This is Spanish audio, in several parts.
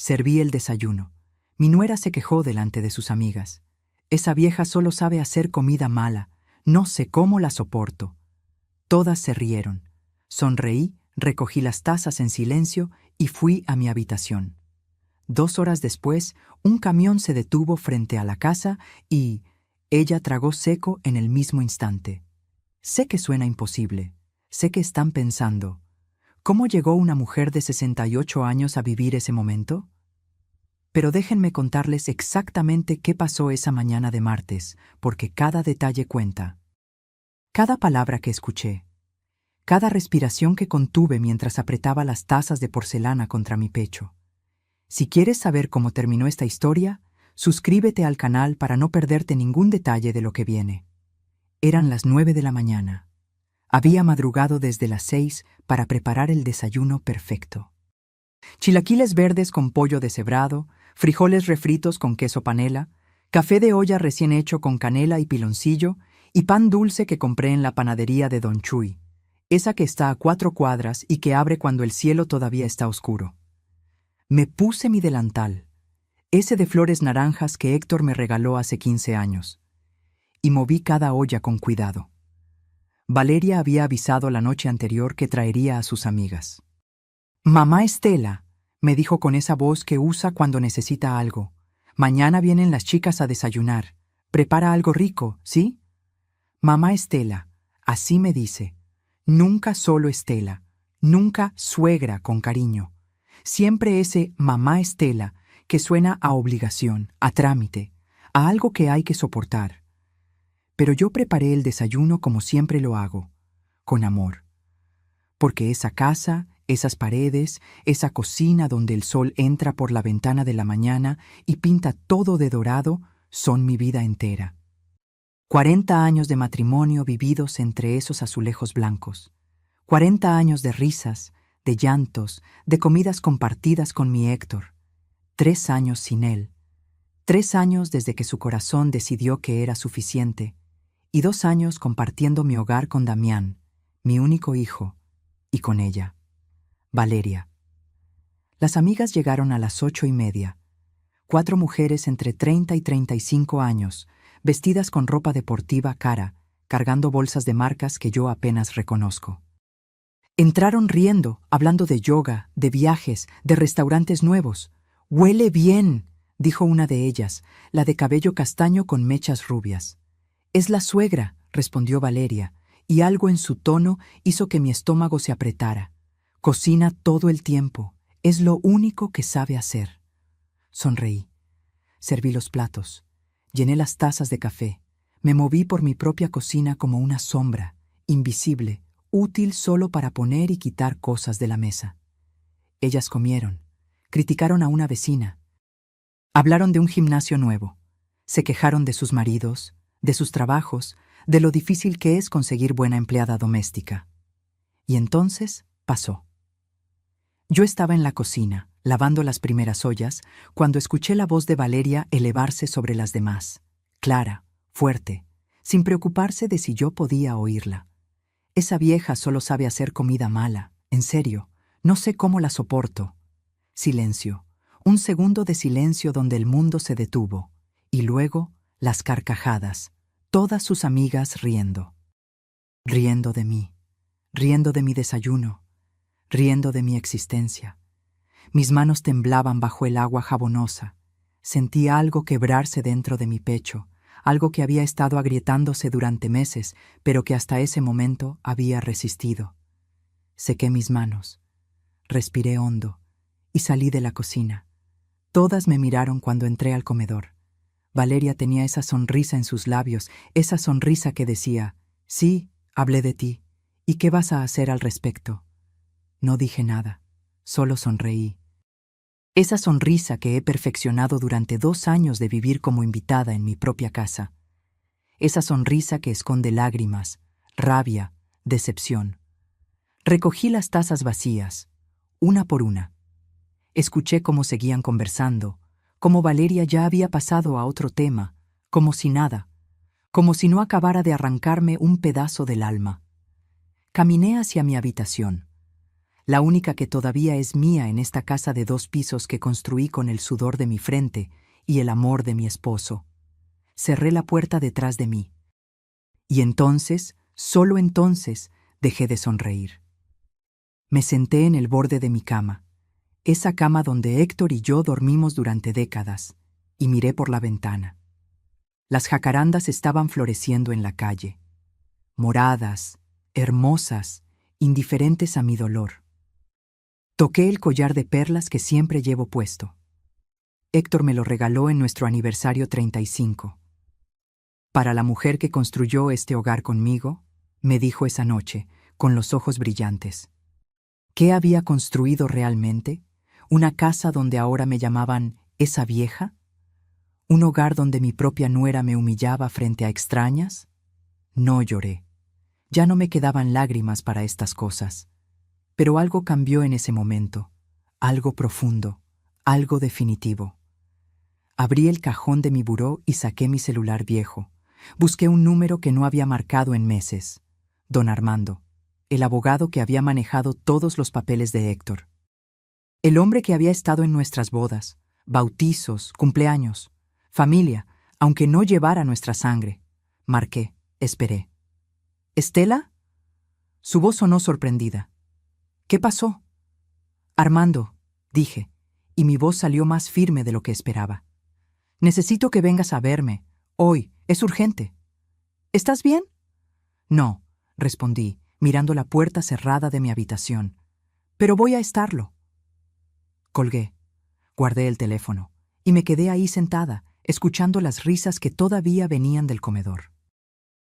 Serví el desayuno. Mi nuera se quejó delante de sus amigas. Esa vieja solo sabe hacer comida mala. No sé cómo la soporto. Todas se rieron. Sonreí, recogí las tazas en silencio y fui a mi habitación. 2 horas después, un camión se detuvo frente a la casa y ella tragó seco en el mismo instante. Sé que suena imposible. Sé que están pensando, ¿cómo llegó una mujer de 68 años a vivir ese momento? Pero déjenme contarles exactamente qué pasó esa mañana de martes, porque cada detalle cuenta. Cada palabra que escuché, cada respiración que contuve mientras apretaba las tazas de porcelana contra mi pecho. Si quieres saber cómo terminó esta historia, suscríbete al canal para no perderte ningún detalle de lo que viene. Eran las 9 de la mañana. Había madrugado desde las 6 para preparar el desayuno perfecto. Chilaquiles verdes con pollo deshebrado, frijoles refritos con queso panela, café de olla recién hecho con canela y piloncillo y pan dulce que compré en la panadería de Don Chuy, esa que está a 4 cuadras y que abre cuando el cielo todavía está oscuro. Me puse mi delantal, ese de flores naranjas que Héctor me regaló hace 15 años, y moví cada olla con cuidado. Valeria había avisado la noche anterior que traería a sus amigas. «Mamá Estela», me dijo con esa voz que usa cuando necesita algo, «mañana vienen las chicas a desayunar. Prepara algo rico, ¿sí?» Mamá Estela, así me dice. Nunca solo Estela, nunca suegra con cariño. Siempre ese mamá Estela que suena a obligación, a trámite, a algo que hay que soportar. Pero yo preparé el desayuno como siempre lo hago, con amor. Porque esa casa, esas paredes, esa cocina donde el sol entra por la ventana de la mañana y pinta todo de dorado, son mi vida entera. 40 años de matrimonio vividos entre esos azulejos blancos. 40 años de risas, de llantos, de comidas compartidas con mi Héctor. 3 años sin él. 3 años desde que su corazón decidió que era suficiente. Y 2 años compartiendo mi hogar con Damián, mi único hijo, y con ella, Valeria. Las amigas llegaron a las 8:30. 4 mujeres entre 30 y 35 años, vestidas con ropa deportiva cara, cargando bolsas de marcas que yo apenas reconozco. Entraron riendo, hablando de yoga, de viajes, de restaurantes nuevos. «Huele bien», dijo una de ellas, la de cabello castaño con mechas rubias. «Es la suegra», respondió Valeria, y algo en su tono hizo que mi estómago se apretara. «Cocina todo el tiempo. Es lo único que sabe hacer». Sonreí. Serví los platos. Llené las tazas de café. Me moví por mi propia cocina como una sombra, invisible, útil solo para poner y quitar cosas de la mesa. Ellas comieron. Criticaron a una vecina. Hablaron de un gimnasio nuevo. Se quejaron de sus maridos, de sus trabajos, de lo difícil que es conseguir buena empleada doméstica. Y entonces pasó. Yo estaba en la cocina, lavando las primeras ollas, cuando escuché la voz de Valeria elevarse sobre las demás, clara, fuerte, sin preocuparse de si yo podía oírla. Esa vieja solo sabe hacer comida mala, en serio, no sé cómo la soporto. Silencio, un segundo de silencio donde el mundo se detuvo, y luego las carcajadas, todas sus amigas riendo. Riendo de mí, riendo de mi desayuno, riendo de mi existencia. Mis manos temblaban bajo el agua jabonosa. Sentí algo quebrarse dentro de mi pecho, algo que había estado agrietándose durante meses, pero que hasta ese momento había resistido. Sequé mis manos, respiré hondo y salí de la cocina. Todas me miraron cuando entré al comedor. Valeria tenía esa sonrisa en sus labios, esa sonrisa que decía, «Sí, hablé de ti. ¿Y qué vas a hacer al respecto?» No dije nada, solo sonreí. Esa sonrisa que he perfeccionado durante 2 años de vivir como invitada en mi propia casa. Esa sonrisa que esconde lágrimas, rabia, decepción. Recogí las tazas vacías, una por una. Escuché cómo seguían conversando, cómo Valeria ya había pasado a otro tema, como si nada, como si no acabara de arrancarme un pedazo del alma. Caminé hacia mi habitación. la única que todavía es mía en esta casa de 2 pisos que construí con el sudor de mi frente y el amor de mi esposo. Cerré la puerta detrás de mí. Y entonces, solo entonces, dejé de sonreír. Me senté en el borde de mi cama, esa cama donde Héctor y yo dormimos durante décadas, y miré por la ventana. Las jacarandas estaban floreciendo en la calle, moradas, hermosas, indiferentes a mi dolor. Toqué el collar de perlas que siempre llevo puesto. Héctor me lo regaló en nuestro aniversario 35. Para la mujer que construyó este hogar conmigo, me dijo esa noche, con los ojos brillantes. ¿Qué había construido realmente? ¿Una casa donde ahora me llamaban esa vieja? ¿Un hogar donde mi propia nuera me humillaba frente a extrañas? No lloré. Ya no me quedaban lágrimas para estas cosas. Pero algo cambió en ese momento, algo profundo, algo definitivo. Abrí el cajón de mi buró y saqué mi celular viejo. Busqué un número que no había marcado en meses. Don Armando, el abogado que había manejado todos los papeles de Héctor. El hombre que había estado en nuestras bodas, bautizos, cumpleaños, familia, aunque no llevara nuestra sangre. Marqué, esperé. ¿Estela? Su voz sonó sorprendida. ¿Qué pasó? Armando, dije, y mi voz salió más firme de lo que esperaba. Necesito que vengas a verme. Hoy, es urgente. ¿Estás bien? No, respondí, mirando la puerta cerrada de mi habitación. Pero voy a estarlo. Colgué, guardé el teléfono, y me quedé ahí sentada, escuchando las risas que todavía venían del comedor.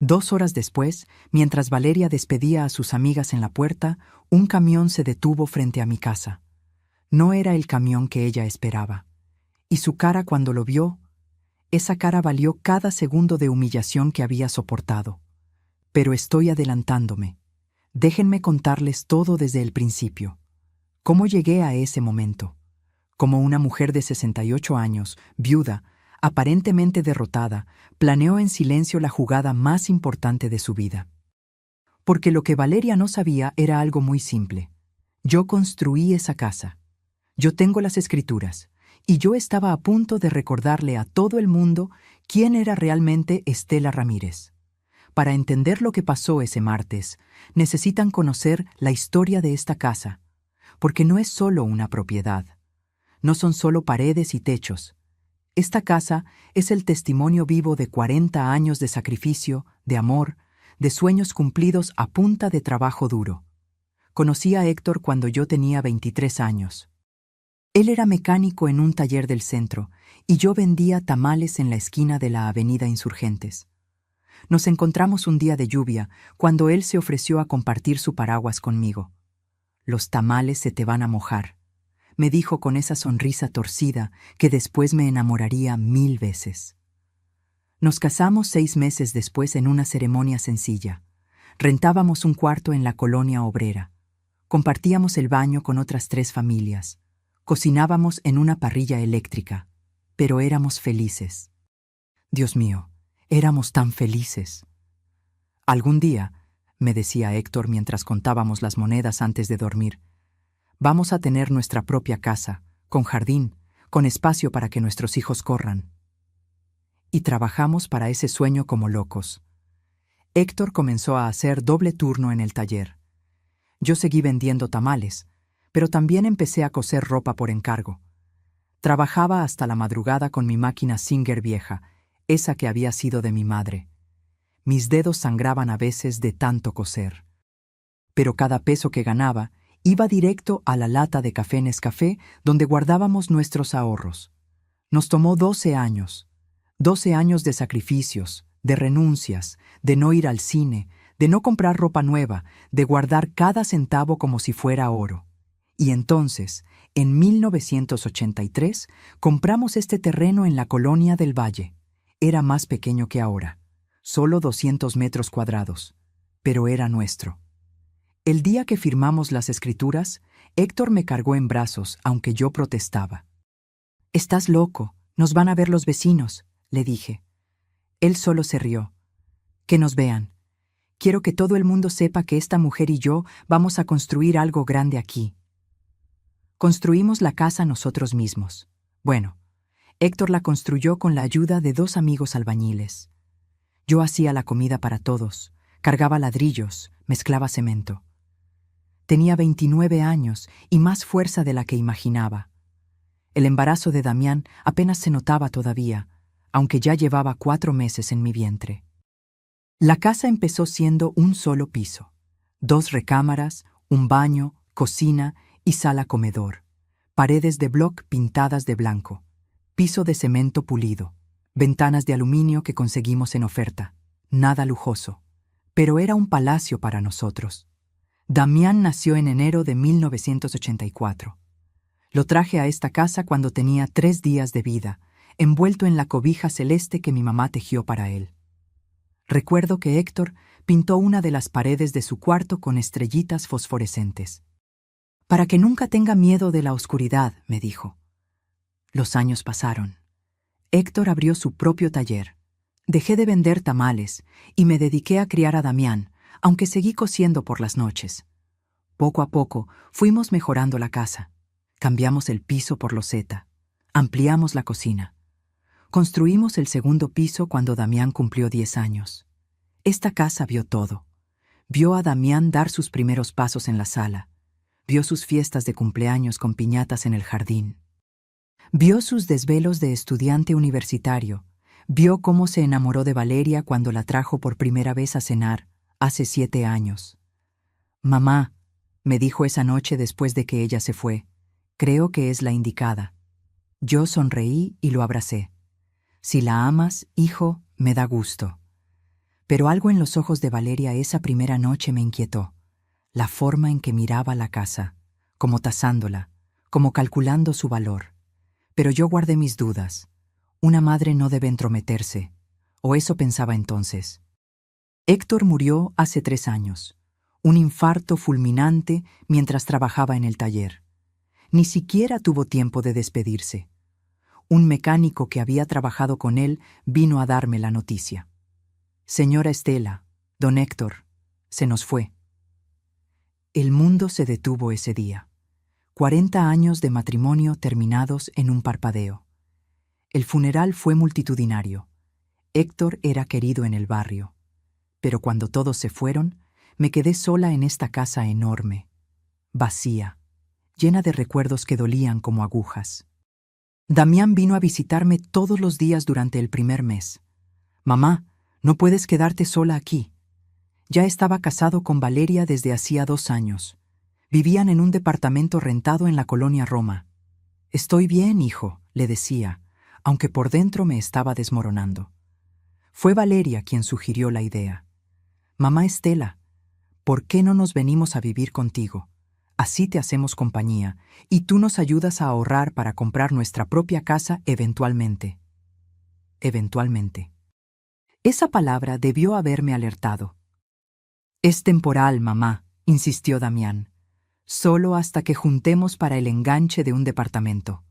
2 horas después, mientras Valeria despedía a sus amigas en la puerta, un camión se detuvo frente a mi casa. No era el camión que ella esperaba. Y su cara cuando lo vio, esa cara valió cada segundo de humillación que había soportado. Pero estoy adelantándome. Déjenme contarles todo desde el principio. ¿Cómo llegué a ese momento? Como una mujer de 68 años, viuda, aparentemente derrotada, planeó en silencio la jugada más importante de su vida. Porque lo que Valeria no sabía era algo muy simple. Yo construí esa casa. Yo tengo las escrituras, y yo estaba a punto de recordarle a todo el mundo quién era realmente Estela Ramírez. Para entender lo que pasó ese martes, necesitan conocer la historia de esta casa, porque no es solo una propiedad. No son solo paredes y techos. Esta casa es el testimonio vivo de 40 años de sacrificio, de amor, de sueños cumplidos a punta de trabajo duro. Conocí a Héctor cuando yo tenía 23 años. Él era mecánico en un taller del centro y yo vendía tamales en la esquina de la avenida Insurgentes. Nos encontramos un día de lluvia cuando él se ofreció a compartir su paraguas conmigo. «Los tamales se te van a mojar», me dijo con esa sonrisa torcida que después me enamoraría 1000 veces. Nos casamos 6 meses después en una ceremonia sencilla. Rentábamos un cuarto en la colonia obrera. Compartíamos el baño con otras 3 familias. Cocinábamos en una parrilla eléctrica, pero éramos felices. Dios mío, éramos tan felices. Algún día, me decía Héctor mientras contábamos las monedas antes de dormir, vamos a tener nuestra propia casa, con jardín, con espacio para que nuestros hijos corran. Y trabajamos para ese sueño como locos. Héctor comenzó a hacer doble turno en el taller. Yo seguí vendiendo tamales, pero también empecé a coser ropa por encargo. Trabajaba hasta la madrugada con mi máquina Singer vieja, esa que había sido de mi madre. Mis dedos sangraban a veces de tanto coser. Pero cada peso que ganaba iba directo a la lata de café Nescafé donde guardábamos nuestros ahorros. Nos tomó 12 años. 12 años de sacrificios, de renuncias, de no ir al cine, de no comprar ropa nueva, de guardar cada centavo como si fuera oro. Y entonces, en 1983, compramos este terreno en la colonia del Valle. Era más pequeño que ahora, solo 200 metros cuadrados, pero era nuestro. El día que firmamos las escrituras, Héctor me cargó en brazos, aunque yo protestaba. «Estás loco, nos van a ver los vecinos», le dije. Él solo se rió. «Que nos vean. Quiero que todo el mundo sepa que esta mujer y yo vamos a construir algo grande aquí. Construimos la casa nosotros mismos. Bueno, Héctor la construyó con la ayuda de 2 amigos albañiles. Yo hacía la comida para todos, cargaba ladrillos, mezclaba cemento. Tenía 29 años y más fuerza de la que imaginaba. El embarazo de Damián apenas se notaba todavía, aunque ya llevaba 4 meses en mi vientre. La casa empezó siendo un solo piso, 2 recámaras, un baño, cocina y sala-comedor, paredes de bloc pintadas de blanco, piso de cemento pulido, ventanas de aluminio que conseguimos en oferta, nada lujoso, pero era un palacio para nosotros. Damián nació en enero de 1984. Lo traje a esta casa cuando tenía 3 días de vida, envuelto en la cobija celeste que mi mamá tejió para él. Recuerdo que Héctor pintó una de las paredes de su cuarto con estrellitas fosforescentes. Para que nunca tenga miedo de la oscuridad, me dijo. Los años pasaron. Héctor abrió su propio taller. Dejé de vender tamales y me dediqué a criar a Damián, aunque seguí cosiendo por las noches. Poco a poco fuimos mejorando la casa. Cambiamos el piso por loseta. Ampliamos la cocina. Construimos el segundo piso cuando Damián cumplió 10 años. Esta casa vio todo. Vio a Damián dar sus primeros pasos en la sala. Vio sus fiestas de cumpleaños con piñatas en el jardín. Vio sus desvelos de estudiante universitario. Vio cómo se enamoró de Valeria cuando la trajo por primera vez a cenar, hace 7 años. «Mamá», me dijo esa noche después de que ella se fue, «creo que es la indicada». Yo sonreí y lo abracé. «Si la amas, hijo, me da gusto». Pero algo en los ojos de Valeria esa primera noche me inquietó. La forma en que miraba la casa, como tasándola, como calculando su valor. Pero yo guardé mis dudas. Una madre no debe entrometerse, o eso pensaba entonces. Héctor murió hace 3 años. Un infarto fulminante mientras trabajaba en el taller. Ni siquiera tuvo tiempo de despedirse. Un mecánico que había trabajado con él vino a darme la noticia. «Señora Estela, don Héctor, se nos fue». El mundo se detuvo ese día. 40 años de matrimonio terminados en un parpadeo. El funeral fue multitudinario. Héctor era querido en el barrio. Pero cuando todos se fueron, me quedé sola en esta casa enorme, vacía, llena de recuerdos que dolían como agujas. Damián vino a visitarme todos los días durante el primer mes. «Mamá, no puedes quedarte sola aquí». Ya estaba casado con Valeria desde hacía 2 años. Vivían en un departamento rentado en la colonia Roma. «Estoy bien, hijo», le decía, aunque por dentro me estaba desmoronando. Fue Valeria quien sugirió la idea. «Mamá Estela, ¿por qué no nos venimos a vivir contigo? Así te hacemos compañía, y tú nos ayudas a ahorrar para comprar nuestra propia casa eventualmente». Eventualmente. Esa palabra debió haberme alertado. «Es temporal, mamá», insistió Damián. «Solo hasta que juntemos para el enganche de un departamento».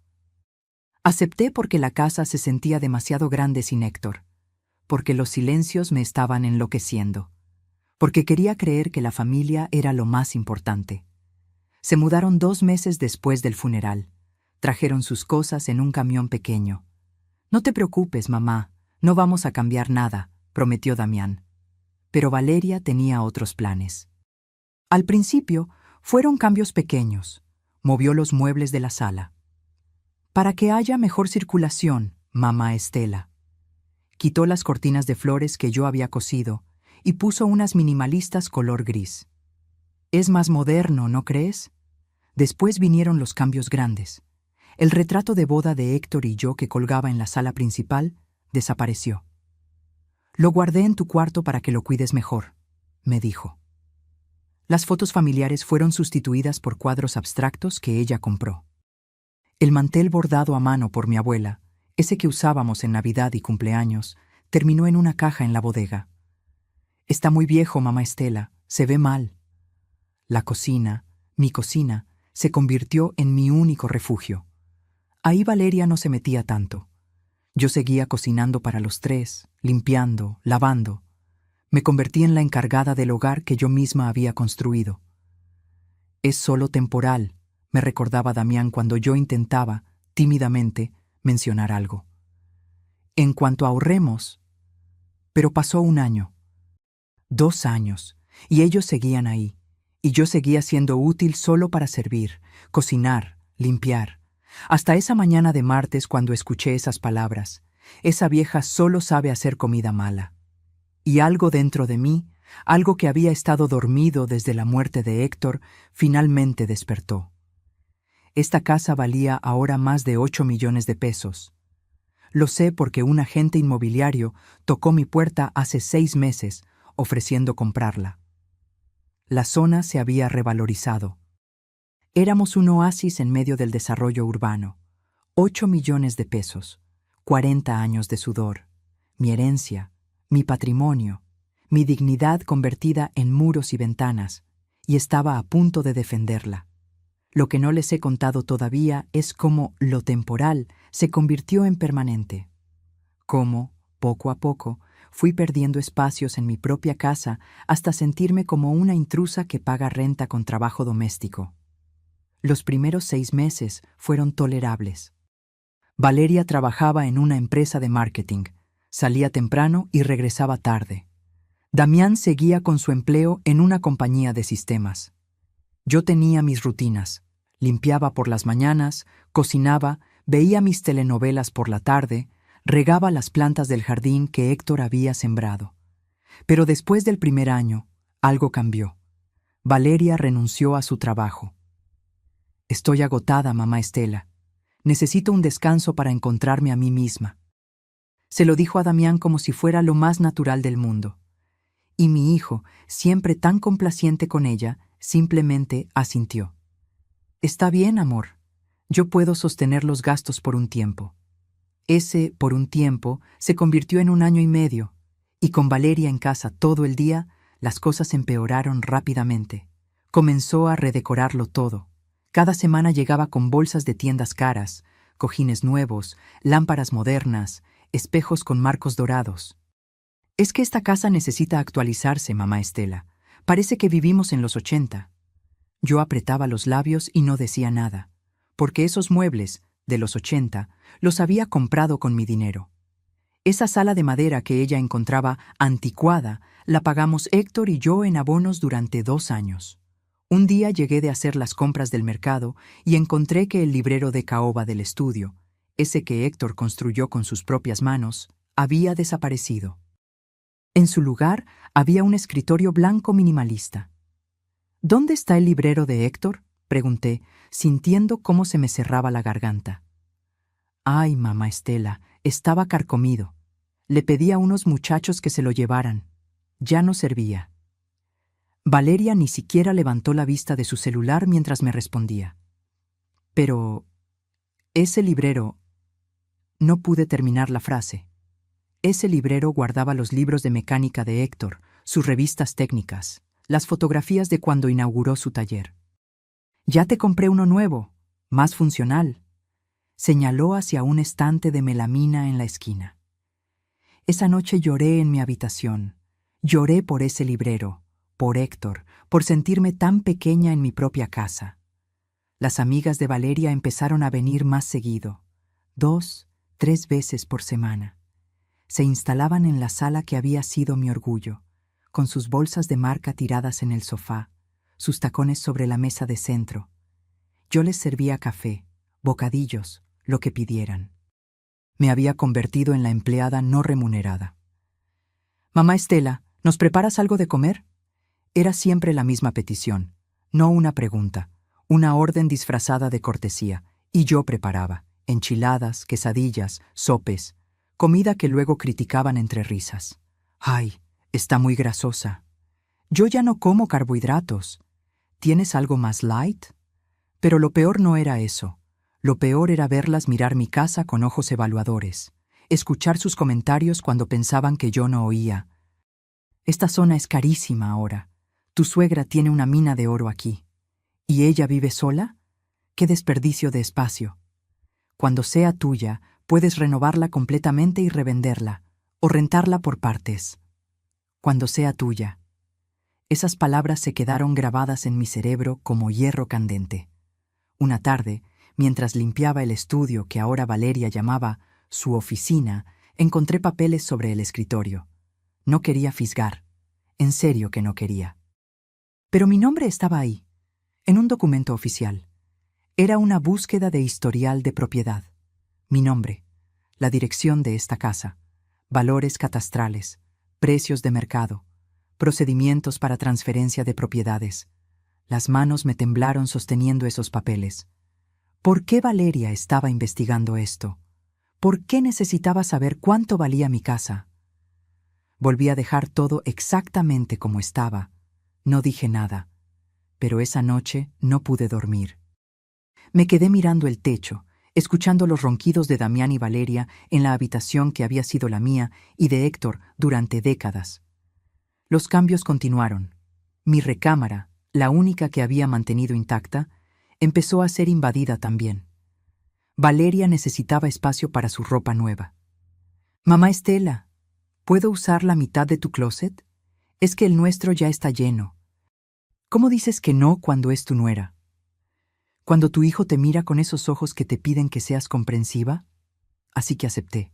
Acepté porque la casa se sentía demasiado grande sin Héctor, porque los silencios me estaban enloqueciendo, porque quería creer que la familia era lo más importante. Se mudaron 2 meses después del funeral. Trajeron sus cosas en un camión pequeño. «No te preocupes, mamá, no vamos a cambiar nada», prometió Damián. Pero Valeria tenía otros planes. Al principio, fueron cambios pequeños. Movió los muebles de la sala. «Para que haya mejor circulación, mamá Estela». Quitó las cortinas de flores que yo había cosido y puso unas minimalistas color gris. «Es más moderno, ¿no crees?». Después vinieron los cambios grandes. El retrato de boda de Héctor y yo que colgaba en la sala principal desapareció. «Lo guardé en tu cuarto para que lo cuides mejor», me dijo. Las fotos familiares fueron sustituidas por cuadros abstractos que ella compró. El mantel bordado a mano por mi abuela, ese que usábamos en Navidad y cumpleaños, terminó en una caja en la bodega. «Está muy viejo, mamá Estela, se ve mal». La cocina, mi cocina, se convirtió en mi único refugio. Ahí Valeria no se metía tanto. Yo seguía cocinando para los 3, limpiando, lavando. Me convertí en la encargada del hogar que yo misma había construido. Es solo temporal, me recordaba Damián cuando yo intentaba, tímidamente, mencionar algo. En cuanto ahorremos, pero pasó 1 año, 2 años, y ellos seguían ahí, y yo seguía siendo útil solo para servir, cocinar, limpiar. Hasta esa mañana de martes cuando escuché esas palabras, esa vieja solo sabe hacer comida mala. Y algo dentro de mí, algo que había estado dormido desde la muerte de Héctor, finalmente despertó. Esta casa valía ahora más de 8 millones de pesos. Lo sé porque un agente inmobiliario tocó mi puerta hace 6 meses ofreciendo comprarla. La zona se había revalorizado. Éramos un oasis en medio del desarrollo urbano. 8 millones de pesos, 40 años de sudor, mi herencia, mi patrimonio, mi dignidad convertida en muros y ventanas, y estaba a punto de defenderla. Lo que no les he contado todavía es cómo lo temporal se convirtió en permanente. Cómo, poco a poco, fui perdiendo espacios en mi propia casa hasta sentirme como una intrusa que paga renta con trabajo doméstico. Los primeros 6 meses fueron tolerables. Valeria trabajaba en una empresa de marketing, salía temprano y regresaba tarde. Damián seguía con su empleo en una compañía de sistemas. Yo tenía mis rutinas. Limpiaba por las mañanas, cocinaba, veía mis telenovelas por la tarde, regaba las plantas del jardín que Héctor había sembrado. Pero después del primer año, algo cambió. Valeria renunció a su trabajo. Estoy agotada, mamá Estela. Necesito un descanso para encontrarme a mí misma. Se lo dijo a Damián como si fuera lo más natural del mundo. Y mi hijo, siempre tan complaciente con ella, simplemente asintió. Está bien, amor. Yo puedo sostener los gastos por un tiempo. Ese por un tiempo se convirtió en 1 año y medio, y con Valeria en casa todo el día, las cosas empeoraron rápidamente. Comenzó a redecorarlo todo. Cada semana llegaba con bolsas de tiendas caras, cojines nuevos, lámparas modernas, espejos con marcos dorados. Es que esta casa necesita actualizarse, mamá Estela. Parece que vivimos en los 80. Yo apretaba los labios y no decía nada, porque esos muebles, de los 80, los había comprado con mi dinero. Esa sala de madera que ella encontraba anticuada, la pagamos Héctor y yo en abonos durante 2 años. Un día llegué de hacer las compras del mercado y encontré que el librero de caoba del estudio, ese que Héctor construyó con sus propias manos, había desaparecido. En su lugar había un escritorio blanco minimalista. ¿Dónde está el librero de Héctor?, pregunté, sintiendo cómo se me cerraba la garganta. Ay, mamá Estela, estaba carcomido. Le pedí a unos muchachos que se lo llevaran. Ya no servía. Valeria ni siquiera levantó la vista de su celular mientras me respondía. Pero ese librero... No pude terminar la frase. Ese librero guardaba los libros de mecánica de Héctor, sus revistas técnicas, las fotografías de cuando inauguró su taller. Ya te compré uno nuevo, más funcional. Señaló hacia un estante de melamina en la esquina. Esa noche lloré en mi habitación. Lloré por ese librero, por Héctor, por sentirme tan pequeña en mi propia casa. Las amigas de Valeria empezaron a venir más seguido, 2, 3 veces por semana. Se instalaban en la sala que había sido mi orgullo, con sus bolsas de marca tiradas en el sofá, sus tacones sobre la mesa de centro. Yo les servía café, bocadillos, lo que pidieran. Me había convertido en la empleada no remunerada. Mamá Estela, ¿nos preparas algo de comer? Era siempre la misma petición, no una pregunta, una orden disfrazada de cortesía, y yo preparaba enchiladas, quesadillas, sopes, comida que luego criticaban entre risas. ¡Ay, está muy grasosa! Yo ya no como carbohidratos. ¿Tienes algo más light? Pero lo peor no era eso. Lo peor era verlas mirar mi casa con ojos evaluadores, escuchar sus comentarios cuando pensaban que yo no oía. Esta zona es carísima ahora. Tu suegra tiene una mina de oro aquí. ¿Y ella vive sola? ¡Qué desperdicio de espacio! Cuando sea tuya, puedes renovarla completamente y revenderla, o rentarla por partes. Cuando sea tuya. Esas palabras se quedaron grabadas en mi cerebro como hierro candente. Una tarde, mientras limpiaba el estudio que ahora Valeria llamaba su oficina, encontré papeles sobre el escritorio. No quería fisgar. En serio que no quería. Pero mi nombre estaba ahí, en un documento oficial. Era una búsqueda de historial de propiedad. Mi nombre, la dirección de esta casa, valores catastrales, precios de mercado, procedimientos para transferencia de propiedades. Las manos me temblaron sosteniendo esos papeles. ¿Por qué Valeria estaba investigando esto? ¿Por qué necesitaba saber cuánto valía mi casa? Volví a dejar todo exactamente como estaba. No dije nada, pero esa noche no pude dormir. Me quedé mirando el techo, escuchando los ronquidos de Damián y Valeria en la habitación que había sido la mía y de Héctor durante décadas. Los cambios continuaron. Mi recámara, la única que había mantenido intacta, empezó a ser invadida también. Valeria necesitaba espacio para su ropa nueva. «Mamá Estela, ¿puedo usar la mitad de tu closet? Es que el nuestro ya está lleno. ¿Cómo dices que no cuando es tu nuera? Cuando tu hijo te mira con esos ojos que te piden que seas comprensiva». Así que acepté.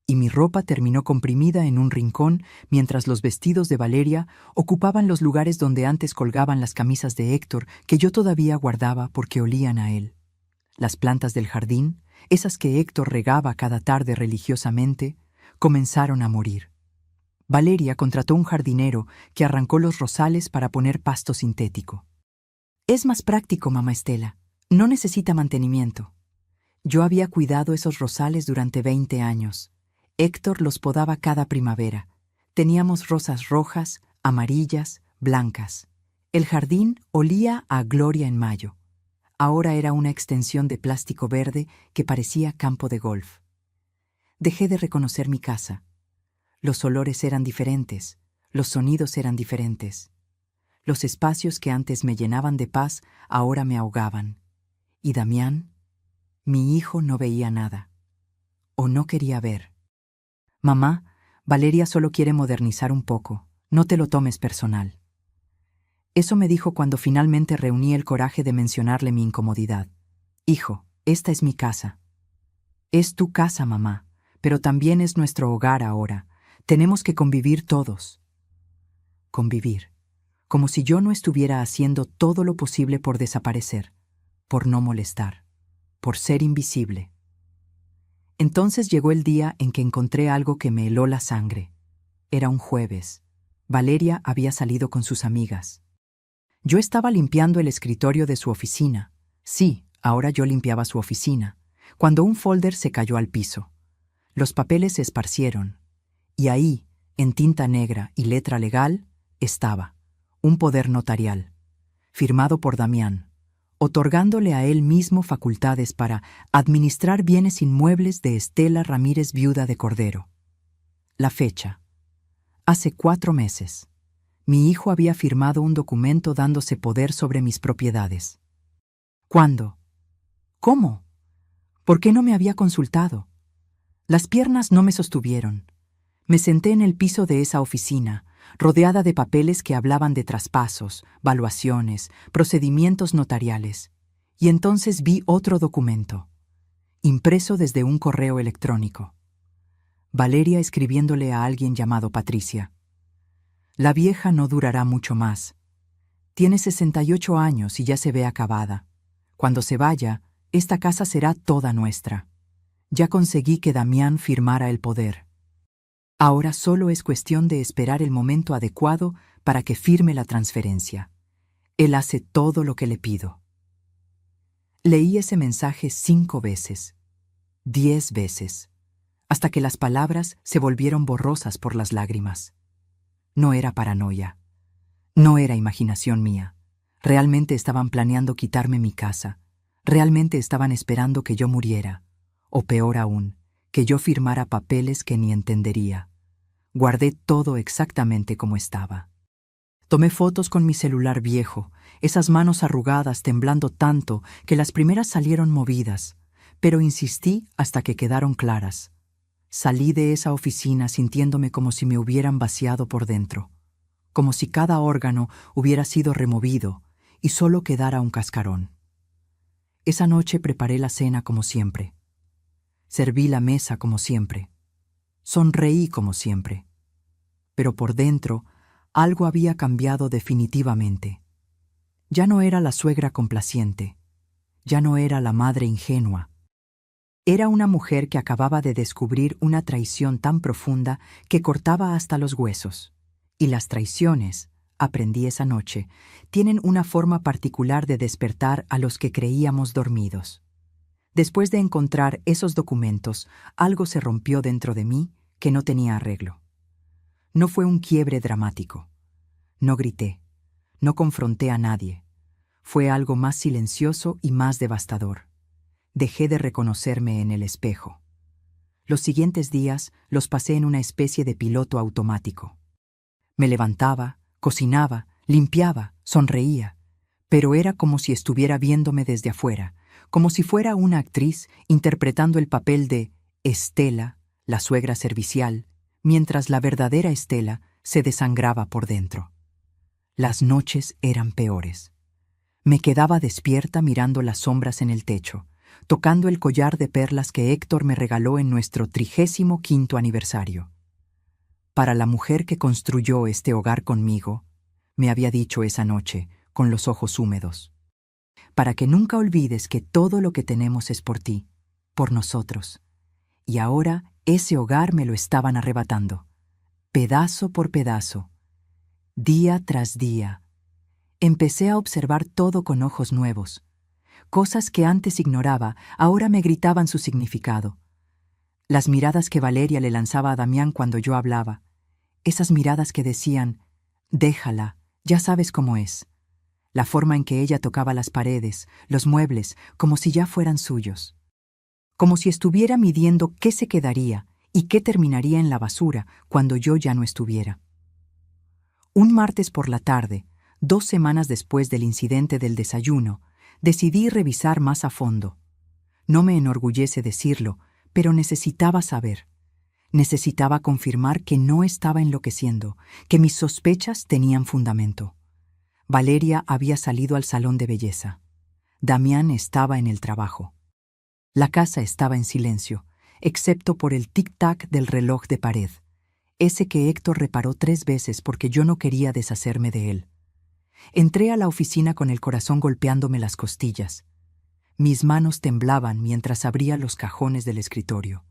Y mi ropa terminó comprimida en un rincón mientras los vestidos de Valeria ocupaban los lugares donde antes colgaban las camisas de Héctor que yo todavía guardaba porque olían a él. Las plantas del jardín, esas que Héctor regaba cada tarde religiosamente, comenzaron a morir. Valeria contrató un jardinero que arrancó los rosales para poner pasto sintético. «Es más práctico, mamá Estela. No necesita mantenimiento». Yo había cuidado esos rosales durante 20 años. Héctor los podaba cada primavera. Teníamos rosas rojas, amarillas, blancas. El jardín olía a gloria en mayo. Ahora era una extensión de plástico verde que parecía campo de golf. Dejé de reconocer mi casa. Los olores eran diferentes, los sonidos eran diferentes. Los espacios que antes me llenaban de paz ahora me ahogaban. Y Damián, mi hijo, no veía nada. O no quería ver. «Mamá, Valeria solo quiere modernizar un poco. No te lo tomes personal». Eso me dijo cuando finalmente reuní el coraje de mencionarle mi incomodidad. «Hijo, esta es mi casa». «Es tu casa, mamá, pero también es nuestro hogar ahora. Tenemos que convivir todos». Convivir. Como si yo no estuviera haciendo todo lo posible por desaparecer, por no molestar, por ser invisible. Entonces llegó el día en que encontré algo que me heló la sangre. Era un jueves. Valeria había salido con sus amigas. Yo estaba limpiando el escritorio de su oficina. Sí, ahora yo limpiaba su oficina, cuando un folder se cayó al piso. Los papeles se esparcieron. Y ahí, en tinta negra y letra legal, estaba un poder notarial, firmado por Damián, otorgándole a él mismo facultades para administrar bienes inmuebles de Estela Ramírez, viuda de Cordero. La fecha. Hace 4 meses. Mi hijo había firmado un documento dándose poder sobre mis propiedades. ¿Cuándo? ¿Cómo? ¿Por qué no me había consultado? Las piernas no me sostuvieron. Me senté en el piso de esa oficina, rodeada de papeles que hablaban de traspasos, valuaciones, procedimientos notariales, y entonces vi otro documento, impreso desde un correo electrónico. Valeria escribiéndole a alguien llamado Patricia. «La vieja no durará mucho más. Tiene 68 años y ya se ve acabada. Cuando se vaya, esta casa será toda nuestra. Ya conseguí que Damián firmara el poder. Ahora solo es cuestión de esperar el momento adecuado para que firme la transferencia. Él hace todo lo que le pido». Leí ese mensaje 5 veces, 10 veces, hasta que las palabras se volvieron borrosas por las lágrimas. No era paranoia. No era imaginación mía. Realmente estaban planeando quitarme mi casa. Realmente estaban esperando que yo muriera. O peor aún, que yo firmara papeles que ni entendería. Guardé todo exactamente como estaba. Tomé fotos con mi celular viejo, esas manos arrugadas temblando tanto que las primeras salieron movidas, pero insistí hasta que quedaron claras. Salí de esa oficina sintiéndome como si me hubieran vaciado por dentro, como si cada órgano hubiera sido removido y solo quedara un cascarón. Esa noche preparé la cena como siempre. Serví la mesa como siempre. Sonreí como siempre. Pero por dentro, algo había cambiado definitivamente. Ya no era la suegra complaciente. Ya no era la madre ingenua. Era una mujer que acababa de descubrir una traición tan profunda que cortaba hasta los huesos. Y las traiciones, aprendí esa noche, tienen una forma particular de despertar a los que creíamos dormidos. Después de encontrar esos documentos, algo se rompió dentro de mí que no tenía arreglo. No fue un quiebre dramático. No grité. No confronté a nadie. Fue algo más silencioso y más devastador. Dejé de reconocerme en el espejo. Los siguientes días los pasé en una especie de piloto automático. Me levantaba, cocinaba, limpiaba, sonreía, pero era como si estuviera viéndome desde afuera, como si fuera una actriz interpretando el papel de Estela, la suegra servicial, mientras la verdadera Estela se desangraba por dentro. Las noches eran peores. Me quedaba despierta mirando las sombras en el techo, tocando el collar de perlas que Héctor me regaló en nuestro 35º aniversario. Para la mujer que construyó este hogar conmigo, me había dicho esa noche, con los ojos húmedos, para que nunca olvides que todo lo que tenemos es por ti, por nosotros. Y ahora ese hogar me lo estaban arrebatando, pedazo por pedazo, día tras día. Empecé a observar todo con ojos nuevos. Cosas que antes ignoraba, ahora me gritaban su significado. Las miradas que Valeria le lanzaba a Damián cuando yo hablaba. Esas miradas que decían, déjala, ya sabes cómo es. La forma en que ella tocaba las paredes, los muebles, como si ya fueran suyos. Como si estuviera midiendo qué se quedaría y qué terminaría en la basura cuando yo ya no estuviera. Un martes por la tarde, 2 semanas después del incidente del desayuno, decidí revisar más a fondo. No me enorgullece decirlo, pero necesitaba saber. Necesitaba confirmar que no estaba enloqueciendo, que mis sospechas tenían fundamento. Valeria había salido al salón de belleza. Damián estaba en el trabajo. La casa estaba en silencio, excepto por el tic-tac del reloj de pared, ese que Héctor reparó 3 veces porque yo no quería deshacerme de él. Entré a la oficina con el corazón golpeándome las costillas. Mis manos temblaban mientras abría los cajones del escritorio.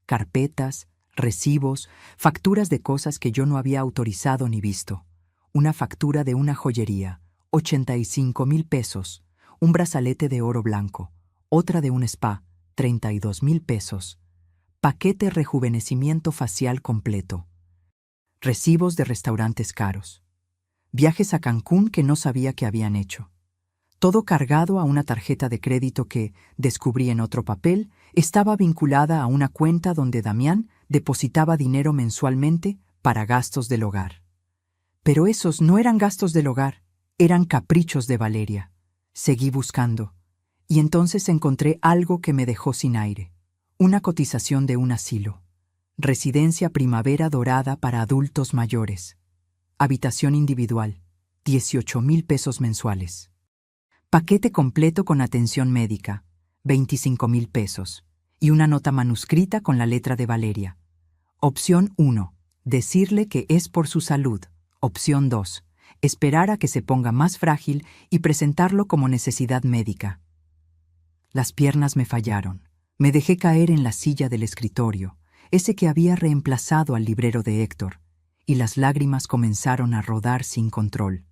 Carpetas, recibos, facturas de cosas que yo no había autorizado ni visto. Una factura de una joyería, 85,000 pesos. Un brazalete de oro blanco. Otra de un spa, 32,000 pesos. Paquete rejuvenecimiento facial completo. Recibos de restaurantes caros. Viajes a Cancún que no sabía que habían hecho. Todo cargado a una tarjeta de crédito que, descubrí en otro papel, estaba vinculada a una cuenta donde Damián depositaba dinero mensualmente para gastos del hogar. Pero esos no eran gastos del hogar, eran caprichos de Valeria. Seguí buscando, y entonces encontré algo que me dejó sin aire. Una cotización de un asilo. Residencia Primavera Dorada para adultos mayores. Habitación individual, 18,000 pesos mensuales. Paquete completo con atención médica, 25,000 pesos. Y una nota manuscrita con la letra de Valeria. Opción 1. Decirle que es por su salud. Opción 2. Esperar a que se ponga más frágil y presentarlo como necesidad médica. Las piernas me fallaron. Me dejé caer en la silla del escritorio, ese que había reemplazado al librero de Héctor, y las lágrimas comenzaron a rodar sin control.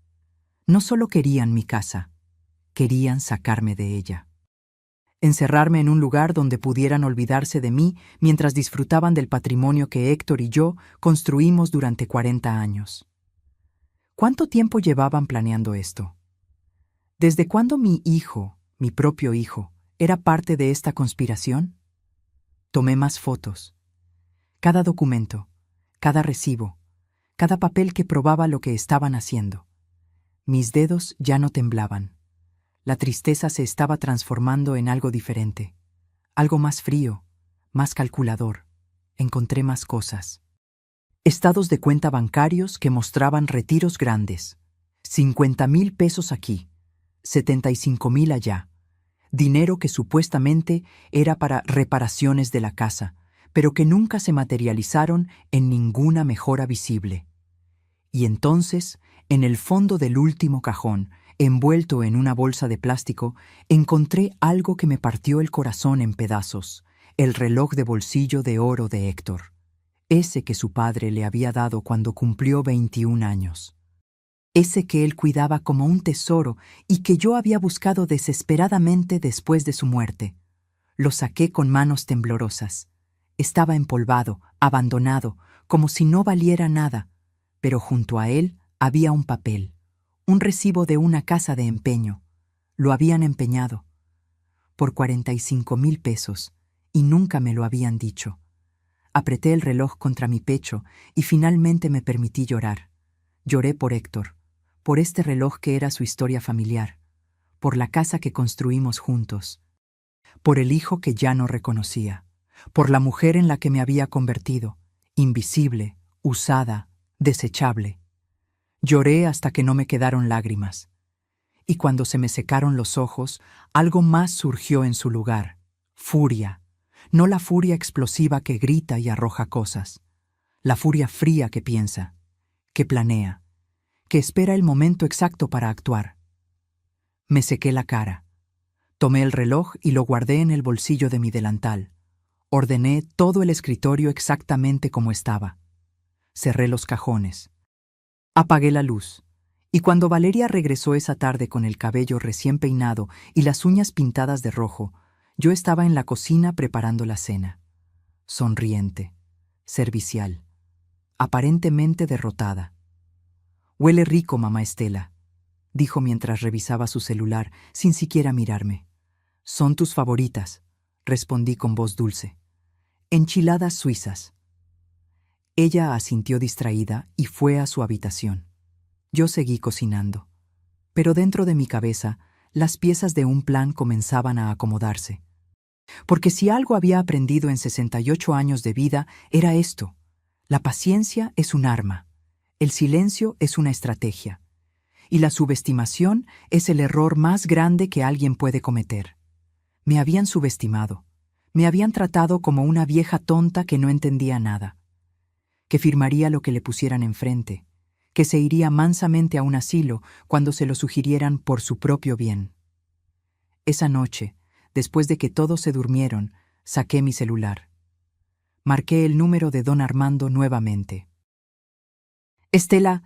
No solo querían mi casa, querían sacarme de ella. Encerrarme en un lugar donde pudieran olvidarse de mí mientras disfrutaban del patrimonio que Héctor y yo construimos durante 40 años. ¿Cuánto tiempo llevaban planeando esto? ¿Desde cuándo mi hijo, mi propio hijo, era parte de esta conspiración? Tomé más fotos. Cada documento, cada recibo, cada papel que probaba lo que estaban haciendo. Mis dedos ya no temblaban. La tristeza se estaba transformando en algo diferente, algo más frío, más calculador. encontré más cosas. Estados de cuenta bancarios que mostraban retiros grandes. 50,000 pesos aquí, 75,000 allá. Dinero que supuestamente era para reparaciones de la casa, pero que nunca se materializaron en ninguna mejora visible. Y entonces, en el fondo del último cajón, envuelto en una bolsa de plástico, encontré algo que me partió el corazón en pedazos: el reloj de bolsillo de oro de Héctor, ese que su padre le había dado cuando cumplió 21 años. Ese que él cuidaba como un tesoro y que yo había buscado desesperadamente después de su muerte. Lo saqué con manos temblorosas. Estaba empolvado, abandonado, como si no valiera nada, pero junto a él había un papel, un recibo de una casa de empeño. Lo habían empeñado por 45,000 pesos y nunca me lo habían dicho. Apreté el reloj contra mi pecho y finalmente me permití llorar. Lloré por Héctor, por este reloj que era su historia familiar, por la casa que construimos juntos, por el hijo que ya no reconocía, por la mujer en la que me había convertido, invisible, usada, desechable. Lloré hasta que no me quedaron lágrimas. Y cuando se me secaron los ojos, algo más surgió en su lugar: furia. No la furia explosiva que grita y arroja cosas, la furia fría que piensa, que planea, que espera el momento exacto para actuar. Me sequé la cara. Tomé el reloj y lo guardé en el bolsillo de mi delantal. Ordené todo el escritorio exactamente como estaba. Cerré los cajones. Apagué la luz. Y cuando Valeria regresó esa tarde con el cabello recién peinado y las uñas pintadas de rojo, yo estaba en la cocina preparando la cena. Sonriente, servicial, aparentemente derrotada. «Huele rico, mamá Estela», dijo mientras revisaba su celular, sin siquiera mirarme. «Son tus favoritas», respondí con voz dulce. «Enchiladas suizas». Ella asintió distraída y fue a su habitación. Yo seguí cocinando. Pero dentro de mi cabeza, las piezas de un plan comenzaban a acomodarse. Porque si algo había aprendido en 68 años de vida, era esto: la paciencia es un arma, el silencio es una estrategia, y la subestimación es el error más grande que alguien puede cometer. Me habían subestimado, me habían tratado como una vieja tonta que no entendía nada, que firmaría lo que le pusieran enfrente, que se iría mansamente a un asilo cuando se lo sugirieran por su propio bien. Esa noche, después de que todos se durmieron, saqué mi celular. Marqué el número de don Armando nuevamente. «Estela,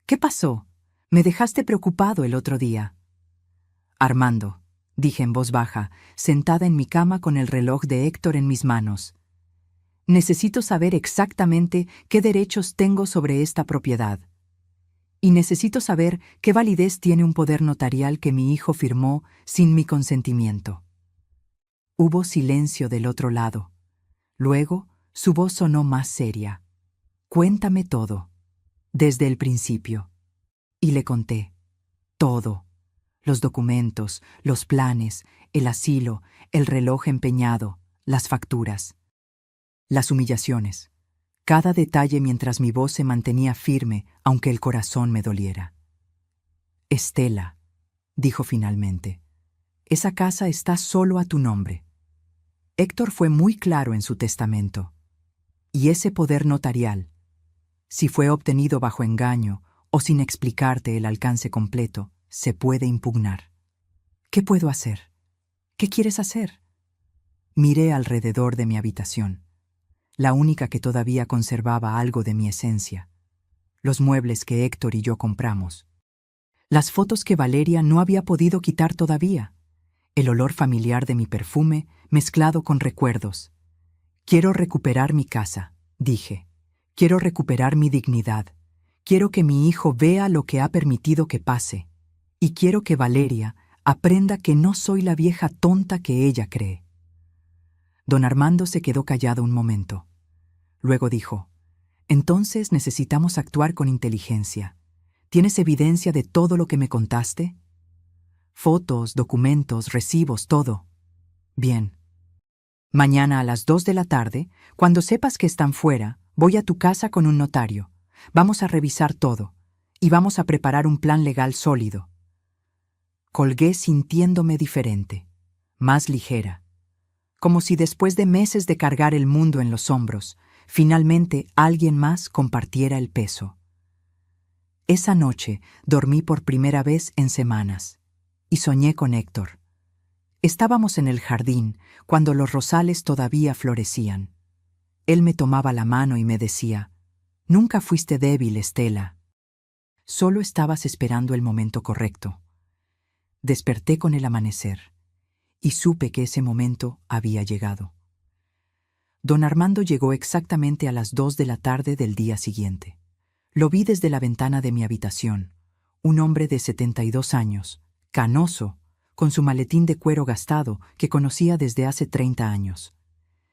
¿qué pasó? Me dejaste preocupado el otro día». «Armando», dije en voz baja, sentada en mi cama con el reloj de Héctor en mis manos. «Necesito saber exactamente qué derechos tengo sobre esta propiedad. Y necesito saber qué validez tiene un poder notarial que mi hijo firmó sin mi consentimiento». Hubo silencio del otro lado. Luego, su voz sonó más seria. «Cuéntame todo, desde el principio». Y le conté. Todo. Los documentos, los planes, el asilo, el reloj empeñado, las facturas. Las humillaciones. Cada detalle mientras mi voz se mantenía firme, aunque el corazón me doliera. «Estela», dijo finalmente, «esa casa está solo a tu nombre. Héctor fue muy claro en su testamento. Y ese poder notarial, si fue obtenido bajo engaño o sin explicarte el alcance completo, se puede impugnar. ¿Qué puedo hacer? ¿Qué quieres hacer?» Miré alrededor de mi habitación, la única que todavía conservaba algo de mi esencia, los muebles que Héctor y yo compramos, las fotos que Valeria no había podido quitar todavía, el olor familiar de mi perfume mezclado con recuerdos. «Quiero recuperar mi casa», dije. «Quiero recuperar mi dignidad. Quiero que mi hijo vea lo que ha permitido que pase. Y quiero que Valeria aprenda que no soy la vieja tonta que ella cree». Don Armando se quedó callado un momento. Luego dijo: «Entonces necesitamos actuar con inteligencia. ¿Tienes evidencia de todo lo que me contaste?» «Fotos, documentos, recibos, todo». «Bien». Mañana a las 2 de la tarde, cuando sepas que están fuera, voy a tu casa con un notario. Vamos a revisar todo y vamos a preparar un plan legal sólido. Colgué sintiéndome diferente, más ligera, como si después de meses de cargar el mundo en los hombros, finalmente alguien más compartiera el peso. Esa noche dormí por primera vez en semanas y soñé con Héctor. Estábamos en el jardín cuando los rosales todavía florecían. Él me tomaba la mano y me decía: «Nunca fuiste débil, Estela. Solo estabas esperando el momento correcto». Desperté con el amanecer y supe que ese momento había llegado. Don Armando llegó exactamente a las 2 de la tarde del día siguiente. Lo vi desde la ventana de mi habitación, un hombre de 72 años, canoso, con su maletín de cuero gastado que conocía desde hace 30 años.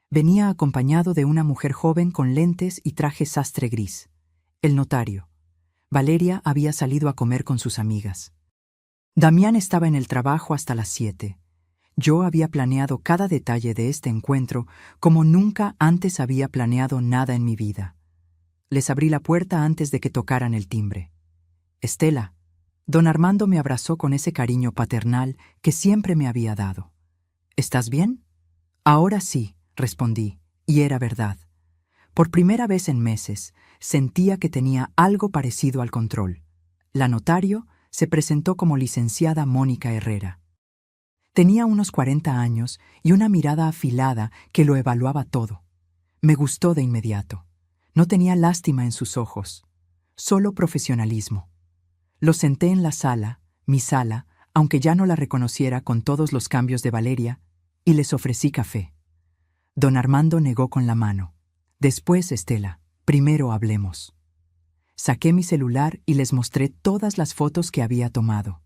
Venía acompañado de una mujer joven con lentes y traje sastre gris, el notario. Valeria había salido a comer con sus amigas. Damián estaba en el trabajo hasta las 7. Yo había planeado cada detalle de este encuentro como nunca antes había planeado nada en mi vida. Les abrí la puerta antes de que tocaran el timbre. «Estela». Don Armando me abrazó con ese cariño paternal que siempre me había dado. «¿Estás bien?» «Ahora sí», respondí, y era verdad. Por primera vez en meses, sentía que tenía algo parecido al control. La notario se presentó como licenciada Mónica Herrera. Tenía unos 40 años y una mirada afilada que lo evaluaba todo. Me gustó de inmediato. No tenía lástima en sus ojos, solo profesionalismo. Lo senté en la sala, mi sala, aunque ya no la reconociera con todos los cambios de Valeria, y les ofrecí café. Don Armando negó con la mano. «Después, Estela, primero hablemos». Saqué mi celular y les mostré todas las fotos que había tomado,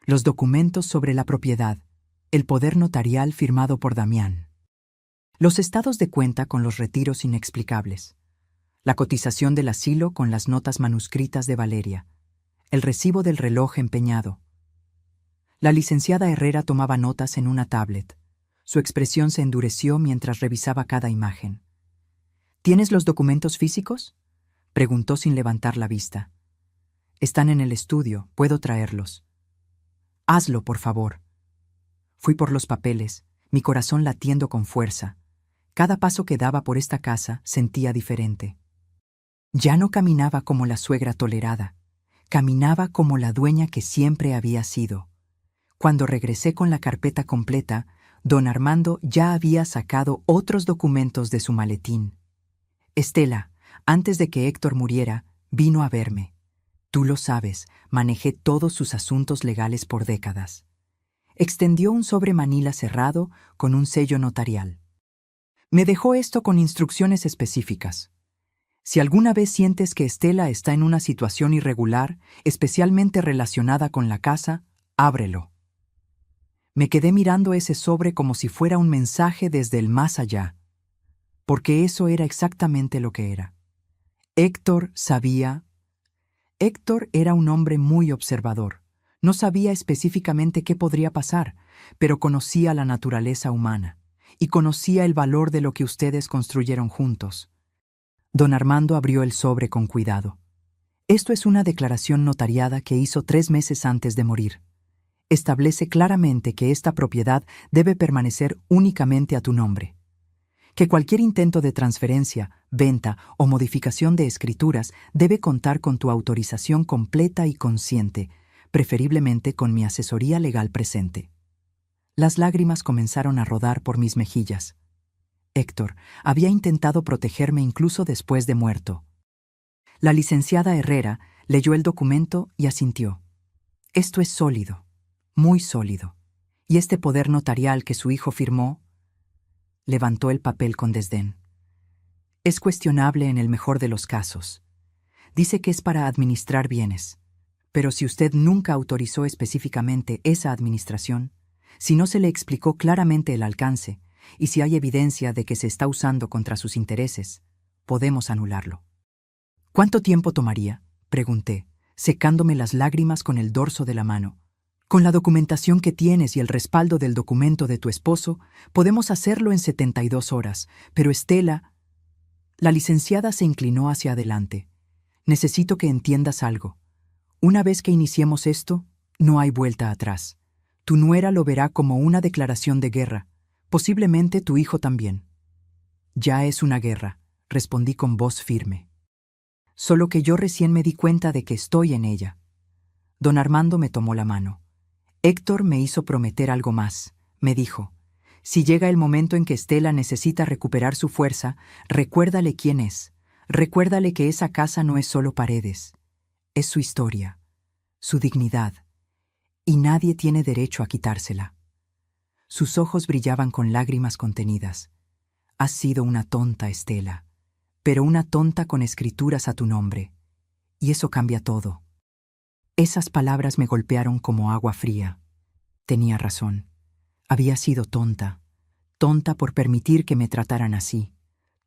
los documentos sobre la propiedad, el poder notarial firmado por Damián, los estados de cuenta con los retiros inexplicables, la cotización del asilo con las notas manuscritas de Valeria, el recibo del reloj empeñado. La licenciada Herrera tomaba notas en una tablet. Su expresión se endureció mientras revisaba cada imagen. «¿Tienes los documentos físicos?», preguntó sin levantar la vista. «Están en el estudio, puedo traerlos». «Hazlo, por favor». Fui por los papeles, mi corazón latiendo con fuerza. Cada paso que daba por esta casa sentía diferente. Ya no caminaba como la suegra tolerada. Caminaba como la dueña que siempre había sido. Cuando regresé con la carpeta completa, don Armando ya había sacado otros documentos de su maletín. «Estela, antes de que Héctor muriera, vino a verme. Tú lo sabes, manejé todos sus asuntos legales por décadas». Extendió un sobre manila cerrado con un sello notarial. Me dejó esto con instrucciones específicas. «Si alguna vez sientes que Estela está en una situación irregular, especialmente relacionada con la casa, ábrelo». Me quedé mirando ese sobre como si fuera un mensaje desde el más allá, porque eso era exactamente lo que era. Héctor sabía. Héctor era un hombre muy observador. No sabía específicamente qué podría pasar, pero conocía la naturaleza humana y conocía el valor de lo que ustedes construyeron juntos. Don Armando abrió el sobre con cuidado. «Esto es una declaración notariada que hizo 3 meses antes de morir. Establece claramente que esta propiedad debe permanecer únicamente a tu nombre. Que cualquier intento de transferencia, venta o modificación de escrituras debe contar con tu autorización completa y consciente, preferiblemente con mi asesoría legal presente». Las lágrimas comenzaron a rodar por mis mejillas. Héctor había intentado protegerme incluso después de muerto. La licenciada Herrera leyó el documento y asintió. «Esto es sólido, muy sólido. Y este poder notarial que su hijo firmó…» Levantó el papel con desdén. «Es cuestionable en el mejor de los casos. Dice que es para administrar bienes. Pero si usted nunca autorizó específicamente esa administración, si no se le explicó claramente el alcance, y si hay evidencia de que se está usando contra sus intereses, podemos anularlo». «¿Cuánto tiempo tomaría?», pregunté, secándome las lágrimas con el dorso de la mano. Con la documentación que tienes y el respaldo del documento de tu esposo, podemos hacerlo en 72 horas, pero Estela... La licenciada se inclinó hacia adelante. Necesito que entiendas algo. Una vez que iniciemos esto, no hay vuelta atrás. Tu nuera lo verá como una declaración de guerra, posiblemente tu hijo también. Ya es una guerra, respondí con voz firme. Solo que yo recién me di cuenta de que estoy en ella. Don Armando me tomó la mano. Héctor me hizo prometer algo más. Me dijo, si llega el momento en que Estela necesita recuperar su fuerza, recuérdale quién es. Recuérdale que esa casa no es solo paredes. Es su historia, su dignidad, y nadie tiene derecho a quitársela. Sus ojos brillaban con lágrimas contenidas. Has sido una tonta, Estela, pero una tonta con escrituras a tu nombre. Y eso cambia todo. Esas palabras me golpearon como agua fría. Tenía razón. Había sido tonta. Tonta por permitir que me trataran así.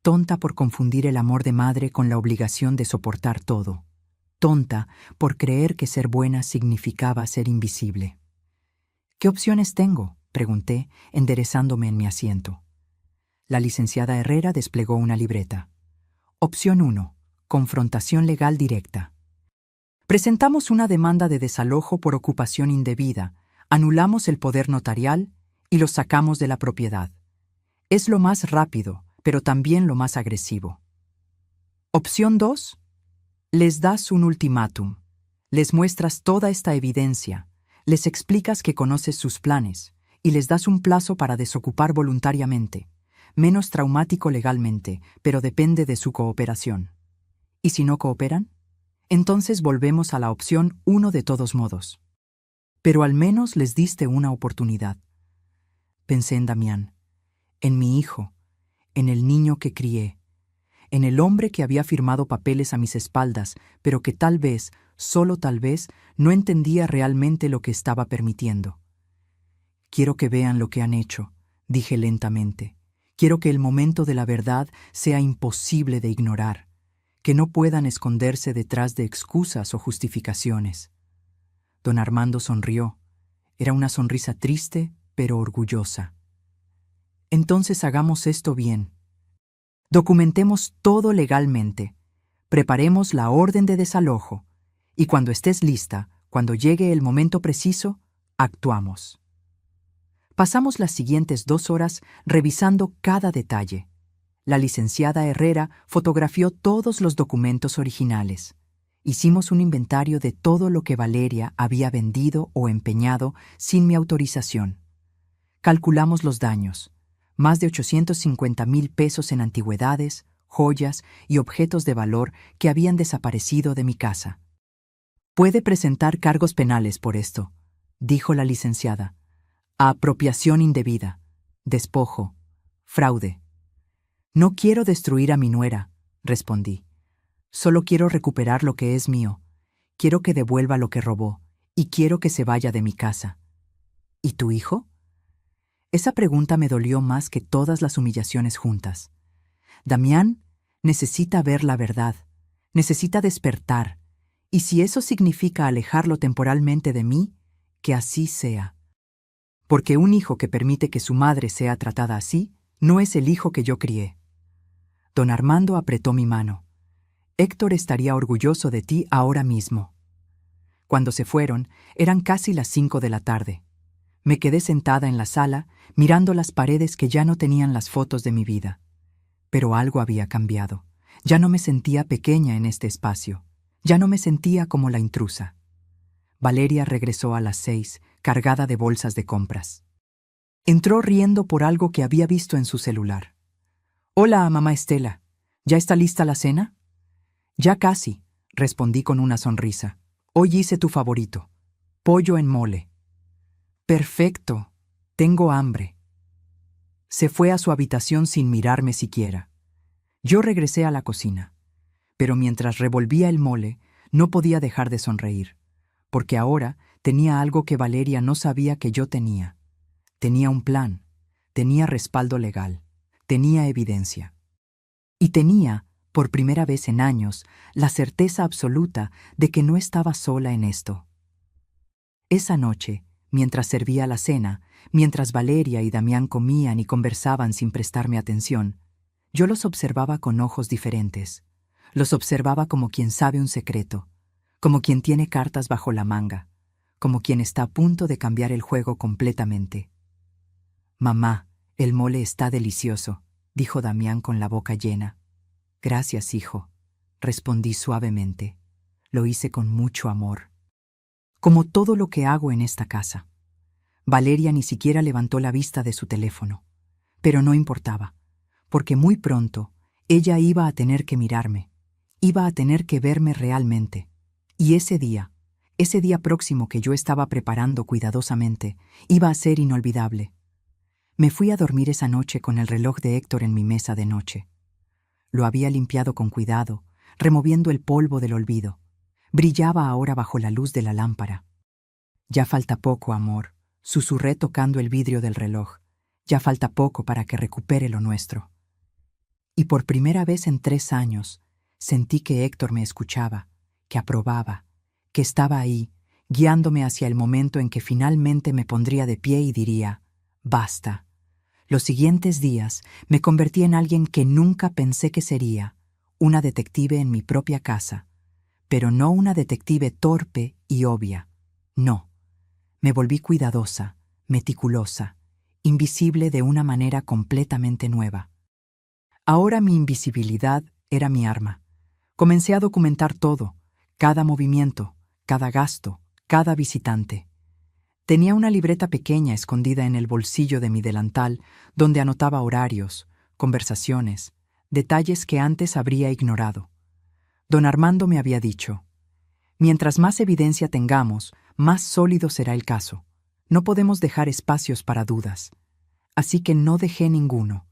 Tonta por confundir el amor de madre con la obligación de soportar todo. Tonta por creer que ser buena significaba ser invisible. ¿Qué opciones tengo?, pregunté, enderezándome en mi asiento. La licenciada Herrera desplegó una libreta. Opción 1. Confrontación legal directa. Presentamos una demanda de desalojo por ocupación indebida, anulamos el poder notarial y los sacamos de la propiedad. Es lo más rápido, pero también lo más agresivo. Opción 2. Les das un ultimátum. Les muestras toda esta evidencia, les explicas que conoces sus planes y les das un plazo para desocupar voluntariamente, menos traumático legalmente, pero depende de su cooperación. ¿Y si no cooperan? Entonces volvemos a la opción 1 de todos modos. Pero al menos les diste una oportunidad. Pensé en Damián, en mi hijo, en el niño que crié, en el hombre que había firmado papeles a mis espaldas, pero que tal vez, solo tal vez, no entendía realmente lo que estaba permitiendo. Quiero que vean lo que han hecho, dije lentamente. Quiero que el momento de la verdad sea imposible de ignorar, que no puedan esconderse detrás de excusas o justificaciones. Don Armando sonrió. Era una sonrisa triste, pero orgullosa. Entonces hagamos esto bien. Documentemos todo legalmente. Preparemos la orden de desalojo. Y cuando estés lista, cuando llegue el momento preciso, actuamos. Pasamos las siguientes 2 horas revisando cada detalle. La licenciada Herrera fotografió todos los documentos originales. Hicimos un inventario de todo lo que Valeria había vendido o empeñado sin mi autorización. Calculamos los daños. Más de 850,000 pesos en antigüedades, joyas y objetos de valor que habían desaparecido de mi casa. Puede presentar cargos penales por esto, dijo la licenciada. Apropiación indebida, despojo, fraude. No quiero destruir a mi nuera, respondí. Solo quiero recuperar lo que es mío. Quiero que devuelva lo que robó y quiero que se vaya de mi casa. ¿Y tu hijo? Esa pregunta me dolió más que todas las humillaciones juntas. Damián necesita ver la verdad, necesita despertar, y si eso significa alejarlo temporalmente de mí, que así sea. Porque un hijo que permite que su madre sea tratada así, no es el hijo que yo crié. Don Armando apretó mi mano. Héctor estaría orgulloso de ti ahora mismo. Cuando se fueron, eran casi las 5 de la tarde. Me quedé sentada en la sala, mirando las paredes que ya no tenían las fotos de mi vida. Pero algo había cambiado. Ya no me sentía pequeña en este espacio. Ya no me sentía como la intrusa. Valeria regresó a las 6, cargada de bolsas de compras. Entró riendo por algo que había visto en su celular. «Hola, mamá Estela. ¿Ya está lista la cena?» «Ya casi», respondí con una sonrisa. «Hoy hice tu favorito. Pollo en mole». «Perfecto. Tengo hambre». Se fue a su habitación sin mirarme siquiera. Yo regresé a la cocina. Pero mientras revolvía el mole, no podía dejar de sonreír, porque ahora tenía algo que Valeria no sabía que yo tenía. Tenía un plan, tenía respaldo legal, tenía evidencia. Y tenía, por primera vez en años, la certeza absoluta de que no estaba sola en esto. Esa noche, Mientras servía la cena, mientras Valeria y Damián comían y conversaban sin prestarme atención, yo los observaba con ojos diferentes. Los observaba como quien sabe un secreto, como quien tiene cartas bajo la manga, como quien está a punto de cambiar el juego completamente. «Mamá, el mole está delicioso», dijo Damián con la boca llena. «Gracias, hijo», respondí suavemente. Lo hice con mucho amor. Como todo lo que hago en esta casa. Valeria ni siquiera levantó la vista de su teléfono. Pero no importaba, porque muy pronto ella iba a tener que mirarme, iba a tener que verme realmente. Y ese día próximo que yo estaba preparando cuidadosamente, iba a ser inolvidable. Me fui a dormir esa noche con el reloj de Héctor en mi mesa de noche. Lo había limpiado con cuidado, removiendo el polvo del olvido. Brillaba ahora bajo la luz de la lámpara. «Ya falta poco, amor», susurré tocando el vidrio del reloj. «Ya falta poco para que recupere lo nuestro». Y por primera vez en 3 años, sentí que Héctor me escuchaba, que aprobaba, que estaba ahí, guiándome hacia el momento en que finalmente me pondría de pie y diría: «Basta». Los siguientes días me convertí en alguien que nunca pensé que sería, una detective en mi propia casa, pero no una detective torpe y obvia. No, me volví cuidadosa, meticulosa, invisible de una manera completamente nueva. Ahora mi invisibilidad era mi arma. Comencé a documentar todo, cada movimiento, cada gasto, cada visitante. Tenía una libreta pequeña escondida en el bolsillo de mi delantal, donde anotaba horarios, conversaciones, detalles que antes habría ignorado. Don Armando me había dicho: «Mientras más evidencia tengamos, más sólido será el caso. No podemos dejar espacios para dudas». Así que no dejé ninguno.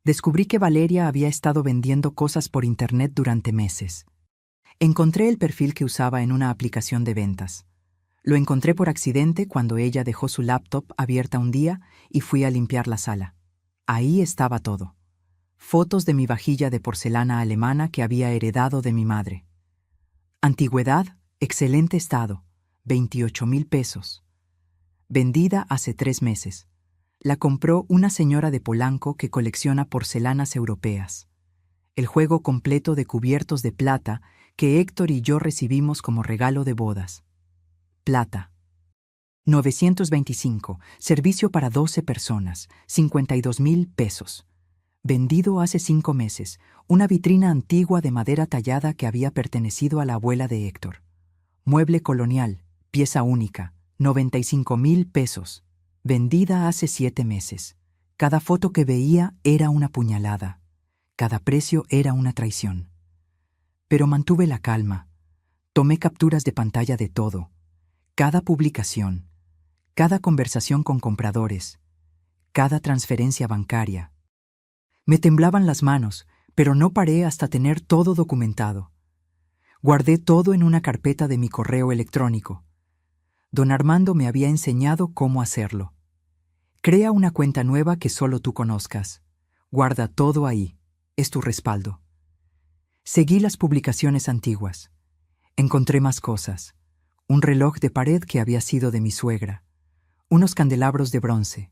Descubrí que Valeria había estado vendiendo cosas por internet durante meses. Encontré el perfil que usaba en una aplicación de ventas. Lo encontré por accidente cuando ella dejó su laptop abierta un día y fui a limpiar la sala. Ahí estaba todo. Fotos de mi vajilla de porcelana alemana que había heredado de mi madre. Antigüedad, excelente estado, 28,000 pesos. Vendida hace 3 meses. La compró una señora de Polanco que colecciona porcelanas europeas. El juego completo de cubiertos de plata que Héctor y yo recibimos como regalo de bodas. Plata. 925, servicio para 12 personas, 52,000 pesos. Vendido hace 5 meses, una vitrina antigua de madera tallada que había pertenecido a la abuela de Héctor. Mueble colonial, pieza única, 95,000 pesos. Vendida hace 7 meses. Cada foto que veía era una puñalada. Cada precio era una traición. Pero mantuve la calma. Tomé capturas de pantalla de todo. Cada publicación, cada conversación con compradores, cada transferencia bancaria. Me temblaban las manos, pero no paré hasta tener todo documentado. Guardé todo en una carpeta de mi correo electrónico. Don Armando me había enseñado cómo hacerlo. Crea una cuenta nueva que solo tú conozcas. Guarda todo ahí. Es tu respaldo. Seguí las publicaciones antiguas. Encontré más cosas. Un reloj de pared que había sido de mi suegra. Unos candelabros de bronce.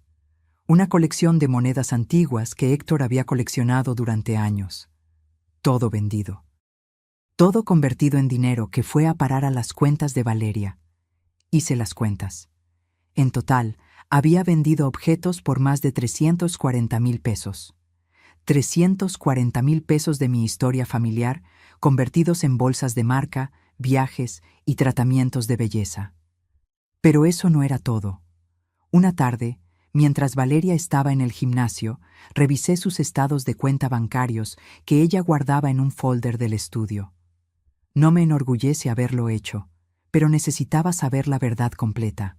Una colección de monedas antiguas que Héctor había coleccionado durante años. Todo vendido. Todo convertido en dinero que fue a parar a las cuentas de Valeria. Hice las cuentas. En total, había vendido objetos por más de 340,000 pesos. 340,000 pesos de mi historia familiar, convertidos en bolsas de marca, viajes y tratamientos de belleza. Pero eso no era todo. Una tarde, mientras Valeria estaba en el gimnasio, revisé sus estados de cuenta bancarios que ella guardaba en un folder del estudio. No me enorgullece haberlo hecho, pero necesitaba saber la verdad completa.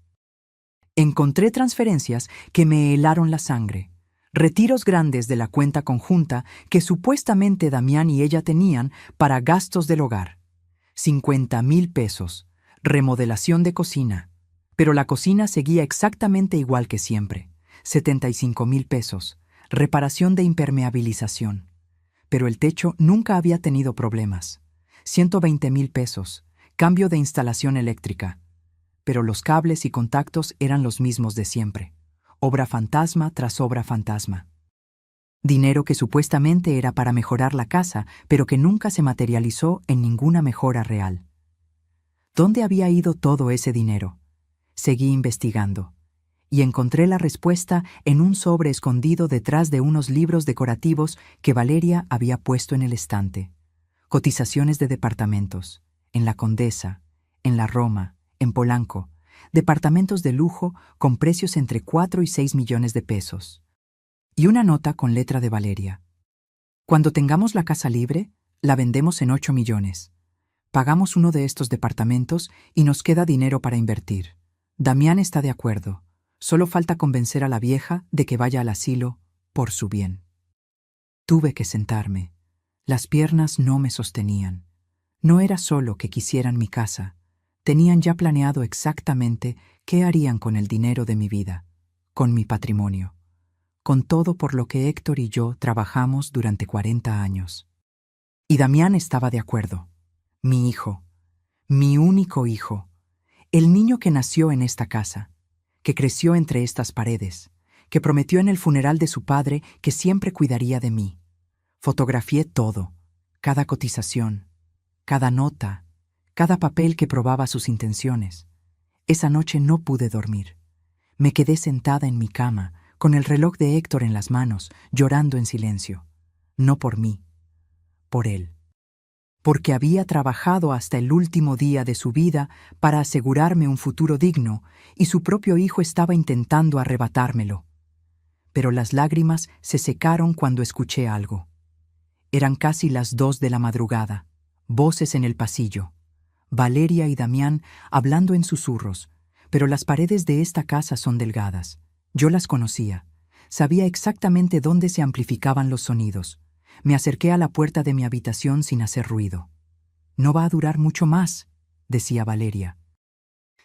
Encontré transferencias que me helaron la sangre, retiros grandes de la cuenta conjunta que supuestamente Damián y ella tenían para gastos del hogar. 50,000 pesos, remodelación de cocina. Pero la cocina seguía exactamente igual que siempre. 75,000 pesos, reparación de impermeabilización. Pero el techo nunca había tenido problemas. 120,000 pesos, cambio de instalación eléctrica. pero los cables y contactos eran los mismos de siempre. Obra fantasma tras obra fantasma. Dinero que supuestamente era para mejorar la casa, pero que nunca se materializó en ninguna mejora real. ¿Dónde había ido todo ese dinero? Seguí investigando, y encontré la respuesta en un sobre escondido detrás de unos libros decorativos que Valeria había puesto en el estante. Cotizaciones de departamentos, en la Condesa, en la Roma, en Polanco, departamentos de lujo con precios entre 4 y 6 millones de pesos. Y una nota con letra de Valeria. Cuando tengamos la casa libre, la vendemos en 8 millones. Pagamos uno de estos departamentos y nos queda dinero para invertir. Damián está de acuerdo. Solo falta convencer a la vieja de que vaya al asilo por su bien. Tuve que sentarme. Las piernas no me sostenían. No era solo que quisieran mi casa. Tenían ya planeado exactamente qué harían con el dinero de mi vida, con mi patrimonio, con todo por lo que Héctor y yo trabajamos durante 40 años. Y Damián estaba de acuerdo. Mi hijo, mi único hijo, el niño que nació en esta casa, que creció entre estas paredes, que prometió en el funeral de su padre que siempre cuidaría de mí. Fotografié todo, cada cotización, cada nota, cada papel que probaba sus intenciones. Esa noche no pude dormir. Me quedé sentada en mi cama, con el reloj de Héctor en las manos, llorando en silencio. No por mí, por él. Porque había trabajado hasta el último día de su vida para asegurarme un futuro digno, y su propio hijo estaba intentando arrebatármelo. Pero las lágrimas se secaron cuando escuché algo. Eran casi las 2 de la madrugada, voces en el pasillo. Valeria y Damián hablando en susurros, pero las paredes de esta casa son delgadas. Yo las conocía. Sabía exactamente dónde se amplificaban los sonidos. Me acerqué a la puerta de mi habitación sin hacer ruido. «No va a durar mucho más», decía Valeria.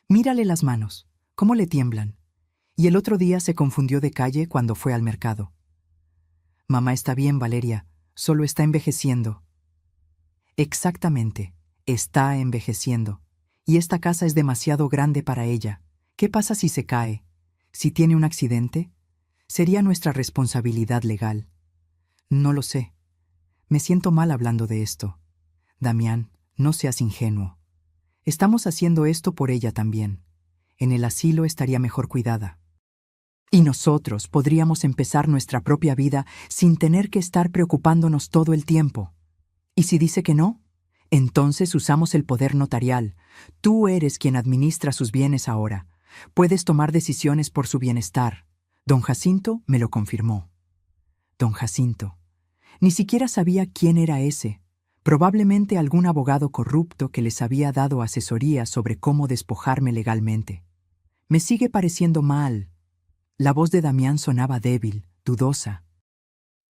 «Mírale las manos, cómo le tiemblan. Y el otro día se confundió de calle cuando fue al mercado». «Mamá está bien, Valeria, solo está envejeciendo». «Exactamente, está envejeciendo. Y esta casa es demasiado grande para ella. ¿Qué pasa si se cae? ¿Si tiene un accidente? Sería nuestra responsabilidad legal». «No lo sé. Me siento mal hablando de esto. Damián, no seas ingenuo. Estamos haciendo esto por ella también. En el asilo estaría mejor cuidada. Y nosotros podríamos empezar nuestra propia vida sin tener que estar preocupándonos todo el tiempo. ¿Y si dice que no? Entonces usamos el poder notarial. Tú eres quien administra sus bienes ahora. Puedes tomar decisiones por su bienestar. Don Jacinto me lo confirmó». Don Jacinto. Ni siquiera sabía quién era ese. Probablemente algún abogado corrupto que les había dado asesoría sobre cómo despojarme legalmente. Me sigue pareciendo mal. La voz de Damián sonaba débil, dudosa.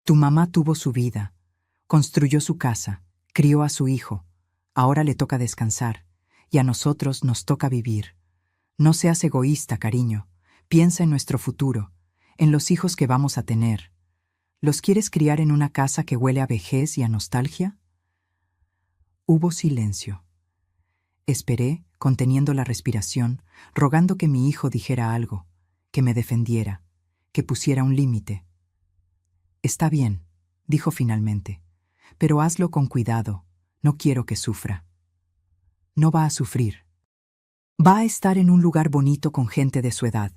«Tu mamá tuvo su vida, construyó su casa, crió a su hijo. Ahora le toca descansar, y a nosotros nos toca vivir. No seas egoísta, cariño. Piensa en nuestro futuro, en los hijos que vamos a tener. ¿Los quieres criar en una casa que huele a vejez y a nostalgia?» Hubo silencio. Esperé, conteniendo la respiración, rogando que mi hijo dijera algo, que me defendiera, que pusiera un límite. «Está bien», dijo finalmente, «pero hazlo con cuidado. No quiero que sufra». «No va a sufrir. Va a estar en un lugar bonito con gente de su edad.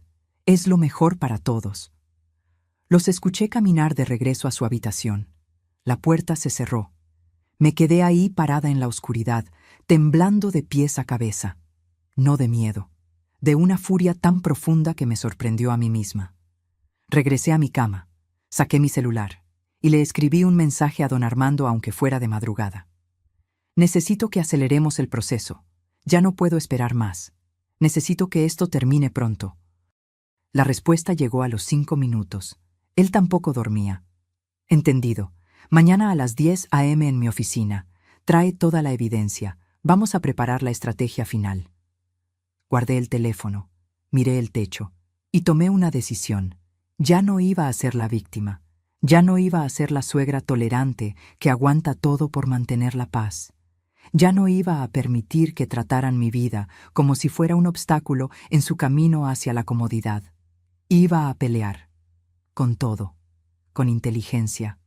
Es lo mejor para todos». Los escuché caminar de regreso a su habitación. La puerta se cerró. Me quedé ahí parada en la oscuridad, temblando de pies a cabeza. No de miedo, de una furia tan profunda que me sorprendió a mí misma. Regresé a mi cama, saqué mi celular y le escribí un mensaje a don Armando aunque fuera de madrugada. «Necesito que aceleremos el proceso. Ya no puedo esperar más. Necesito que esto termine pronto». La respuesta llegó a los 5 minutos. Él tampoco dormía. «Entendido. Mañana a las 10 a.m. en mi oficina. Trae toda la evidencia. Vamos a preparar la estrategia final». Guardé el teléfono, miré el techo y tomé una decisión. Ya no iba a ser la víctima. Ya no iba a ser la suegra tolerante que aguanta todo por mantener la paz. Ya no iba a permitir que trataran mi vida como si fuera un obstáculo en su camino hacia la comodidad. Iba a pelear, con todo, con inteligencia,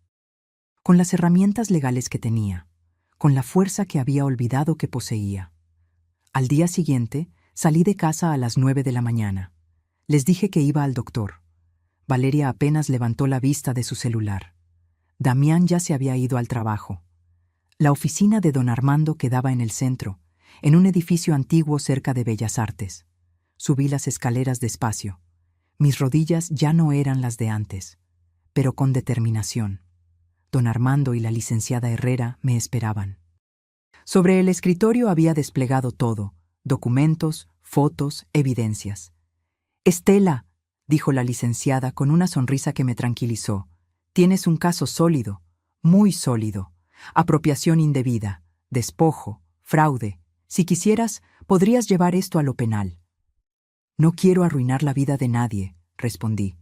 con las herramientas legales que tenía, con la fuerza que había olvidado que poseía. Al día siguiente, salí de casa a las 9 de la mañana. Les dije que iba al doctor. Valeria apenas levantó la vista de su celular. Damián ya se había ido al trabajo. La oficina de don Armando quedaba en el centro, en un edificio antiguo cerca de Bellas Artes. Subí las escaleras despacio. Mis rodillas ya no eran las de antes, pero con determinación. Don Armando y la licenciada Herrera me esperaban. Sobre el escritorio había desplegado todo: documentos, fotos, evidencias. «Estela», dijo la licenciada con una sonrisa que me tranquilizó, «tienes un caso sólido, muy sólido. Apropiación indebida, despojo, fraude. Si quisieras, podrías llevar esto a lo penal». «No quiero arruinar la vida de nadie», respondí.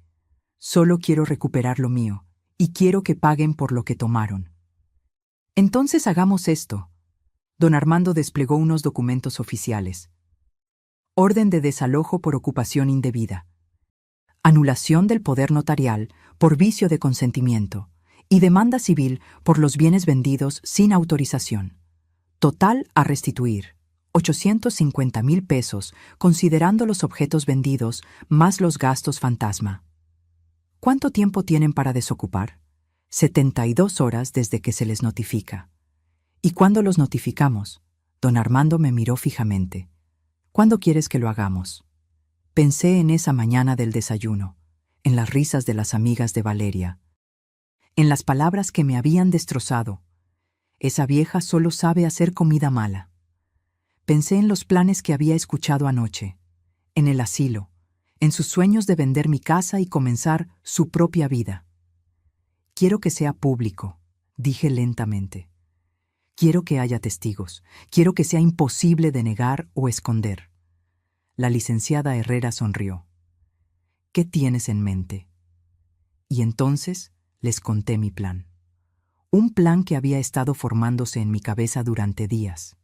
«Solo quiero recuperar lo mío, y quiero que paguen por lo que tomaron». «Entonces hagamos esto». Don Armando desplegó unos documentos oficiales. Orden de desalojo por ocupación indebida. Anulación del poder notarial por vicio de consentimiento. Y demanda civil por los bienes vendidos sin autorización. Total a restituir: 850,000 pesos, considerando los objetos vendidos más los gastos fantasma. ¿Cuánto tiempo tienen para desocupar? 72 horas desde que se les notifica. ¿Y cuándo los notificamos? Don Armando me miró fijamente. ¿Cuándo quieres que lo hagamos? Pensé en esa mañana del desayuno, en las risas de las amigas de Valeria, en las palabras que me habían destrozado. Esa vieja solo sabe hacer comida mala. Pensé en los planes que había escuchado anoche, en el asilo, en sus sueños de vender mi casa y comenzar su propia vida. Quiero que sea público, dije lentamente. Quiero que haya testigos. Quiero que sea imposible de negar o esconder. La licenciada Herrera sonrió. ¿Qué tienes en mente? Y entonces les conté mi plan. Un plan que había estado formándose en mi cabeza durante días.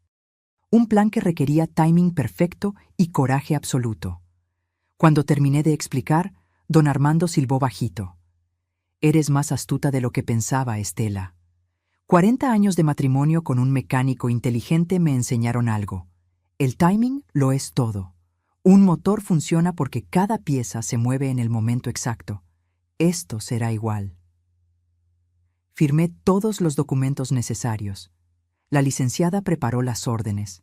Un plan que requería timing perfecto y coraje absoluto. Cuando terminé de explicar, don Armando silbó bajito. «Eres más astuta de lo que pensaba, Estela». 40 años de matrimonio con un mecánico inteligente me enseñaron algo. El timing lo es todo. Un motor funciona porque cada pieza se mueve en el momento exacto. Esto será igual. Firmé todos los documentos necesarios. La licenciada preparó las órdenes.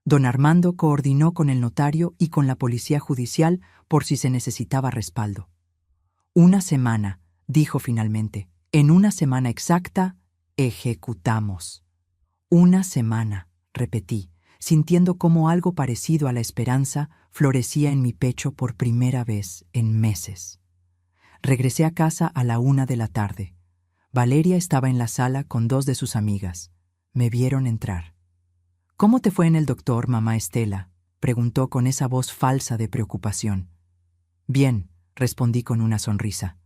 Don Armando coordinó con el notario y con la policía judicial por si se necesitaba respaldo. «Una semana», dijo finalmente. «En una semana exacta, ejecutamos». «Una semana», repetí, sintiendo cómo algo parecido a la esperanza florecía en mi pecho por primera vez en meses. Regresé a casa a la 1 de la tarde. Valeria estaba en la sala con 2 de sus amigas. Me vieron entrar. «¿Cómo te fue en el doctor, mamá Estela?», preguntó con esa voz falsa de preocupación. «Bien», respondí con una sonrisa.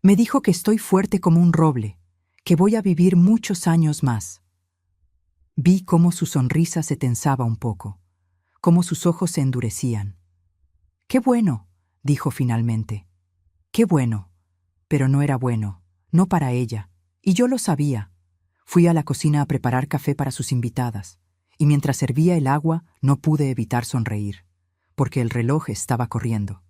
«Me dijo que estoy fuerte como un roble, que voy a vivir muchos años más». Vi cómo su sonrisa se tensaba un poco, cómo sus ojos se endurecían. «Qué bueno», dijo finalmente. «Qué bueno». Pero no era bueno, no para ella, y yo lo sabía. Fui a la cocina a preparar café para sus invitadas, y mientras servía el agua no pude evitar sonreír, porque el reloj estaba corriendo.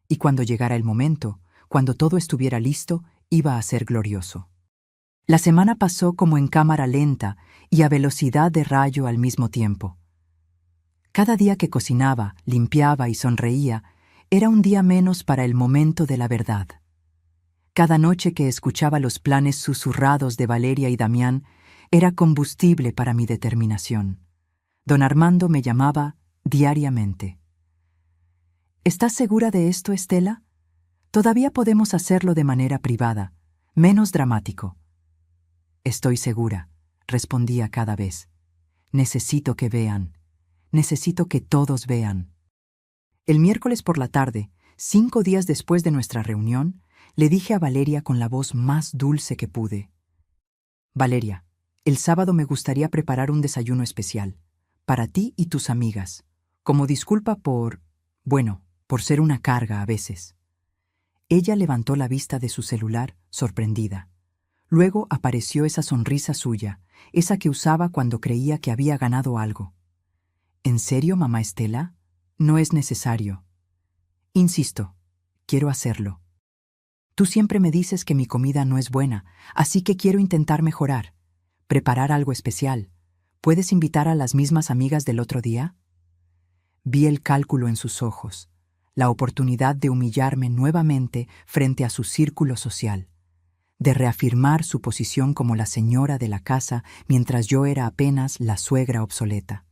Y cuando llegara el momento, cuando todo estuviera listo, iba a ser glorioso. La semana pasó como en cámara lenta y a velocidad de rayo al mismo tiempo. Cada día que cocinaba, limpiaba y sonreía, era un día menos para el momento de la verdad. Cada noche que escuchaba los planes susurrados de Valeria y Damián, era combustible para mi determinación. Don Armando me llamaba diariamente. «¿Estás segura de esto, Estela? Todavía podemos hacerlo de manera privada, menos dramático». «Estoy segura», respondía cada vez. «Necesito que vean. Necesito que todos vean». El miércoles por la tarde, 5 días después de nuestra reunión, le dije a Valeria con la voz más dulce que pude: «Valeria, El sábado me gustaría preparar un desayuno especial, para ti y tus amigas, como disculpa por ser una carga a veces. Ella levantó la vista de su celular, sorprendida. Luego apareció esa sonrisa suya, esa que usaba cuando creía que había ganado algo. ¿En serio, mamá Estela? No es necesario. Insisto, quiero hacerlo. Tú siempre me dices que mi comida no es buena, así que quiero intentar mejorar. Preparar algo especial. ¿Puedes invitar a las mismas amigas del otro día? Vi el cálculo en sus ojos, la oportunidad de humillarme nuevamente frente a su círculo social, de reafirmar su posición como la señora de la casa mientras yo era apenas la suegra obsoleta.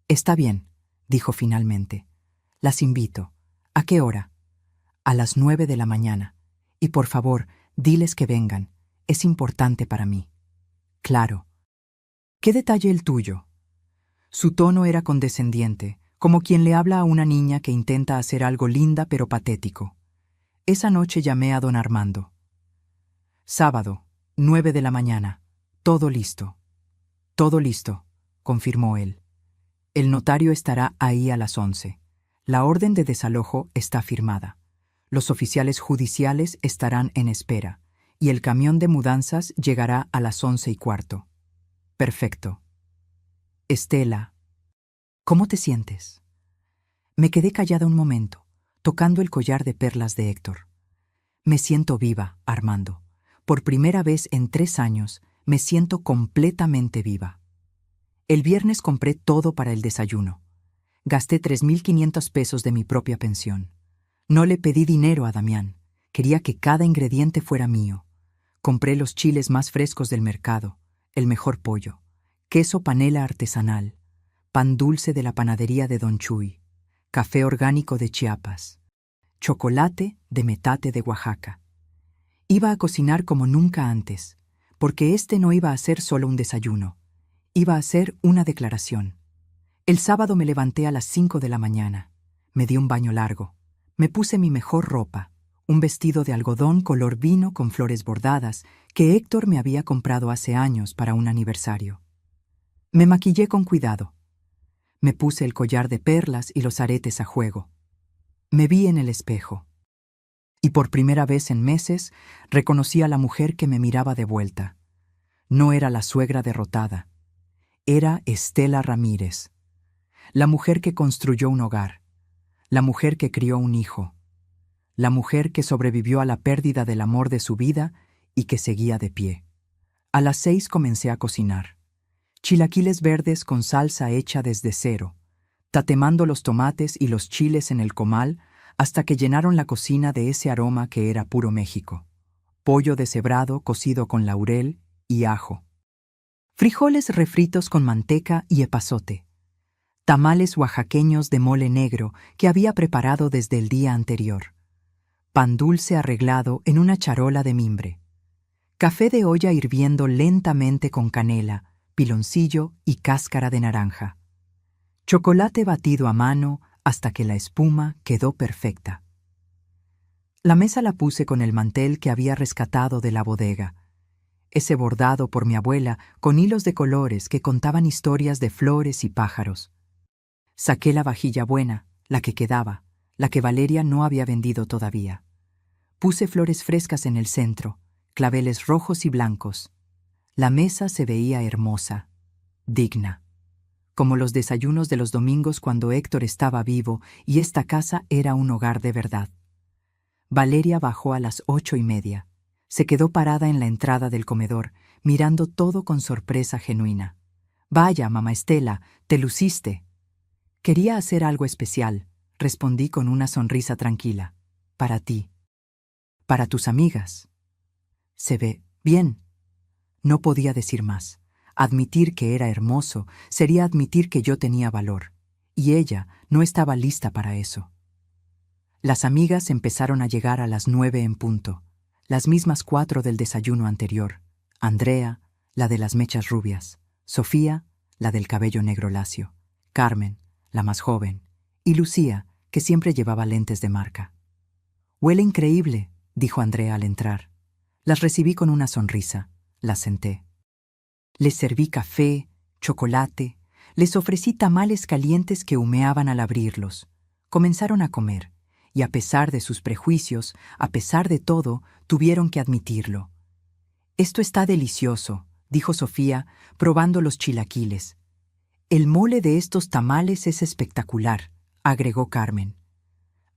Está bien, dijo finalmente. Las invito. ¿A qué hora? A las 9 de la mañana. Y por favor, diles que vengan. Es importante para mí. Claro. ¿Qué detalle el tuyo? Su tono era condescendiente, como quien le habla a una niña que intenta hacer algo linda pero patético. Esa noche llamé a don Armando. Sábado, 9 de la mañana. Todo listo. Todo listo, confirmó él. El notario estará ahí a las 11. La orden de desalojo está firmada. Los oficiales judiciales estarán en espera, y el camión de mudanzas llegará a las 11:15. Perfecto. Estela, ¿cómo te sientes? Me quedé callada un momento, tocando el collar de perlas de Héctor. Me siento viva, Armando. Por primera vez en 3 años, me siento completamente viva. El viernes compré todo para el desayuno. Gasté 3.500 pesos de mi propia pensión. No le pedí dinero a Damián. Quería que cada ingrediente fuera mío. Compré los chiles más frescos del mercado, el mejor pollo, queso panela artesanal, pan dulce de la panadería de Don Chuy, café orgánico de Chiapas, chocolate de metate de Oaxaca. Iba a cocinar como nunca antes, porque este no iba a ser solo un desayuno. Iba a ser una declaración. El sábado me levanté a las 5 de la mañana. Me di un baño largo. Me puse mi mejor ropa, un vestido de algodón color vino con flores bordadas que Héctor me había comprado hace años para un aniversario. Me maquillé con cuidado. Me puse el collar de perlas y los aretes a juego. Me vi en el espejo. Y por primera vez en meses reconocí a la mujer que me miraba de vuelta. No era la suegra derrotada. Era Estela Ramírez, la mujer que construyó un hogar, la mujer que crió un hijo, la mujer que sobrevivió a la pérdida del amor de su vida y que seguía de pie. A las 6 comencé a cocinar. Chilaquiles verdes con salsa hecha desde cero, tatemando los tomates y los chiles en el comal hasta que llenaron la cocina de ese aroma que era puro México. Pollo deshebrado cocido con laurel y ajo. Frijoles refritos con manteca y epazote. Tamales oaxaqueños de mole negro que había preparado desde el día anterior. Pan dulce arreglado en una charola de mimbre. Café de olla hirviendo lentamente con canela, piloncillo y cáscara de naranja. Chocolate batido a mano hasta que la espuma quedó perfecta. La mesa la puse con el mantel que había rescatado de la bodega, ese bordado por mi abuela con hilos de colores que contaban historias de flores y pájaros. Saqué la vajilla buena, la que quedaba, la que Valeria no había vendido todavía. Puse flores frescas en el centro, claveles rojos y blancos. La mesa se veía hermosa, digna, como los desayunos de los domingos cuando Héctor estaba vivo y esta casa era un hogar de verdad. Valeria bajó a las 8:30. Se quedó parada en la entrada del comedor, mirando todo con sorpresa genuina. «Vaya, mamá Estela, te luciste». «Quería hacer algo especial», respondí con una sonrisa tranquila. «Para ti. Para tus amigas». «Se ve bien». No podía decir más. Admitir que era hermoso sería admitir que yo tenía valor, y ella no estaba lista para eso. Las amigas empezaron a llegar a las 9 en punto. Las mismas 4 del desayuno anterior. Andrea, la de las mechas rubias. Sofía, la del cabello negro lacio. Carmen, la más joven. Y Lucía, que siempre llevaba lentes de marca. «Huele increíble», dijo Andrea al entrar. Las recibí con una sonrisa. Las senté. Les serví café, chocolate, les ofrecí tamales calientes que humeaban al abrirlos. Comenzaron a comer, y a pesar de sus prejuicios, a pesar de todo, tuvieron que admitirlo. «Esto está delicioso», dijo Sofía, probando los chilaquiles. «El mole de estos tamales es espectacular», agregó Carmen.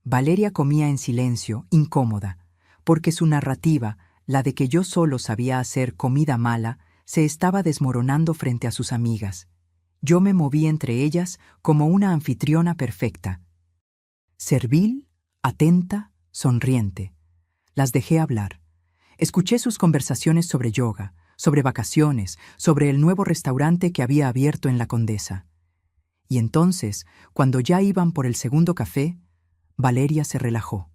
Valeria comía en silencio, incómoda, porque su narrativa, la de que yo solo sabía hacer comida mala, se estaba desmoronando frente a sus amigas. Yo me moví entre ellas como una anfitriona perfecta. Servil, atenta, sonriente. Las dejé hablar. Escuché sus conversaciones sobre yoga, sobre vacaciones, sobre el nuevo restaurante que había abierto en La Condesa. Y entonces, cuando ya iban por el segundo café, Valeria se relajó.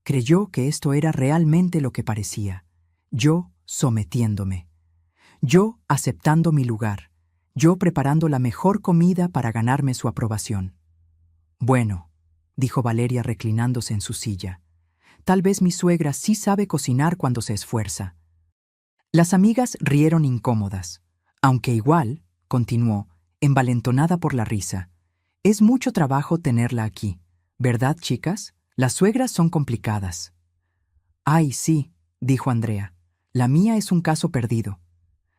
Creyó que esto era realmente lo que parecía. Yo sometiéndome. Yo aceptando mi lugar. Yo preparando la mejor comida para ganarme su aprobación. «Bueno», dijo Valeria reclinándose en su silla, «tal vez mi suegra sí sabe cocinar cuando se esfuerza». Las amigas rieron incómodas. «Aunque igual», continuó, envalentonada por la risa, «es mucho trabajo tenerla aquí. ¿Verdad, chicas? Las suegras son complicadas». «Ay, sí», dijo Andrea. «La mía es un caso perdido».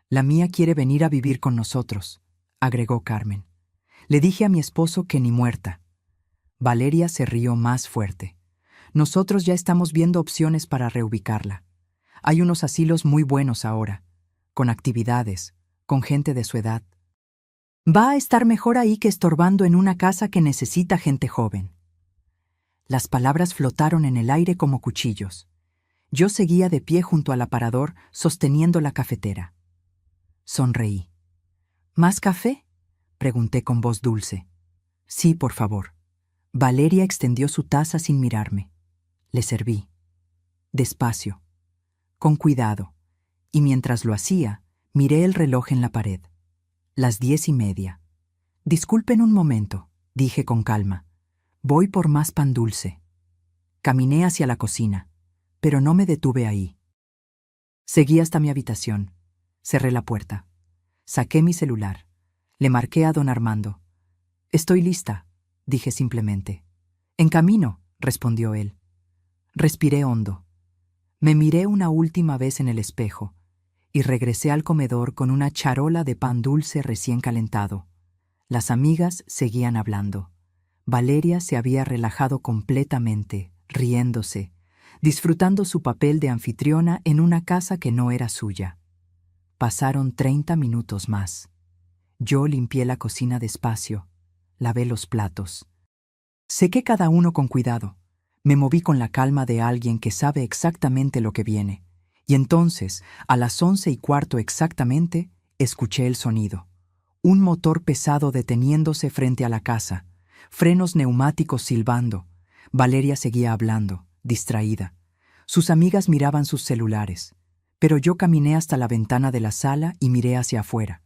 «La mía quiere venir a vivir con nosotros», agregó Carmen. «Le dije a mi esposo que ni muerta». Valeria se rió más fuerte. «Nosotros ya estamos viendo opciones para reubicarla. Hay unos asilos muy buenos ahora, con actividades, con gente de su edad. Va a estar mejor ahí que estorbando en una casa que necesita gente joven». Las palabras flotaron en el aire como cuchillos. Yo seguía de pie junto al aparador, sosteniendo la cafetera. Sonreí. «¿Más café?», pregunté con voz dulce. «Sí, por favor». Valeria extendió su taza sin mirarme. Le serví. Despacio, con cuidado, y mientras lo hacía, miré el reloj en la pared. Las 10:30. «Disculpen un momento», dije con calma. «Voy por más pan dulce». Caminé hacia la cocina, pero no me detuve ahí. Seguí hasta mi habitación. Cerré la puerta. Saqué mi celular. Le marqué a don Armando. «Estoy lista», dije simplemente. «En camino», respondió él. Respiré hondo. Me miré una última vez en el espejo y regresé al comedor con una charola de pan dulce recién calentado. Las amigas seguían hablando. Valeria se había relajado completamente, riéndose, disfrutando su papel de anfitriona en una casa que no era suya. Pasaron 30 minutos más. Yo limpié la cocina despacio, lavé los platos. Sequé cada uno con cuidado. Me moví con la calma de alguien que sabe exactamente lo que viene. Y entonces, a las 11:15 exactamente, escuché el sonido. Un motor pesado deteniéndose frente a la casa, frenos neumáticos silbando. Valeria seguía hablando, distraída. Sus amigas miraban sus celulares, pero yo caminé hasta la ventana de la sala y miré hacia afuera.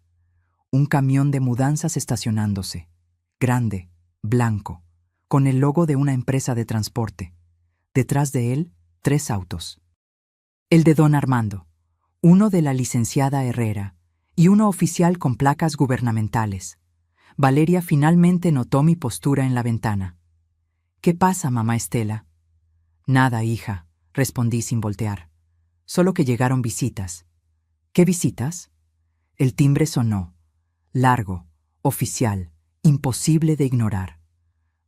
Un camión de mudanzas estacionándose, grande, blanco, con el logo de una empresa de transporte. Detrás de él, 3 autos. El de don Armando, uno de la licenciada Herrera y uno oficial con placas gubernamentales. Valeria finalmente notó mi postura en la ventana. «¿Qué pasa, mamá Estela?» «Nada, hija», respondí sin voltear. «Solo que llegaron visitas». «¿Qué visitas?» El timbre sonó. Largo, oficial, imposible de ignorar.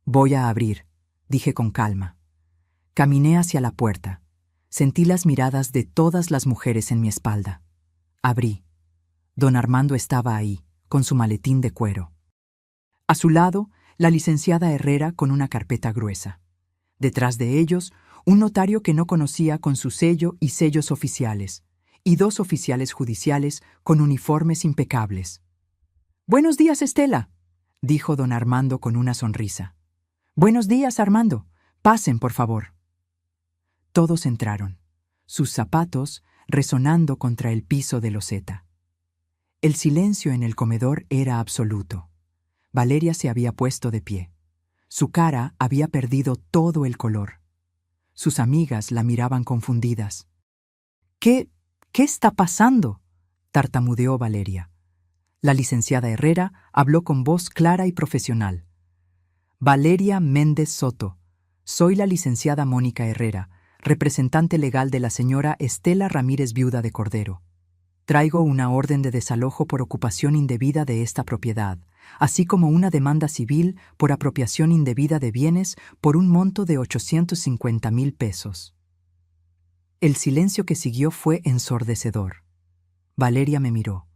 «Voy a abrir», dije con calma. Caminé hacia la puerta. Sentí las miradas de todas las mujeres en mi espalda. Abrí. Don Armando estaba ahí, con su maletín de cuero. A su lado, la licenciada Herrera con una carpeta gruesa. Detrás de ellos, un notario que no conocía con su sello y sellos oficiales, y 2 oficiales judiciales con uniformes impecables. «Buenos días, Estela», dijo don Armando con una sonrisa. «Buenos días, Armando. Pasen, por favor». Todos entraron, sus zapatos resonando contra el piso de loseta. El silencio en el comedor era absoluto. Valeria se había puesto de pie. Su cara había perdido todo el color. Sus amigas la miraban confundidas. ¿Qué está pasando?», tartamudeó Valeria. La licenciada Herrera habló con voz clara y profesional. Valeria Méndez Soto. Soy la licenciada Mónica Herrera, representante legal de la señora Estela Ramírez, viuda de Cordero. Traigo una orden de desalojo por ocupación indebida de esta propiedad, así como una demanda civil por apropiación indebida de bienes por un monto de 850,000 pesos. El silencio que siguió fue ensordecedor. Valeria me miró.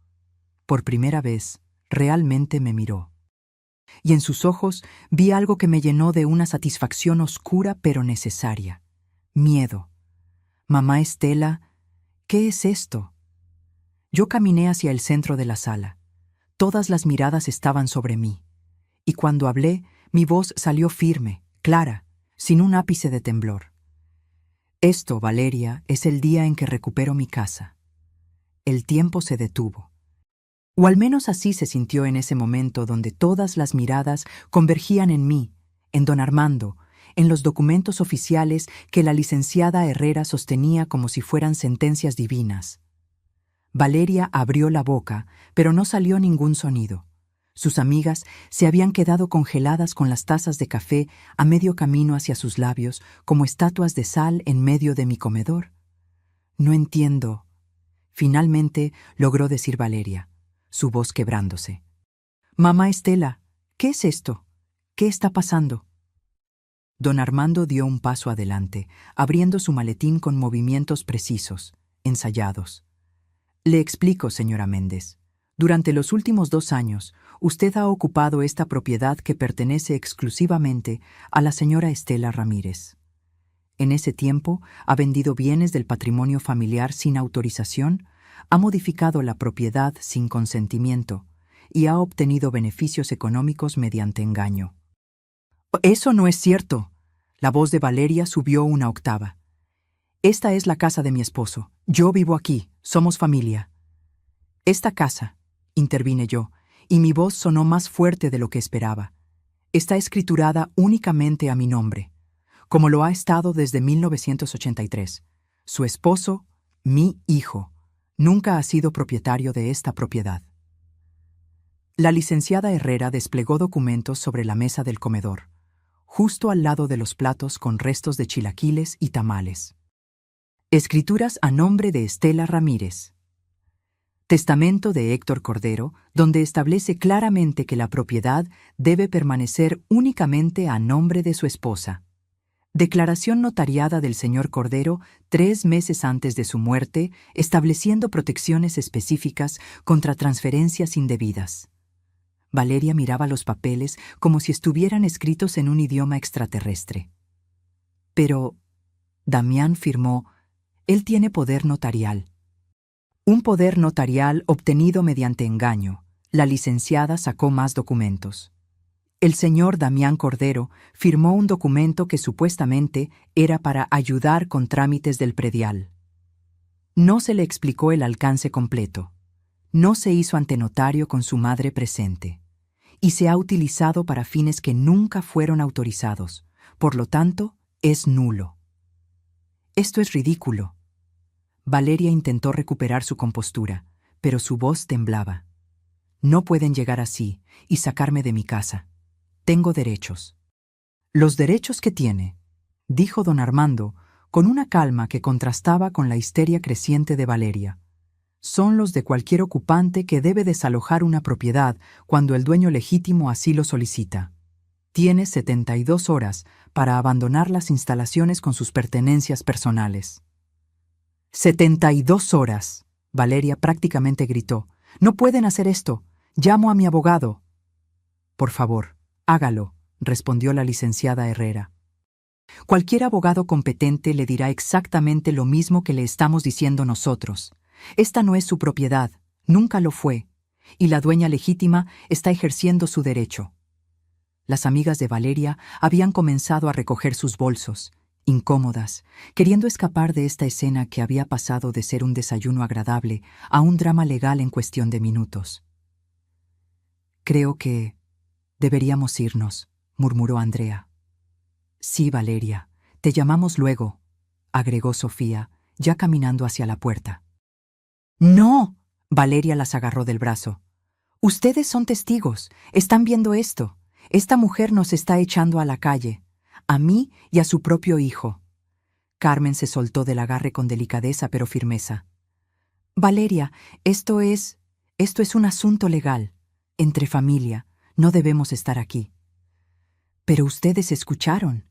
Por primera vez, realmente me miró. Y en sus ojos vi algo que me llenó de una satisfacción oscura pero necesaria. Miedo. Mamá Estela, ¿qué es esto? Yo caminé hacia el centro de la sala. Todas las miradas estaban sobre mí. Y cuando hablé, mi voz salió firme, clara, sin un ápice de temblor. Esto, Valeria, es el día en que recupero mi casa. El tiempo se detuvo. O al menos así se sintió en ese momento donde todas las miradas convergían en mí, en don Armando, en los documentos oficiales que la licenciada Herrera sostenía como si fueran sentencias divinas. Valeria abrió la boca, pero no salió ningún sonido. Sus amigas se habían quedado congeladas con las tazas de café a medio camino hacia sus labios, como estatuas de sal en medio de mi comedor. No entiendo. Finalmente logró decir Valeria, su voz quebrándose. Mamá Estela, ¿qué es esto? ¿Qué está pasando? Don Armando dio un paso adelante, abriendo su maletín con movimientos precisos, ensayados. Le explico, señora Méndez. Durante los últimos 2 años, usted ha ocupado esta propiedad que pertenece exclusivamente a la señora Estela Ramírez. En ese tiempo, ha vendido bienes del patrimonio familiar sin autorización, ha modificado la propiedad sin consentimiento y ha obtenido beneficios económicos mediante engaño. Eso no es cierto. La voz de Valeria subió una octava. Esta es la casa de mi esposo. Yo vivo aquí. Somos familia. Esta casa, intervine yo, y mi voz sonó más fuerte de lo que esperaba. Está escriturada únicamente a mi nombre, como lo ha estado desde 1983. Su esposo, mi hijo, nunca ha sido propietario de esta propiedad. La licenciada Herrera desplegó documentos sobre la mesa del comedor, justo al lado de los platos con restos de chilaquiles y tamales. Escrituras a nombre de Estela Ramírez. Testamento de Héctor Cordero, donde establece claramente que la propiedad debe permanecer únicamente a nombre de su esposa. Declaración notariada del señor Cordero 3 meses antes de su muerte, estableciendo protecciones específicas contra transferencias indebidas. Valeria miraba los papeles como si estuvieran escritos en un idioma extraterrestre. Pero Damián firmó, él tiene poder notarial. Un poder notarial obtenido mediante engaño. La licenciada sacó más documentos. El señor Damián Cordero firmó un documento que supuestamente era para ayudar con trámites del predial. No se le explicó el alcance completo. No se hizo ante notario con su madre presente. Y se ha utilizado para fines que nunca fueron autorizados. Por lo tanto, es nulo. Esto es ridículo. Valeria intentó recuperar su compostura, pero su voz temblaba. No pueden llegar así y sacarme de mi casa. Tengo derechos. Los derechos que tiene, dijo don Armando, con una calma que contrastaba con la histeria creciente de Valeria, son los de cualquier ocupante que debe desalojar una propiedad cuando el dueño legítimo así lo solicita. Tiene 72 horas para abandonar las instalaciones con sus pertenencias personales. 72 horas, Valeria prácticamente gritó. No pueden hacer esto. Llamo a mi abogado. Por favor, hágalo, respondió la licenciada Herrera. Cualquier abogado competente le dirá exactamente lo mismo que le estamos diciendo nosotros. Esta no es su propiedad, nunca lo fue, y la dueña legítima está ejerciendo su derecho. Las amigas de Valeria habían comenzado a recoger sus bolsos, incómodas, queriendo escapar de esta escena que había pasado de ser un desayuno agradable a un drama legal en cuestión de minutos. Creo que deberíamos irnos, murmuró Andrea. Sí, Valeria, te llamamos luego, agregó Sofía, ya caminando hacia la puerta. ¡No! Valeria las agarró del brazo. Ustedes son testigos, están viendo esto. Esta mujer nos está echando a la calle, a mí y a su propio hijo. Carmen se soltó del agarre con delicadeza pero firmeza. Valeria, esto es un asunto legal, entre familia, no debemos estar aquí. Pero ustedes escucharon.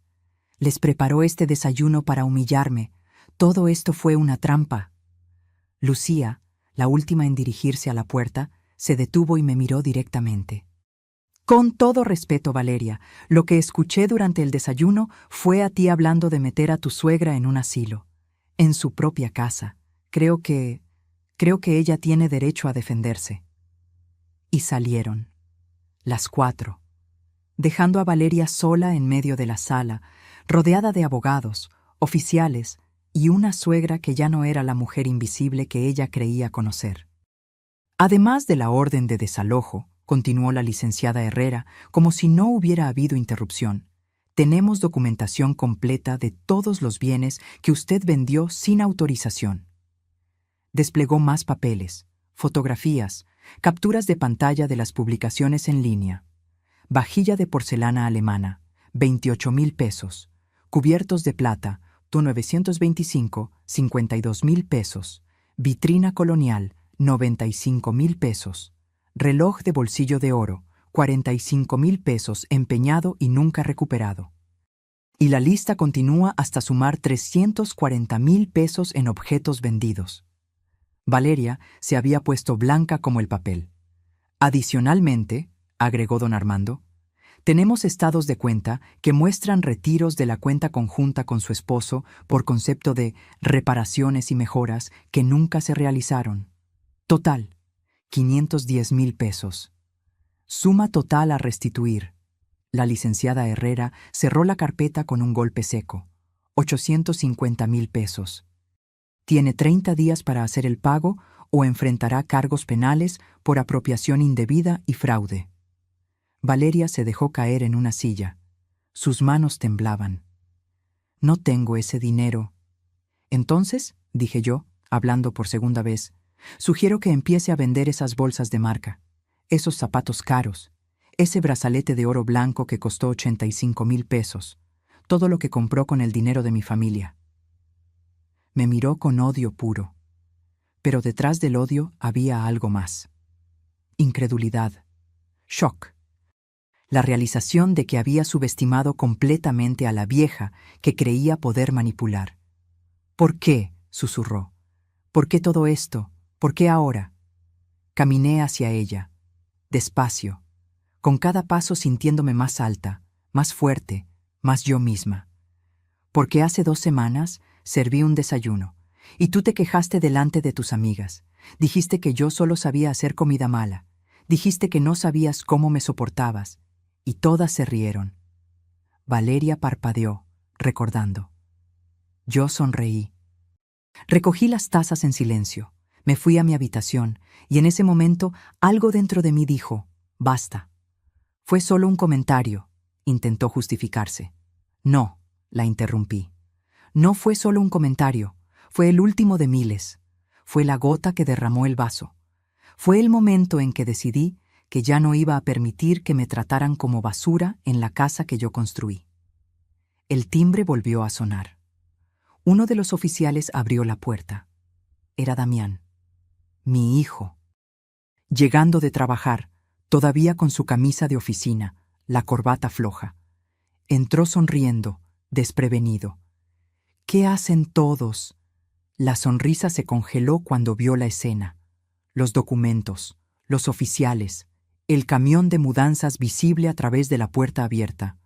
Les preparó este desayuno para humillarme. Todo esto fue una trampa. Lucía, la última en dirigirse a la puerta, se detuvo y me miró directamente. Con todo respeto, Valeria, lo que escuché durante el desayuno fue a ti hablando de meter a tu suegra en un asilo, en su propia casa. Creo que ella tiene derecho a defenderse. Y salieron, las 4, dejando a Valeria sola en medio de la sala, rodeada de abogados, oficiales y una suegra que ya no era la mujer invisible que ella creía conocer. Además de la orden de desalojo, continuó la licenciada Herrera, como si no hubiera habido interrupción, tenemos documentación completa de todos los bienes que usted vendió sin autorización. Desplegó más papeles, fotografías, capturas de pantalla de las publicaciones en línea. Vajilla de porcelana alemana, 28,000 pesos. Cubiertos de plata, tu 925, 52,000 pesos. Vitrina colonial, 95,000 pesos. Reloj de bolsillo de oro, 45,000 pesos empeñado y nunca recuperado. Y la lista continúa hasta sumar 340,000 pesos en objetos vendidos. Valeria se había puesto blanca como el papel. Adicionalmente, agregó don Armando, tenemos estados de cuenta que muestran retiros de la cuenta conjunta con su esposo por concepto de reparaciones y mejoras que nunca se realizaron. Total, 510,000 pesos. Suma total a restituir. La licenciada Herrera cerró la carpeta con un golpe seco. 850,000 pesos. Tiene 30 días para hacer el pago o enfrentará cargos penales por apropiación indebida y fraude. Valeria se dejó caer en una silla. Sus manos temblaban. No tengo ese dinero. Entonces, dije yo, hablando por segunda vez, sugiero que empiece a vender esas bolsas de marca, esos zapatos caros, ese brazalete de oro blanco que costó 85,000 pesos, todo lo que compró con el dinero de mi familia. Me miró con odio puro. Pero detrás del odio había algo más. Incredulidad. Shock. La realización de que había subestimado completamente a la vieja que creía poder manipular. ¿Por qué?, susurró. ¿Por qué todo esto? ¿Por qué ahora? Caminé hacia ella, despacio, con cada paso sintiéndome más alta, más fuerte, más yo misma. Porque hace 2 semanas serví un desayuno, y tú te quejaste delante de tus amigas. Dijiste que yo solo sabía hacer comida mala. Dijiste que no sabías cómo me soportabas. Y todas se rieron. Valeria parpadeó, recordando. Yo sonreí. Recogí las tazas en silencio. Me fui a mi habitación, y en ese momento algo dentro de mí dijo, basta. Fue solo un comentario, intentó justificarse. No, la interrumpí. No fue solo un comentario, fue el último de miles. Fue la gota que derramó el vaso. Fue el momento en que decidí que ya no iba a permitir que me trataran como basura en la casa que yo construí. El timbre volvió a sonar. Uno de los oficiales abrió la puerta. Era Damián, mi hijo. Llegando de trabajar, todavía con su camisa de oficina, la corbata floja. Entró sonriendo, desprevenido. ¿Qué hacen todos? La sonrisa se congeló cuando vio la escena. Los documentos, los oficiales, el camión de mudanzas visible a través de la puerta abierta.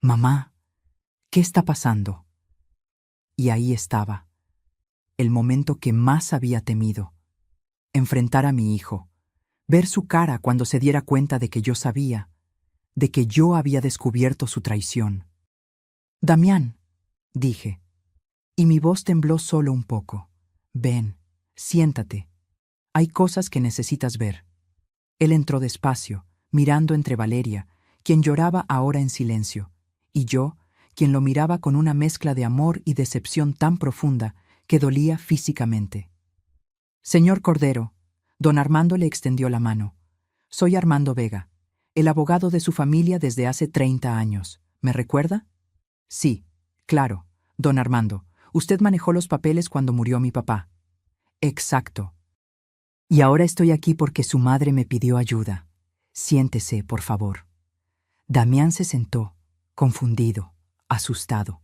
Mamá, ¿qué está pasando? Y ahí estaba, el momento que más había temido. Enfrentar a mi hijo, ver su cara cuando se diera cuenta de que yo sabía, de que yo había descubierto su traición. Damián, dije, y mi voz tembló solo un poco. Ven, siéntate. Hay cosas que necesitas ver. Él entró despacio, mirando entre Valeria, quien lloraba ahora en silencio, y yo, quien lo miraba con una mezcla de amor y decepción tan profunda que dolía físicamente. Señor Cordero, don Armando le extendió la mano. Soy Armando Vega, el abogado de su familia desde hace 30 años. ¿Me recuerda? Sí, claro, don Armando. Usted manejó los papeles cuando murió mi papá. Exacto. Y ahora estoy aquí porque su madre me pidió ayuda. Siéntese, por favor. Damián se sentó, confundido, asustado.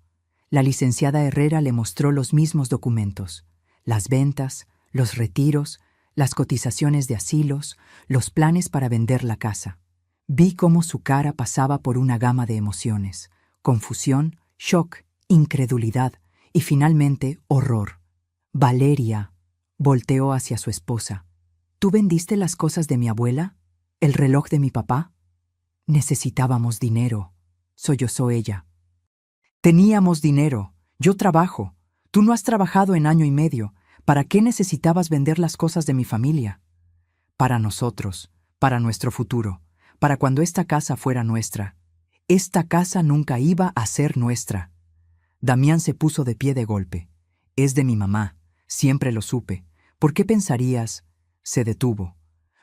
La licenciada Herrera le mostró los mismos documentos: las ventas, los retiros, las cotizaciones de asilos, los planes para vender la casa. Vi cómo su cara pasaba por una gama de emociones: confusión, shock, incredulidad y finalmente horror. Valeria volteó hacia su esposa. ¿Tú vendiste las cosas de mi abuela? ¿El reloj de mi papá? Necesitábamos dinero, sollozó ella. Teníamos dinero. Yo trabajo. Tú no has trabajado en año y medio. ¿Para qué necesitabas vender las cosas de mi familia? Para nosotros, para nuestro futuro, para cuando esta casa fuera nuestra. Esta casa nunca iba a ser nuestra. Damián se puso de pie de golpe. Es de mi mamá. Siempre lo supe. ¿Por qué pensarías? Se detuvo.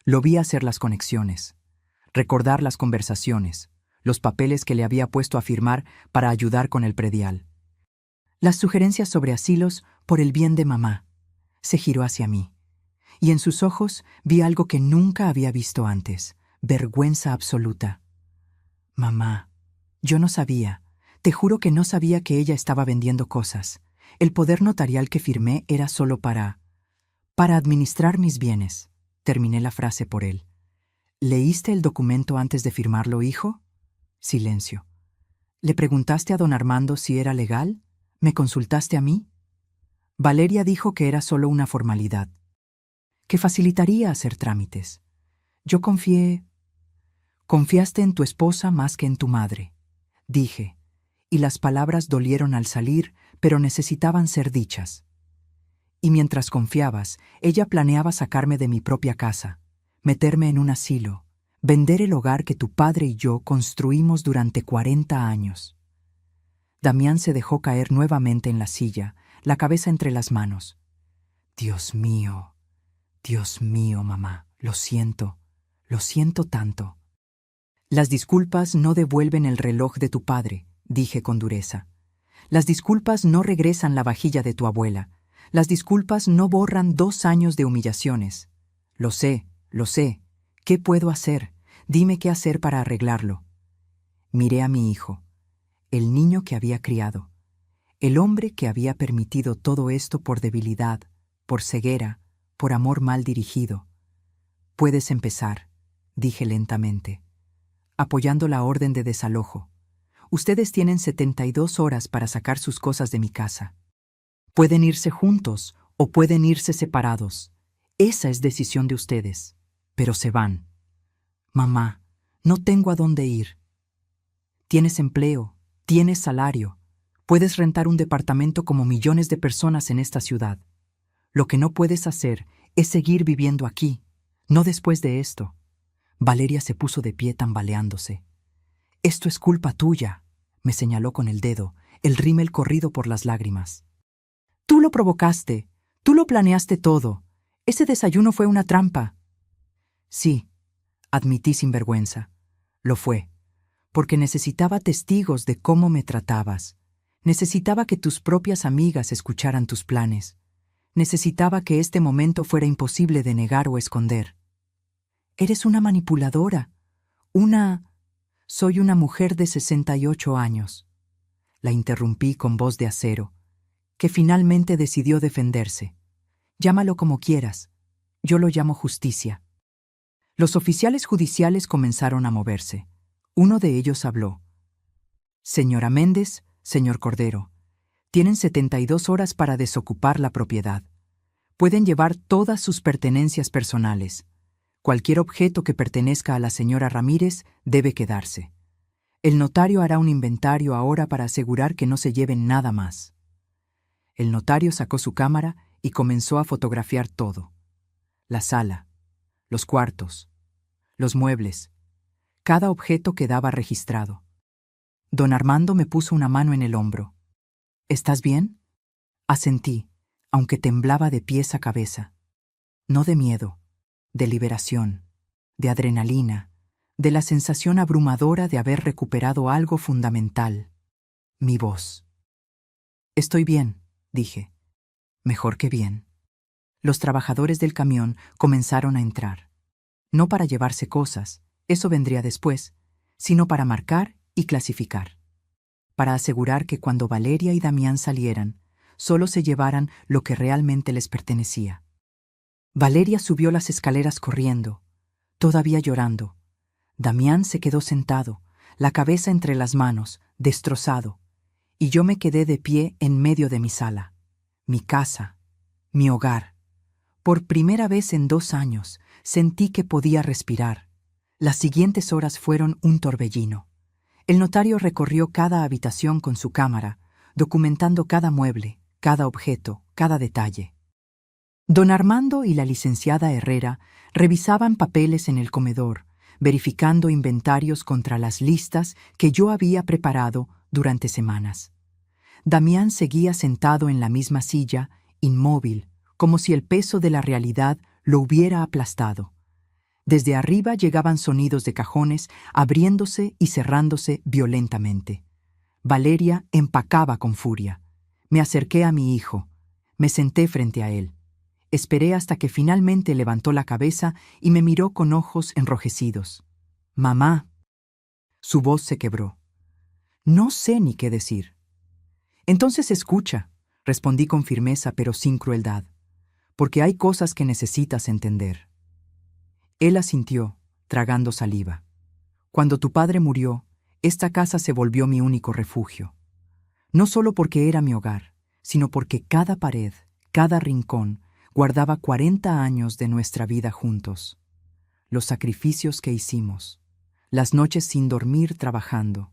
Lo vi hacer las conexiones, recordar las conversaciones, los papeles que le había puesto a firmar para ayudar con el predial. Las sugerencias sobre asilos por el bien de mamá. Se giró hacia mí, y en sus ojos vi algo que nunca había visto antes: vergüenza absoluta. Mamá, yo no sabía, te juro que no sabía que ella estaba vendiendo cosas. El poder notarial que firmé era solo para administrar mis bienes. Terminé la frase por él. ¿Leíste el documento antes de firmarlo, hijo? Silencio. ¿Le preguntaste a don Armando si era legal? ¿Me consultaste a mí? Valeria dijo que era solo una formalidad, que facilitaría hacer trámites. Yo confié. Confiaste en tu esposa más que en tu madre, dije, y las palabras dolieron al salir, pero necesitaban ser dichas. Y mientras confiabas, ella planeaba sacarme de mi propia casa, meterme en un asilo, vender el hogar que tu padre y yo construimos durante 40 años. Damián se dejó caer nuevamente en la silla, la cabeza entre las manos. Dios mío, mamá, lo siento tanto. Las disculpas no devuelven el reloj de tu padre, dije con dureza. Las disculpas no regresan la vajilla de tu abuela. Las disculpas no borran 2 años de humillaciones. Lo sé. ¿Qué puedo hacer? Dime qué hacer para arreglarlo. Miré a mi hijo, el niño que había criado, el hombre que había permitido todo esto por debilidad, por ceguera, por amor mal dirigido. Puedes empezar, dije lentamente, apoyando la orden de desalojo. Ustedes tienen 72 horas para sacar sus cosas de mi casa. Pueden irse juntos o pueden irse separados. Esa es decisión de ustedes. Pero se van. Mamá, no tengo a dónde ir. Tienes empleo, tienes salario. Puedes rentar un departamento como millones de personas en esta ciudad. Lo que no puedes hacer es seguir viviendo aquí. No después de esto. Valeria se puso de pie tambaleándose. Esto es culpa tuya, me señaló con el dedo, el rímel corrido por las lágrimas. Tú lo provocaste, tú lo planeaste todo. Ese desayuno fue una trampa. Sí, admití sin vergüenza. Lo fue, porque necesitaba testigos de cómo me tratabas. Necesitaba que tus propias amigas escucharan tus planes. Necesitaba que este momento fuera imposible de negar o esconder. Eres una manipuladora. Soy una mujer de 68 años. La interrumpí con voz de acero, que finalmente decidió defenderse. Llámalo como quieras. Yo lo llamo justicia. Los oficiales judiciales comenzaron a moverse. Uno de ellos habló. Señora Méndez, señor Cordero, tienen 72 horas para desocupar la propiedad. Pueden llevar todas sus pertenencias personales. Cualquier objeto que pertenezca a la señora Ramírez debe quedarse. El notario hará un inventario ahora para asegurar que no se lleven nada más. El notario sacó su cámara y comenzó a fotografiar todo. La sala, los cuartos, los muebles. Cada objeto quedaba registrado. Don Armando me puso una mano en el hombro. ¿Estás bien? Asentí, aunque temblaba de pies a cabeza. No de miedo, de liberación, de adrenalina, de la sensación abrumadora de haber recuperado algo fundamental, mi voz. Estoy bien, dije. Mejor que bien. Los trabajadores del camión comenzaron a entrar. No para llevarse cosas, eso vendría después, sino para marcar y clasificar. Para asegurar que cuando Valeria y Damián salieran, solo se llevaran lo que realmente les pertenecía. Valeria subió las escaleras corriendo, todavía llorando. Damián se quedó sentado, la cabeza entre las manos, destrozado, y yo me quedé de pie en medio de mi sala, mi casa, mi hogar. Por primera vez en 2 años sentí que podía respirar. Las siguientes horas fueron un torbellino. El notario recorrió cada habitación con su cámara, documentando cada mueble, cada objeto, cada detalle. Don Armando y la licenciada Herrera revisaban papeles en el comedor, verificando inventarios contra las listas que yo había preparado durante semanas. Damián seguía sentado en la misma silla, inmóvil, como si el peso de la realidad lo hubiera aplastado. Desde arriba llegaban sonidos de cajones abriéndose y cerrándose violentamente. Valeria empacaba con furia. Me acerqué a mi hijo. Me senté frente a él. Esperé hasta que finalmente levantó la cabeza y me miró con ojos enrojecidos. «Mamá». Su voz se quebró. No sé ni qué decir. «Entonces escucha», respondí con firmeza pero sin crueldad, «porque hay cosas que necesitas entender». Él asintió, tragando saliva. «Cuando tu padre murió, esta casa se volvió mi único refugio. No solo porque era mi hogar, sino porque cada pared, cada rincón, guardaba 40 años de nuestra vida juntos. Los sacrificios que hicimos, las noches sin dormir trabajando,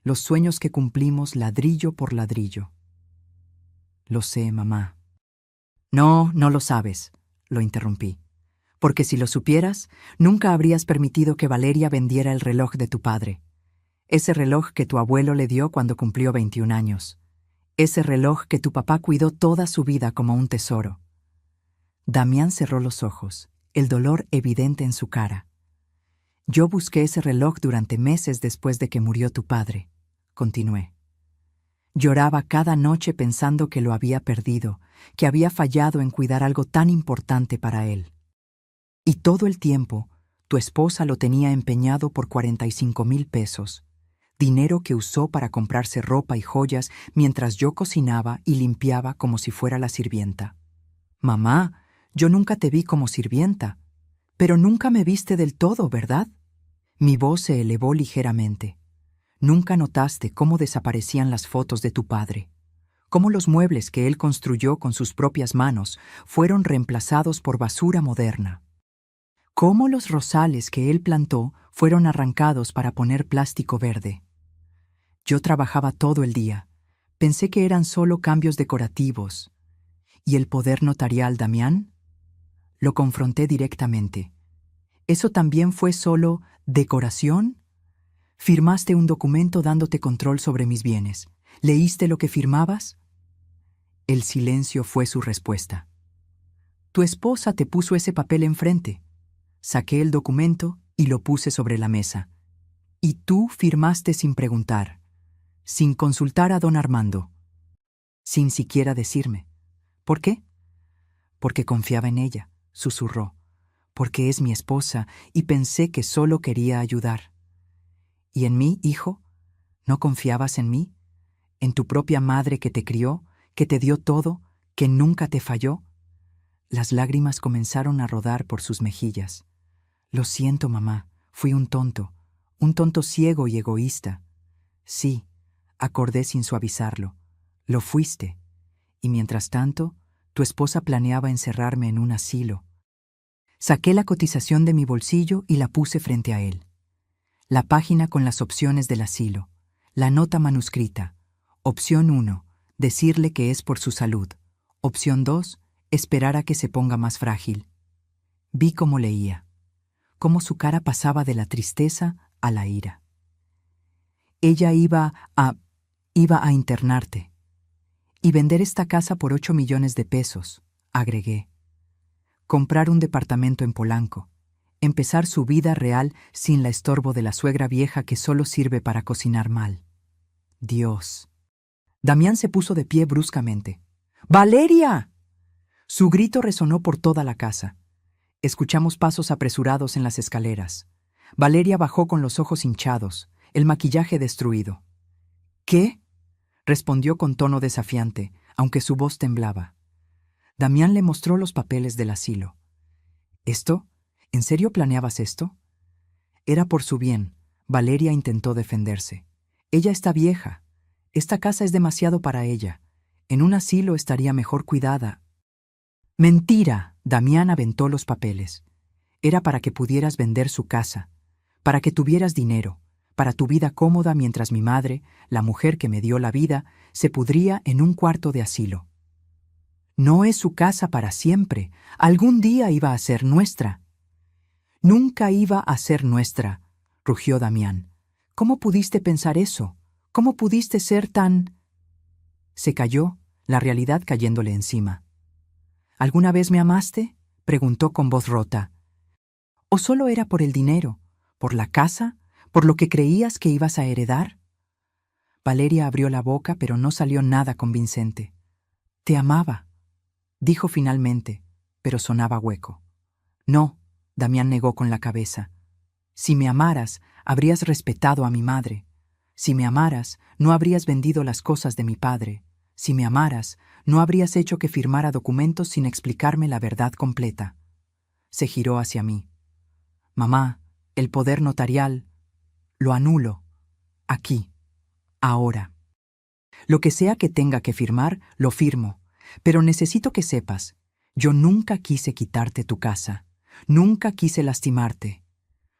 los sueños que cumplimos ladrillo por ladrillo». «Lo sé, mamá». «No, no lo sabes», lo interrumpí. «Porque si lo supieras, nunca habrías permitido que Valeria vendiera el reloj de tu padre. Ese reloj que tu abuelo le dio cuando cumplió 21 años. Ese reloj que tu papá cuidó toda su vida como un tesoro». Damián cerró los ojos, el dolor evidente en su cara. «Yo busqué ese reloj durante meses después de que murió tu padre», continué. «Lloraba cada noche pensando que lo había perdido, que había fallado en cuidar algo tan importante para él. Y todo el tiempo, tu esposa lo tenía empeñado por 45,000 pesos, dinero que usó para comprarse ropa y joyas mientras yo cocinaba y limpiaba como si fuera la sirvienta. Mamá, yo nunca te vi como sirvienta, pero nunca me viste del todo, ¿verdad?» Mi voz se elevó ligeramente. «Nunca notaste cómo desaparecían las fotos de tu padre, cómo los muebles que él construyó con sus propias manos fueron reemplazados por basura moderna, cómo los rosales que él plantó fueron arrancados para poner plástico verde. Yo trabajaba todo el día. Pensé que eran solo cambios decorativos. ¿Y el poder notarial, Damián?». Lo confronté directamente. «¿Eso también fue solo decoración? Firmaste un documento dándote control sobre mis bienes. ¿Leíste lo que firmabas?». El silencio fue su respuesta. «Tu esposa te puso ese papel enfrente». Saqué el documento y lo puse sobre la mesa. «Y tú firmaste sin preguntar, sin consultar a don Armando, sin siquiera decirme. ¿Por qué?». «Porque confiaba en ella», susurró. «Porque es mi esposa y pensé que solo quería ayudar». «¿Y en mí, hijo? ¿No confiabas en mí? ¿En tu propia madre que te crió, que te dio todo, que nunca te falló?». Las lágrimas comenzaron a rodar por sus mejillas. «Lo siento, mamá, fui un tonto ciego y egoísta». «Sí», acordé sin suavizarlo, «lo fuiste. Y mientras tanto, tu esposa planeaba encerrarme en un asilo». Saqué la cotización de mi bolsillo y la puse frente a él. La página con las opciones del asilo, la nota manuscrita. Opción 1, decirle que es por su salud. Opción 2, esperar a que se ponga más frágil. Vi cómo leía, cómo su cara pasaba de la tristeza a la ira. «Ella iba a internarte y vender esta casa por 8 millones de pesos», agregué. comprar un departamento en Polanco, empezar su vida real sin la estorbo de la suegra vieja que solo sirve para cocinar mal. Dios. Damián se puso de pie bruscamente. ¡Valeria! Su grito resonó por toda la casa. Escuchamos pasos apresurados en las escaleras. Valeria bajó con los ojos hinchados, el maquillaje destruido. ¿Qué? Respondió con tono desafiante, aunque su voz temblaba. Damián le mostró los papeles del asilo. ¿Esto? ¿En serio planeabas esto? Era por su bien. Valeria intentó defenderse. Ella está vieja. Esta casa es demasiado para ella. En un asilo estaría mejor cuidada. Mentira. Damián aventó los papeles. Era para que pudieras vender su casa, para que tuvieras dinero, para tu vida cómoda mientras mi madre, la mujer que me dio la vida, se pudría en un cuarto de asilo. No es su casa para siempre. Algún día iba a ser nuestra. Nunca iba a ser nuestra, rugió Damián. ¿Cómo pudiste pensar eso? ¿Cómo pudiste ser tan...? Se calló, la realidad cayéndole encima. ¿Alguna vez me amaste?, preguntó con voz rota. ¿O solo era por el dinero, por la casa, por lo que creías que ibas a heredar? Valeria abrió la boca, pero no salió nada convincente. Te amaba, dijo finalmente, pero sonaba hueco. No, Damián negó con la cabeza. Si me amaras, habrías respetado a mi madre. Si me amaras, no habrías vendido las cosas de mi padre. Si me amaras, no habrías hecho que firmara documentos sin explicarme la verdad completa. Se giró hacia mí. Mamá, el poder notarial, lo anulo. Aquí, ahora. Lo que sea que tenga que firmar, lo firmo. Pero necesito que sepas, yo nunca quise quitarte tu casa. Nunca quise lastimarte.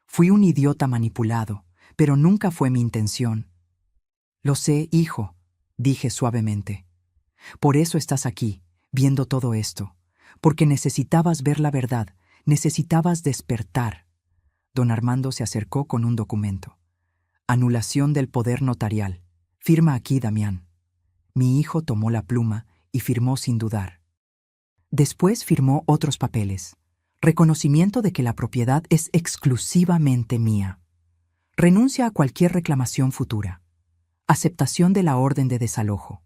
Fui un idiota manipulado, pero nunca fue mi intención. Lo sé, hijo, dije suavemente. Por eso estás aquí, viendo todo esto, porque necesitabas ver la verdad, necesitabas despertar. Don Armando se acercó con un documento. Anulación del poder notarial. Firma aquí, Damián. Mi hijo tomó la pluma y firmó sin dudar. Después firmó otros papeles. Reconocimiento de que la propiedad es exclusivamente mía. Renuncia a cualquier reclamación futura. Aceptación de la orden de desalojo.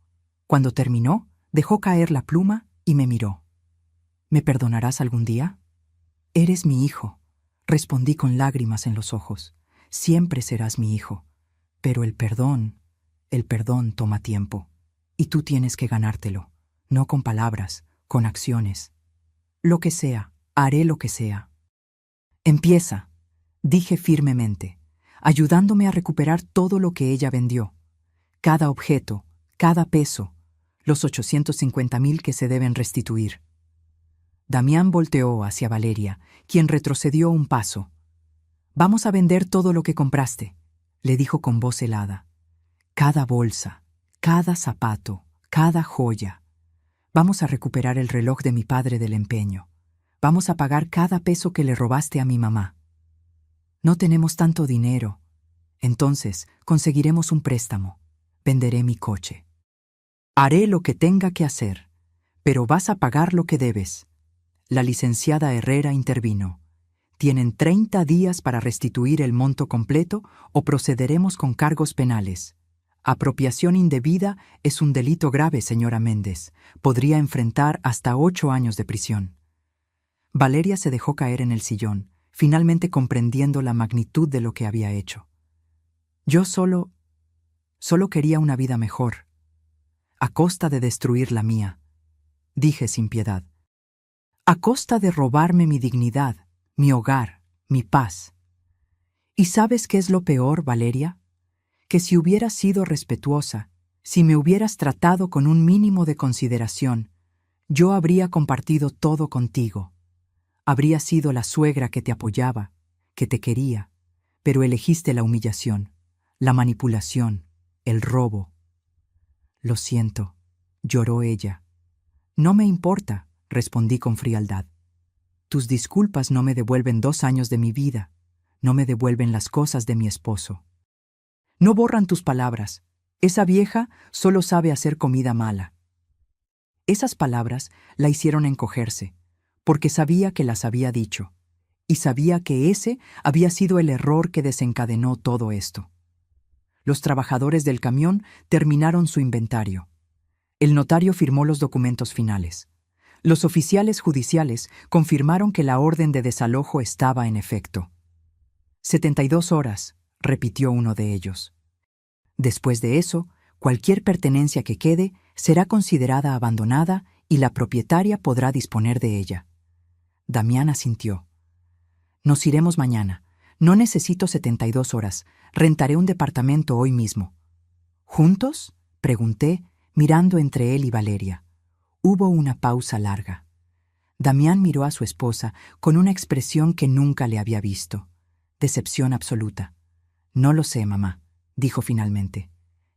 Cuando terminó, dejó caer la pluma y me miró. ¿Me perdonarás algún día? Eres mi hijo, respondí con lágrimas en los ojos. Siempre serás mi hijo. Pero el perdón toma tiempo. Y tú tienes que ganártelo, no con palabras, con acciones. Lo que sea, haré lo que sea. Empieza, dije firmemente, ayudándome a recuperar todo lo que ella vendió. Cada objeto, cada peso, los 850,000 que se deben restituir. Damián volteó hacia Valeria, quien retrocedió un paso. Vamos a vender todo lo que compraste, le dijo con voz helada. Cada bolsa, cada zapato, cada joya. Vamos a recuperar el reloj de mi padre del empeño. Vamos a pagar cada peso que le robaste a mi mamá. No tenemos tanto dinero. Entonces, conseguiremos un préstamo. Venderé mi coche. Haré lo que tenga que hacer, pero vas a pagar lo que debes. La licenciada Herrera intervino. Tienen 30 días para restituir el monto completo o procederemos con cargos penales. Apropiación indebida es un delito grave, señora Méndez. Podría enfrentar hasta 8 años de prisión. Valeria se dejó caer en el sillón, finalmente comprendiendo la magnitud de lo que había hecho. Yo solo quería una vida mejor, a costa de destruir la mía, dije sin piedad. A costa de robarme mi dignidad, mi hogar, mi paz. ¿Y sabes qué es lo peor, Valeria? Que si hubieras sido respetuosa, si me hubieras tratado con un mínimo de consideración, yo habría compartido todo contigo. Habría sido la suegra que te apoyaba, que te quería, pero elegiste la humillación, la manipulación, el robo. Lo siento, lloró ella. No me importa, respondí con frialdad. Tus disculpas no me devuelven 2 años de mi vida, no me devuelven las cosas de mi esposo. No borran tus palabras. Esa vieja solo sabe hacer comida mala. Esas palabras la hicieron encogerse, porque sabía que las había dicho, y sabía que ese había sido el error que desencadenó todo esto. Los trabajadores del camión terminaron su inventario. El notario firmó los documentos finales. Los oficiales judiciales confirmaron que la orden de desalojo estaba en efecto. 72 horas, repitió uno de ellos. Después de eso, cualquier pertenencia que quede será considerada abandonada y la propietaria podrá disponer de ella. Damián asintió. Nos iremos mañana. No necesito 72 horas. Rentaré un departamento hoy mismo. ¿Juntos?, pregunté, mirando entre él y Valeria. Hubo una pausa larga. Damián miró a su esposa con una expresión que nunca le había visto. Decepción absoluta. No lo sé, mamá, dijo finalmente.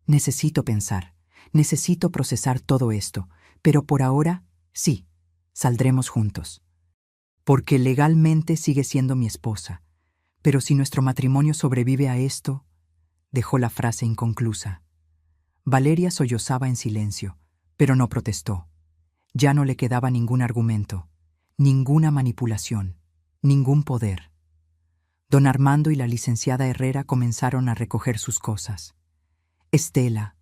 Necesito pensar. Necesito procesar todo esto. Pero por ahora, sí, saldremos juntos. Porque legalmente sigue siendo mi esposa. Pero si nuestro matrimonio sobrevive a esto, dejó la frase inconclusa. Valeria sollozaba en silencio, pero no protestó. Ya no le quedaba ningún argumento, ninguna manipulación, ningún poder. Don Armando y la licenciada Herrera comenzaron a recoger sus cosas. Estela.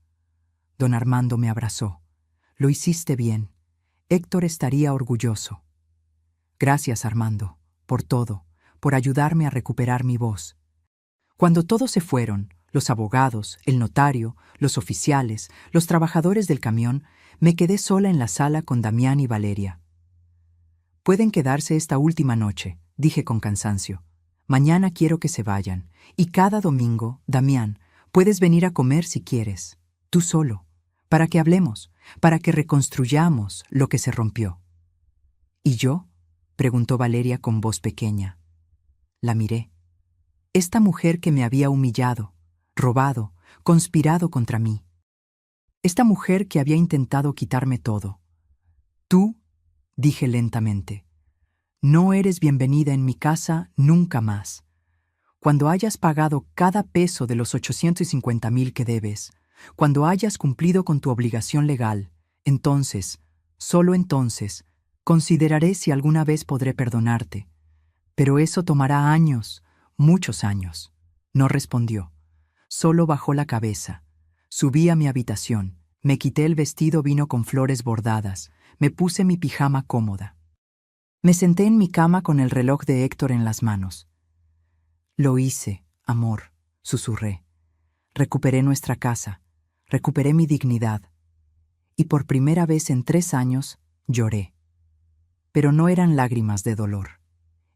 Don Armando me abrazó. Lo hiciste bien. Héctor estaría orgulloso. Gracias, Armando, por todo, por ayudarme a recuperar mi voz. Cuando todos se fueron, los abogados, el notario, los oficiales, los trabajadores del camión, me quedé sola en la sala con Damián y Valeria. Pueden quedarse esta última noche, dije con cansancio. Mañana quiero que se vayan, y cada domingo, Damián, puedes venir a comer si quieres, tú solo, para que hablemos, para que reconstruyamos lo que se rompió. ¿Y yo?, preguntó Valeria con voz pequeña. La miré. Esta mujer que me había humillado, robado, conspirado contra mí. Esta mujer que había intentado quitarme todo. Tú, dije lentamente, no eres bienvenida en mi casa nunca más. Cuando hayas pagado cada peso de los 850,000 que debes, cuando hayas cumplido con tu obligación legal, entonces, solo entonces, consideraré si alguna vez podré perdonarte. Pero eso tomará años, muchos años. No respondió. Solo bajó la cabeza. Subí a mi habitación. Me quité el vestido vino con flores bordadas. Me puse mi pijama cómoda. Me senté en mi cama con el reloj de Héctor en las manos. Lo hice, amor, susurré. Recuperé nuestra casa. Recuperé mi dignidad. Y por primera vez en 3 años, lloré. Pero no eran lágrimas de dolor.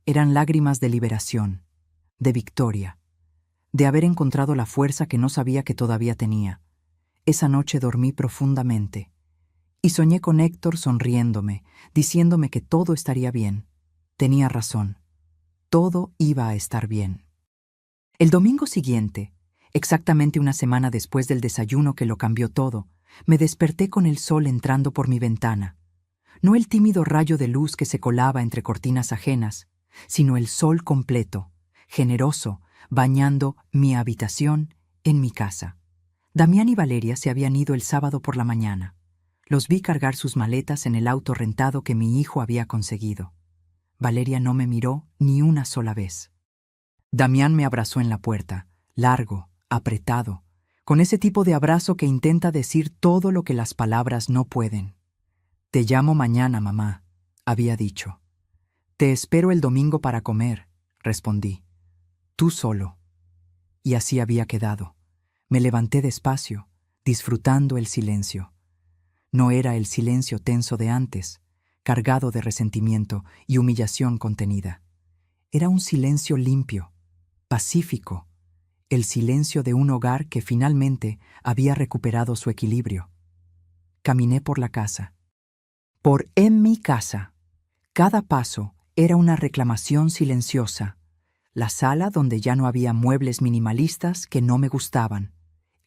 Eran lágrimas de liberación, de victoria, de haber encontrado la fuerza que no sabía que todavía tenía. Esa noche dormí profundamente y soñé con Héctor sonriéndome, diciéndome que todo estaría bien. Tenía razón. Todo iba a estar bien. El domingo siguiente, exactamente una semana después del desayuno que lo cambió todo, me desperté con el sol entrando por mi ventana. No el tímido rayo de luz que se colaba entre cortinas ajenas, sino el sol completo, generoso, bañando mi habitación en mi casa. Damián y Valeria se habían ido el sábado por la mañana. Los vi cargar sus maletas en el auto rentado que mi hijo había conseguido. Valeria no me miró ni una sola vez. Damián me abrazó en la puerta, largo, apretado, con ese tipo de abrazo que intenta decir todo lo que las palabras no pueden. Te llamo mañana, mamá, había dicho. Te espero el domingo para comer, respondí. Tú solo. Y así había quedado. Me levanté despacio, disfrutando el silencio. No era el silencio tenso de antes, cargado de resentimiento y humillación contenida. Era un silencio limpio, pacífico, el silencio de un hogar que finalmente había recuperado su equilibrio. Caminé por la casa. En mi casa. Cada paso era una reclamación silenciosa. La sala donde ya no había muebles minimalistas que no me gustaban.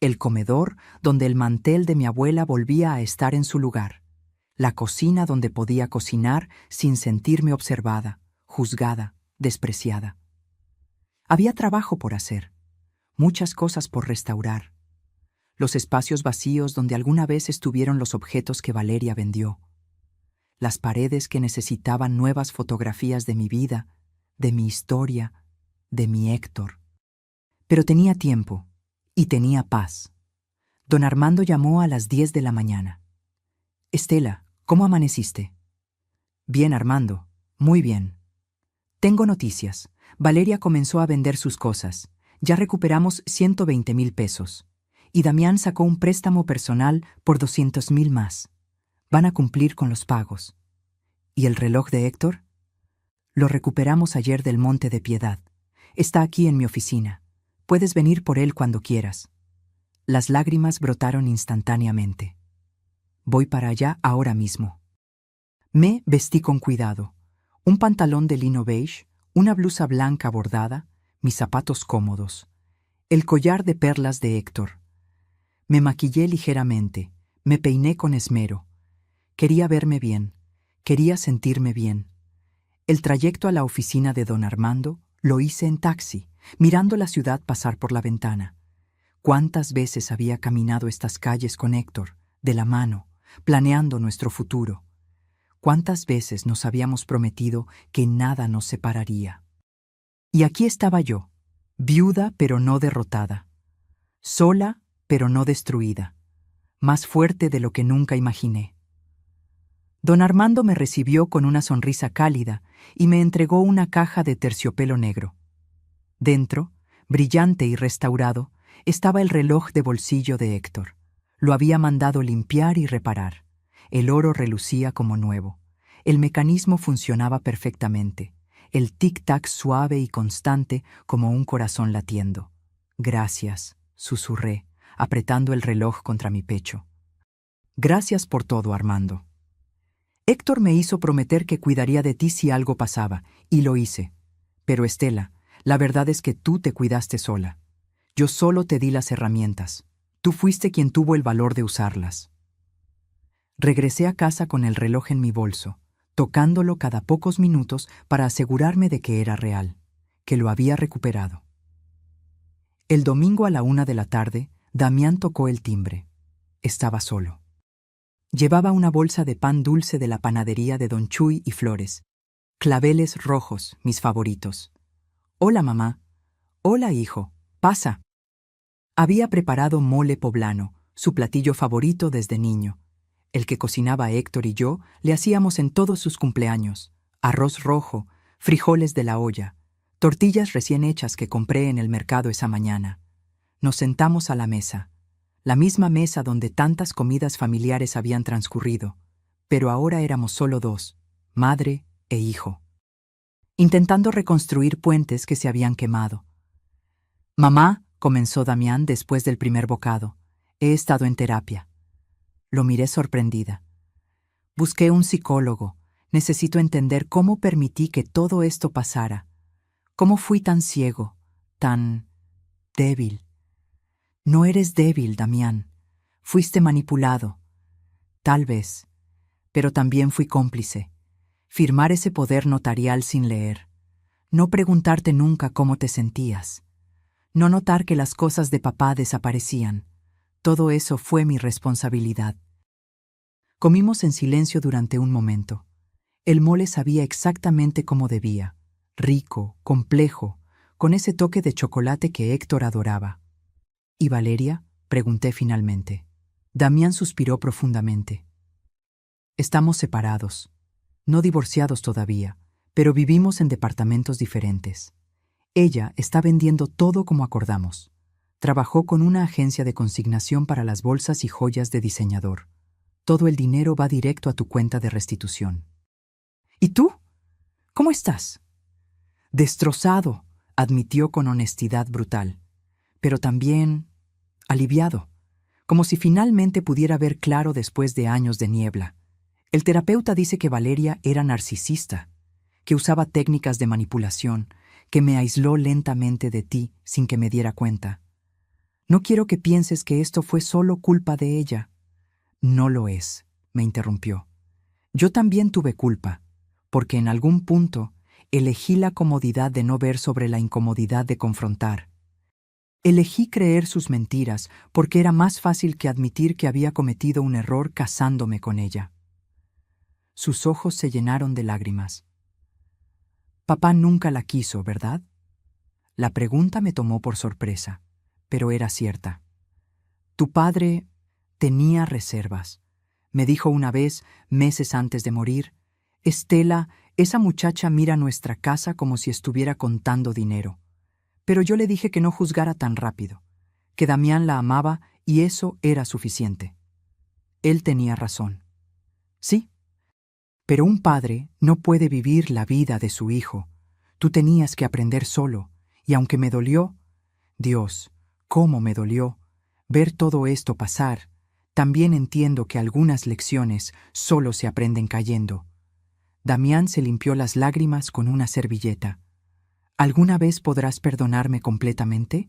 El comedor donde el mantel de mi abuela volvía a estar en su lugar. La cocina donde podía cocinar sin sentirme observada, juzgada, despreciada. Había trabajo por hacer, muchas cosas por restaurar. Los espacios vacíos donde alguna vez estuvieron los objetos que Valeria vendió. las paredes que necesitaban nuevas fotografías de mi vida, de mi historia, de mi Héctor. Pero tenía tiempo y tenía paz. Don Armando llamó a las 10 de la mañana. «Estela, ¿cómo amaneciste?» «Bien, Armando, muy bien. Tengo noticias. Valeria comenzó a vender sus cosas. Ya recuperamos 120,000 pesos. Y Damián sacó un préstamo personal por 200,000 más. Van a cumplir con los pagos. ¿Y el reloj de Héctor?» «Lo recuperamos ayer del Monte de Piedad. Está aquí en mi oficina. Puedes venir por él cuando quieras». Las lágrimas brotaron instantáneamente. «Voy para allá ahora mismo». Me vestí con cuidado. Un pantalón de lino beige, una blusa blanca bordada, mis zapatos cómodos, el collar de perlas de Héctor. Me maquillé ligeramente, me peiné con esmero. Quería verme bien, quería sentirme bien. El trayecto a la oficina de don Armando lo hice en taxi, mirando la ciudad pasar por la ventana. ¿Cuántas veces había caminado estas calles con Héctor, de la mano, planeando nuestro futuro? ¿Cuántas veces nos habíamos prometido que nada nos separaría? Y aquí estaba yo, viuda pero no derrotada, sola pero no destruida, más fuerte de lo que nunca imaginé. Don Armando me recibió con una sonrisa cálida y me entregó una caja de terciopelo negro. Dentro, brillante y restaurado, estaba el reloj de bolsillo de Héctor. Lo había mandado limpiar y reparar. El oro relucía como nuevo. El mecanismo funcionaba perfectamente. El tic-tac suave y constante como un corazón latiendo. «Gracias», susurré, apretando el reloj contra mi pecho. «Gracias por todo, Armando». Héctor me hizo prometer que cuidaría de ti si algo pasaba, y lo hice. Pero Estela, la verdad es que tú te cuidaste sola. Yo solo te di las herramientas. Tú fuiste quien tuvo el valor de usarlas. Regresé a casa con el reloj en mi bolso, tocándolo cada pocos minutos para asegurarme de que era real, que lo había recuperado. El domingo a la 1 de la tarde, Damián tocó el timbre. Estaba solo. Llevaba una bolsa de pan dulce de la panadería de Don Chuy y flores. Claveles rojos, mis favoritos. «Hola, mamá». «Hola, hijo. Pasa». Había preparado mole poblano, su platillo favorito desde niño. El que cocinaba Héctor y yo le hacíamos en todos sus cumpleaños. Arroz rojo, frijoles de la olla, tortillas recién hechas que compré en el mercado esa mañana. Nos sentamos a la mesa. La misma mesa donde tantas comidas familiares habían transcurrido, pero ahora éramos solo dos, madre e hijo, intentando reconstruir puentes que se habían quemado. «Mamá», comenzó Damián después del primer bocado, «he estado en terapia». Lo miré sorprendida. «Busqué un psicólogo. Necesito entender cómo permití que todo esto pasara. ¿Cómo fui tan ciego, tan débil?» «No eres débil, Damián. Fuiste manipulado. Tal vez. Pero también fui cómplice. Firmar ese poder notarial sin leer. No preguntarte nunca cómo te sentías. No notar que las cosas de papá desaparecían. Todo eso fue mi responsabilidad». Comimos en silencio durante un momento. El mole sabía exactamente como debía. Rico, complejo, con ese toque de chocolate que Héctor adoraba. «¿Y Valeria?», pregunté finalmente. Damián suspiró profundamente. «Estamos separados. No divorciados todavía, pero vivimos en departamentos diferentes. Ella está vendiendo todo como acordamos. Trabajó con una agencia de consignación para las bolsas y joyas de diseñador. Todo el dinero va directo a tu cuenta de restitución». «¿Y tú? ¿Cómo estás?» «Destrozado», admitió con honestidad brutal, pero también aliviado, como si finalmente pudiera ver claro después de años de niebla. El terapeuta dice que Valeria era narcisista, que usaba técnicas de manipulación, que me aisló lentamente de ti sin que me diera cuenta. No quiero que pienses que esto fue solo culpa de ella». «No lo es», me interrumpió. «Yo también tuve culpa, porque en algún punto elegí la comodidad de no ver sobre la incomodidad de confrontar. Elegí creer sus mentiras porque era más fácil que admitir que había cometido un error casándome con ella». Sus ojos se llenaron de lágrimas. Papá nunca la quiso, ¿verdad? La pregunta me tomó por sorpresa, pero era cierta. Tu padre tenía reservas. Me dijo una vez, meses antes de morir, Estela, esa muchacha mira nuestra casa como si estuviera contando dinero. Pero yo le dije que no juzgara tan rápido, que Damián la amaba y eso era suficiente. Él tenía razón. Sí, pero un padre no puede vivir la vida de su hijo. Tú tenías que aprender solo, y aunque me dolió, Dios, cómo me dolió, ver todo esto pasar, también entiendo que algunas lecciones solo se aprenden cayendo. Damián se limpió las lágrimas con una servilleta. ¿Alguna vez podrás perdonarme completamente?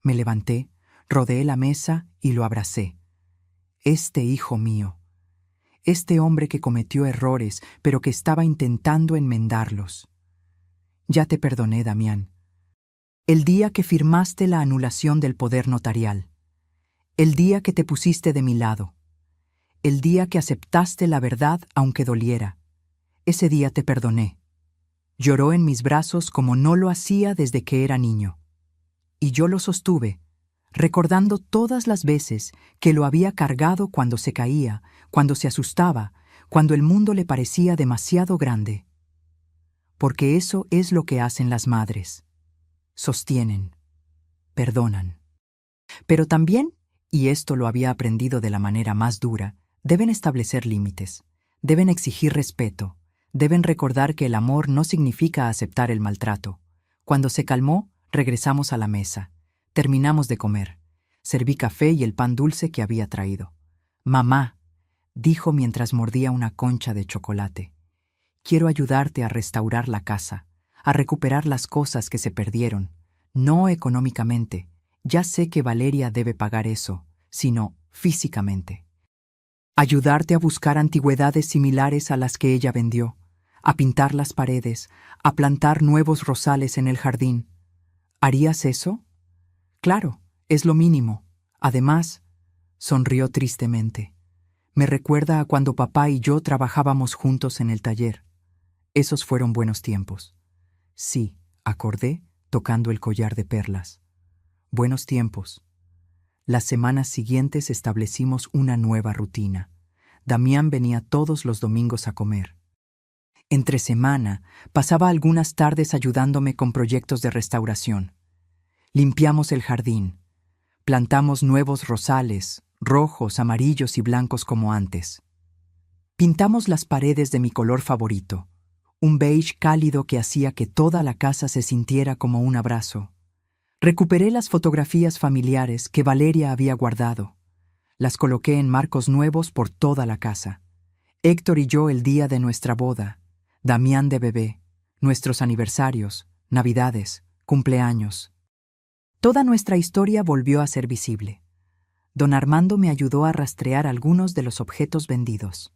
Me levanté, rodeé la mesa y lo abracé. Este hijo mío. Este hombre que cometió errores, pero que estaba intentando enmendarlos. Ya te perdoné, Damián. El día que firmaste la anulación del poder notarial. El día que te pusiste de mi lado. El día que aceptaste la verdad aunque doliera. Ese día te perdoné. Lloró en mis brazos como no lo hacía desde que era niño. Y yo lo sostuve, recordando todas las veces que lo había cargado cuando se caía, cuando se asustaba, cuando el mundo le parecía demasiado grande. Porque eso es lo que hacen las madres. Sostienen, perdonan. Pero también, y esto lo había aprendido de la manera más dura, deben establecer límites, deben exigir respeto, deben recordar que el amor no significa aceptar el maltrato. Cuando se calmó, regresamos a la mesa. Terminamos de comer. Serví café y el pan dulce que había traído. Mamá, dijo mientras mordía una concha de chocolate, quiero ayudarte a restaurar la casa, a recuperar las cosas que se perdieron, no económicamente. Ya sé que Valeria debe pagar eso, sino físicamente. Ayudarte a buscar antigüedades similares a las que ella vendió, a pintar las paredes, a plantar nuevos rosales en el jardín. ¿Harías eso? Claro, es lo mínimo. Además, sonrió tristemente. Me recuerda a cuando papá y yo trabajábamos juntos en el taller. Esos fueron buenos tiempos. Sí, acordé, tocando el collar de perlas. Buenos tiempos. Las semanas siguientes establecimos una nueva rutina. Damián venía todos los domingos a comer. Entre semana, pasaba algunas tardes ayudándome con proyectos de restauración. Limpiamos el jardín. Plantamos nuevos rosales, rojos, amarillos y blancos como antes. Pintamos las paredes de mi color favorito, un beige cálido que hacía que toda la casa se sintiera como un abrazo. Recuperé las fotografías familiares que Valeria había guardado. Las coloqué en marcos nuevos por toda la casa. Héctor y yo el día de nuestra boda, Damián de bebé, nuestros aniversarios, navidades, cumpleaños. Toda nuestra historia volvió a ser visible. Don Armando me ayudó a rastrear algunos de los objetos vendidos.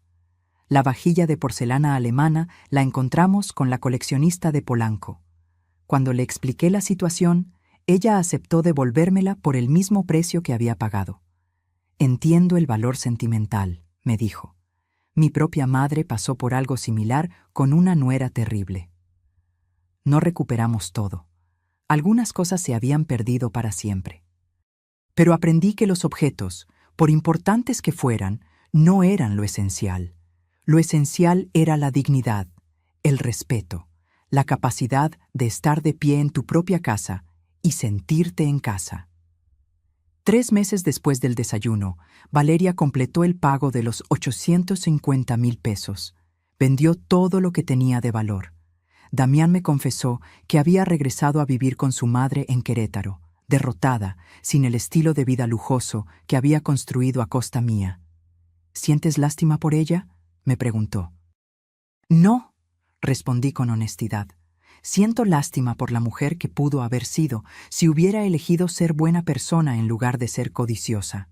La vajilla de porcelana alemana la encontramos con la coleccionista de Polanco. Cuando le expliqué la situación, ella aceptó devolvérmela por el mismo precio que había pagado. Entiendo el valor sentimental, me dijo. Mi propia madre pasó por algo similar con una nuera terrible. No recuperamos todo. Algunas cosas se habían perdido para siempre. Pero aprendí que los objetos, por importantes que fueran, no eran lo esencial. Lo esencial era la dignidad, el respeto, la capacidad de estar de pie en tu propia casa y sentirte en casa. 3 meses después del desayuno, Valeria completó el pago de los 850,000 pesos. Vendió todo lo que tenía de valor. Damián me confesó que había regresado a vivir con su madre en Querétaro, derrotada, sin el estilo de vida lujoso que había construido a costa mía. ¿Sientes lástima por ella?, me preguntó. No, respondí con honestidad. Siento lástima por la mujer que pudo haber sido si hubiera elegido ser buena persona en lugar de ser codiciosa.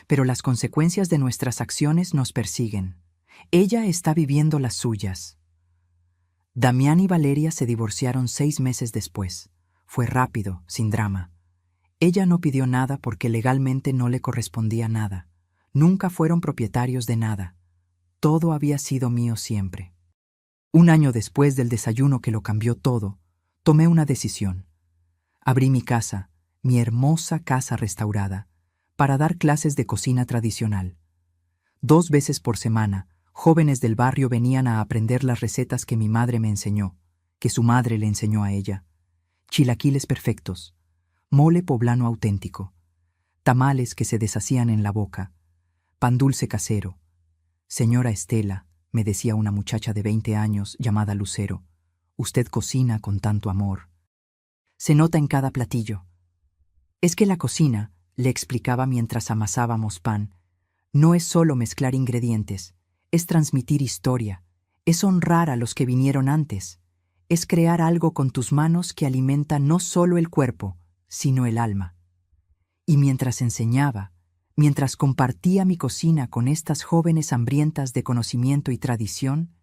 Pero las consecuencias de nuestras acciones nos persiguen. Ella está viviendo las suyas. Damián y Valeria se divorciaron 6 meses después. Fue rápido, sin drama. Ella no pidió nada porque legalmente no le correspondía nada. Nunca fueron propietarios de nada. todo había sido mío siempre. Un año después del desayuno que lo cambió todo, tomé una decisión. Abrí mi casa, mi hermosa casa restaurada, para dar clases de cocina tradicional. 2 veces por semana, jóvenes del barrio venían a aprender las recetas que mi madre me enseñó, que su madre le enseñó a ella. Chilaquiles perfectos, mole poblano auténtico, tamales que se deshacían en la boca, pan dulce casero. Señora Estela, me decía una muchacha de 20 años llamada Lucero, usted cocina con tanto amor. Se nota en cada platillo. Es que la cocina, le explicaba mientras amasábamos pan, no es solo mezclar ingredientes, es transmitir historia, es honrar a los que vinieron antes, es crear algo con tus manos que alimenta no solo el cuerpo, sino el alma. Y mientras enseñaba, mientras compartía mi cocina con estas jóvenes hambrientas de conocimiento y tradición,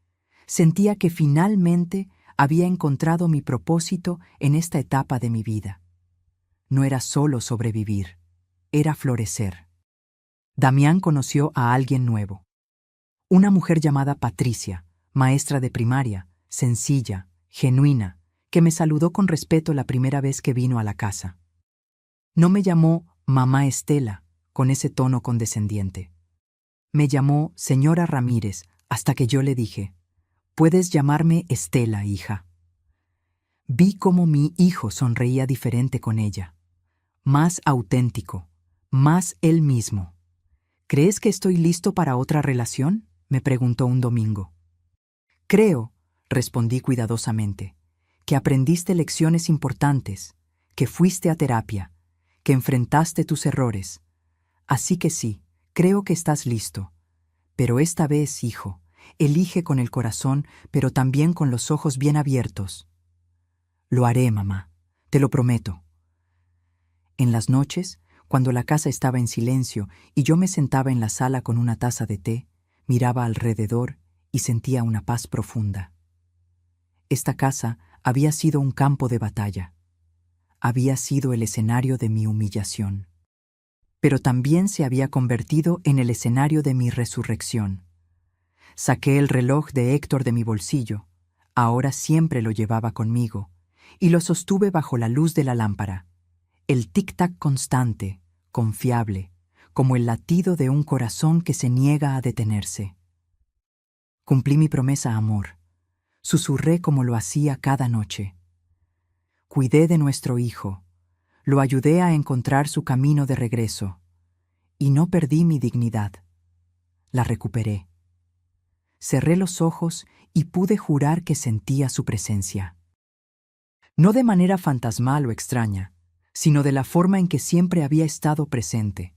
sentía que finalmente había encontrado mi propósito en esta etapa de mi vida. No era solo sobrevivir, era florecer. Damián conoció a alguien nuevo. Una mujer llamada Patricia, maestra de primaria, sencilla, genuina, que me saludó con respeto la primera vez que vino a la casa. No me llamó mamá Estela, con ese tono condescendiente. Me llamó señora Ramírez, hasta que yo le dije, «Puedes llamarme Estela, hija». Vi cómo mi hijo sonreía diferente con ella, más auténtico, más él mismo. «¿Crees que estoy listo para otra relación?», me preguntó un domingo. «Creo», respondí cuidadosamente, «que aprendiste lecciones importantes, que fuiste a terapia, que enfrentaste tus errores. Así que sí, creo que estás listo. Pero esta vez, hijo, elige con el corazón, pero también con los ojos bien abiertos». «Lo haré, mamá, te lo prometo». En las noches, cuando la casa estaba en silencio y yo me sentaba en la sala con una taza de té, miraba alrededor y sentía una paz profunda. Esta casa había sido un campo de batalla. Había sido el escenario de mi humillación. Pero también se había convertido en el escenario de mi resurrección. Saqué el reloj de Héctor de mi bolsillo, ahora siempre lo llevaba conmigo, y lo sostuve bajo la luz de la lámpara. El tic-tac constante, confiable, como el latido de un corazón que se niega a detenerse. Cumplí mi promesa, amor. Susurré como lo hacía cada noche. Cuidé de nuestro hijo, lo ayudé a encontrar su camino de regreso, y no perdí mi dignidad. La recuperé. Cerré los ojos y pude jurar que sentía su presencia. No de manera fantasmal o extraña, sino de la forma en que siempre había estado presente,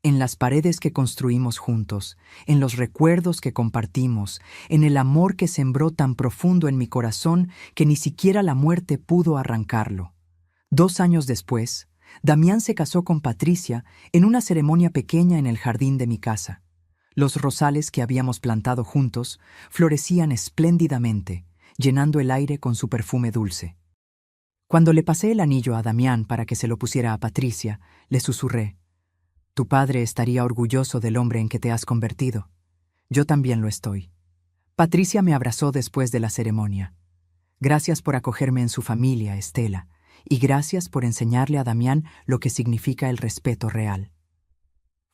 en las paredes que construimos juntos, en los recuerdos que compartimos, en el amor que sembró tan profundo en mi corazón que ni siquiera la muerte pudo arrancarlo. 2 años después, Damián se casó con Patricia en una ceremonia pequeña en el jardín de mi casa. Los rosales que habíamos plantado juntos florecían espléndidamente, llenando el aire con su perfume dulce. Cuando le pasé el anillo a Damián para que se lo pusiera a Patricia, le susurré, «Tu padre estaría orgulloso del hombre en que te has convertido. Yo también lo estoy». Patricia me abrazó después de la ceremonia. «Gracias por acogerme en su familia, Estela, y gracias por enseñarle a Damián lo que significa el respeto real».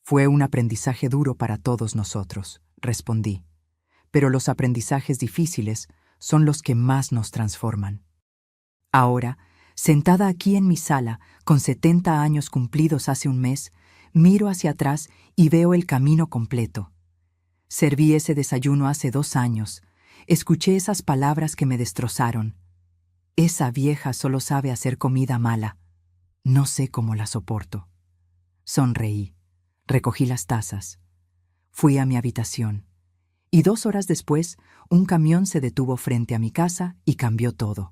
«Fue un aprendizaje duro para todos nosotros», respondí, «pero los aprendizajes difíciles son los que más nos transforman». Ahora, sentada aquí en mi sala, con 70 años cumplidos hace un mes, miro hacia atrás y veo el camino completo. Serví ese desayuno hace 2 años. Escuché esas palabras que me destrozaron. Esa vieja solo sabe hacer comida mala. No sé cómo la soporto. Sonreí. Recogí las tazas. Fui a mi habitación. Y 2 horas después, un camión se detuvo frente a mi casa y cambió todo.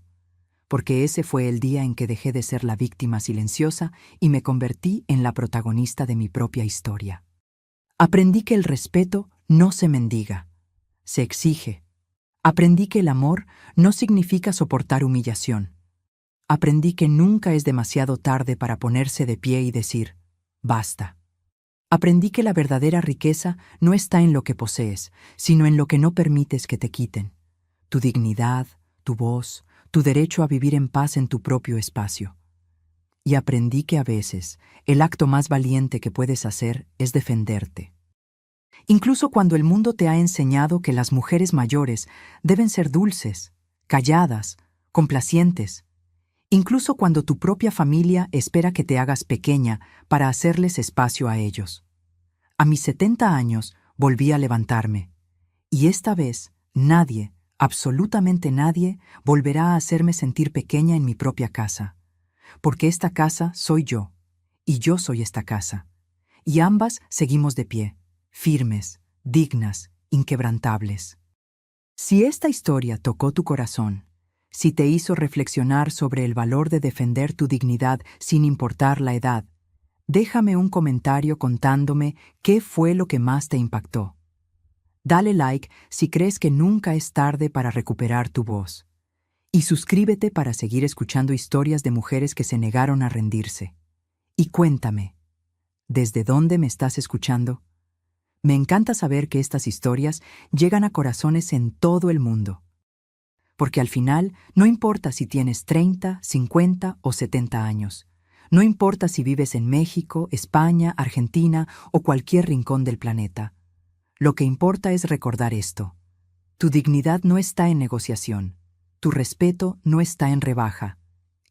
Porque ese fue el día en que dejé de ser la víctima silenciosa y me convertí en la protagonista de mi propia historia. Aprendí que el respeto no se mendiga, se exige. Aprendí que el amor no significa soportar humillación. Aprendí que nunca es demasiado tarde para ponerse de pie y decir, basta. Aprendí que la verdadera riqueza no está en lo que posees, sino en lo que no permites que te quiten. Tu dignidad, tu voz, tu derecho a vivir en paz en tu propio espacio. Y aprendí que a veces el acto más valiente que puedes hacer es defenderte. Incluso cuando el mundo te ha enseñado que las mujeres mayores deben ser dulces, calladas, complacientes. Incluso cuando tu propia familia espera que te hagas pequeña para hacerles espacio a ellos. A mis 70 años volví a levantarme. Y esta vez nadie, absolutamente nadie, volverá a hacerme sentir pequeña en mi propia casa. Porque esta casa soy yo, y yo soy esta casa. Y ambas seguimos de pie, firmes, dignas, inquebrantables. Si esta historia tocó tu corazón, si te hizo reflexionar sobre el valor de defender tu dignidad sin importar la edad, déjame un comentario contándome qué fue lo que más te impactó. Dale like si crees que nunca es tarde para recuperar tu voz. Y suscríbete para seguir escuchando historias de mujeres que se negaron a rendirse. Y cuéntame, ¿desde dónde me estás escuchando? Me encanta saber que estas historias llegan a corazones en todo el mundo. Porque al final, no importa si tienes 30, 50 o 70 años. No importa si vives en México, España, Argentina o cualquier rincón del planeta. Lo que importa es recordar esto. Tu dignidad no está en negociación. Tu respeto no está en rebaja.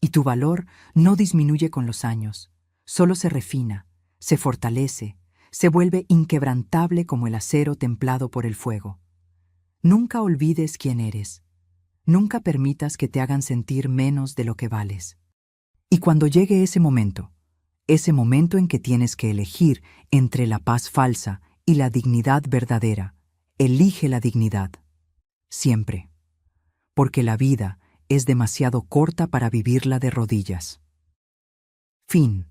Y tu valor no disminuye con los años. Solo se refina, se fortalece, se vuelve inquebrantable como el acero templado por el fuego. Nunca olvides quién eres. Nunca permitas que te hagan sentir menos de lo que vales. Y cuando llegue ese momento en que tienes que elegir entre la paz falsa y la dignidad verdadera, elige la dignidad. Siempre. Porque la vida es demasiado corta para vivirla de rodillas. Fin.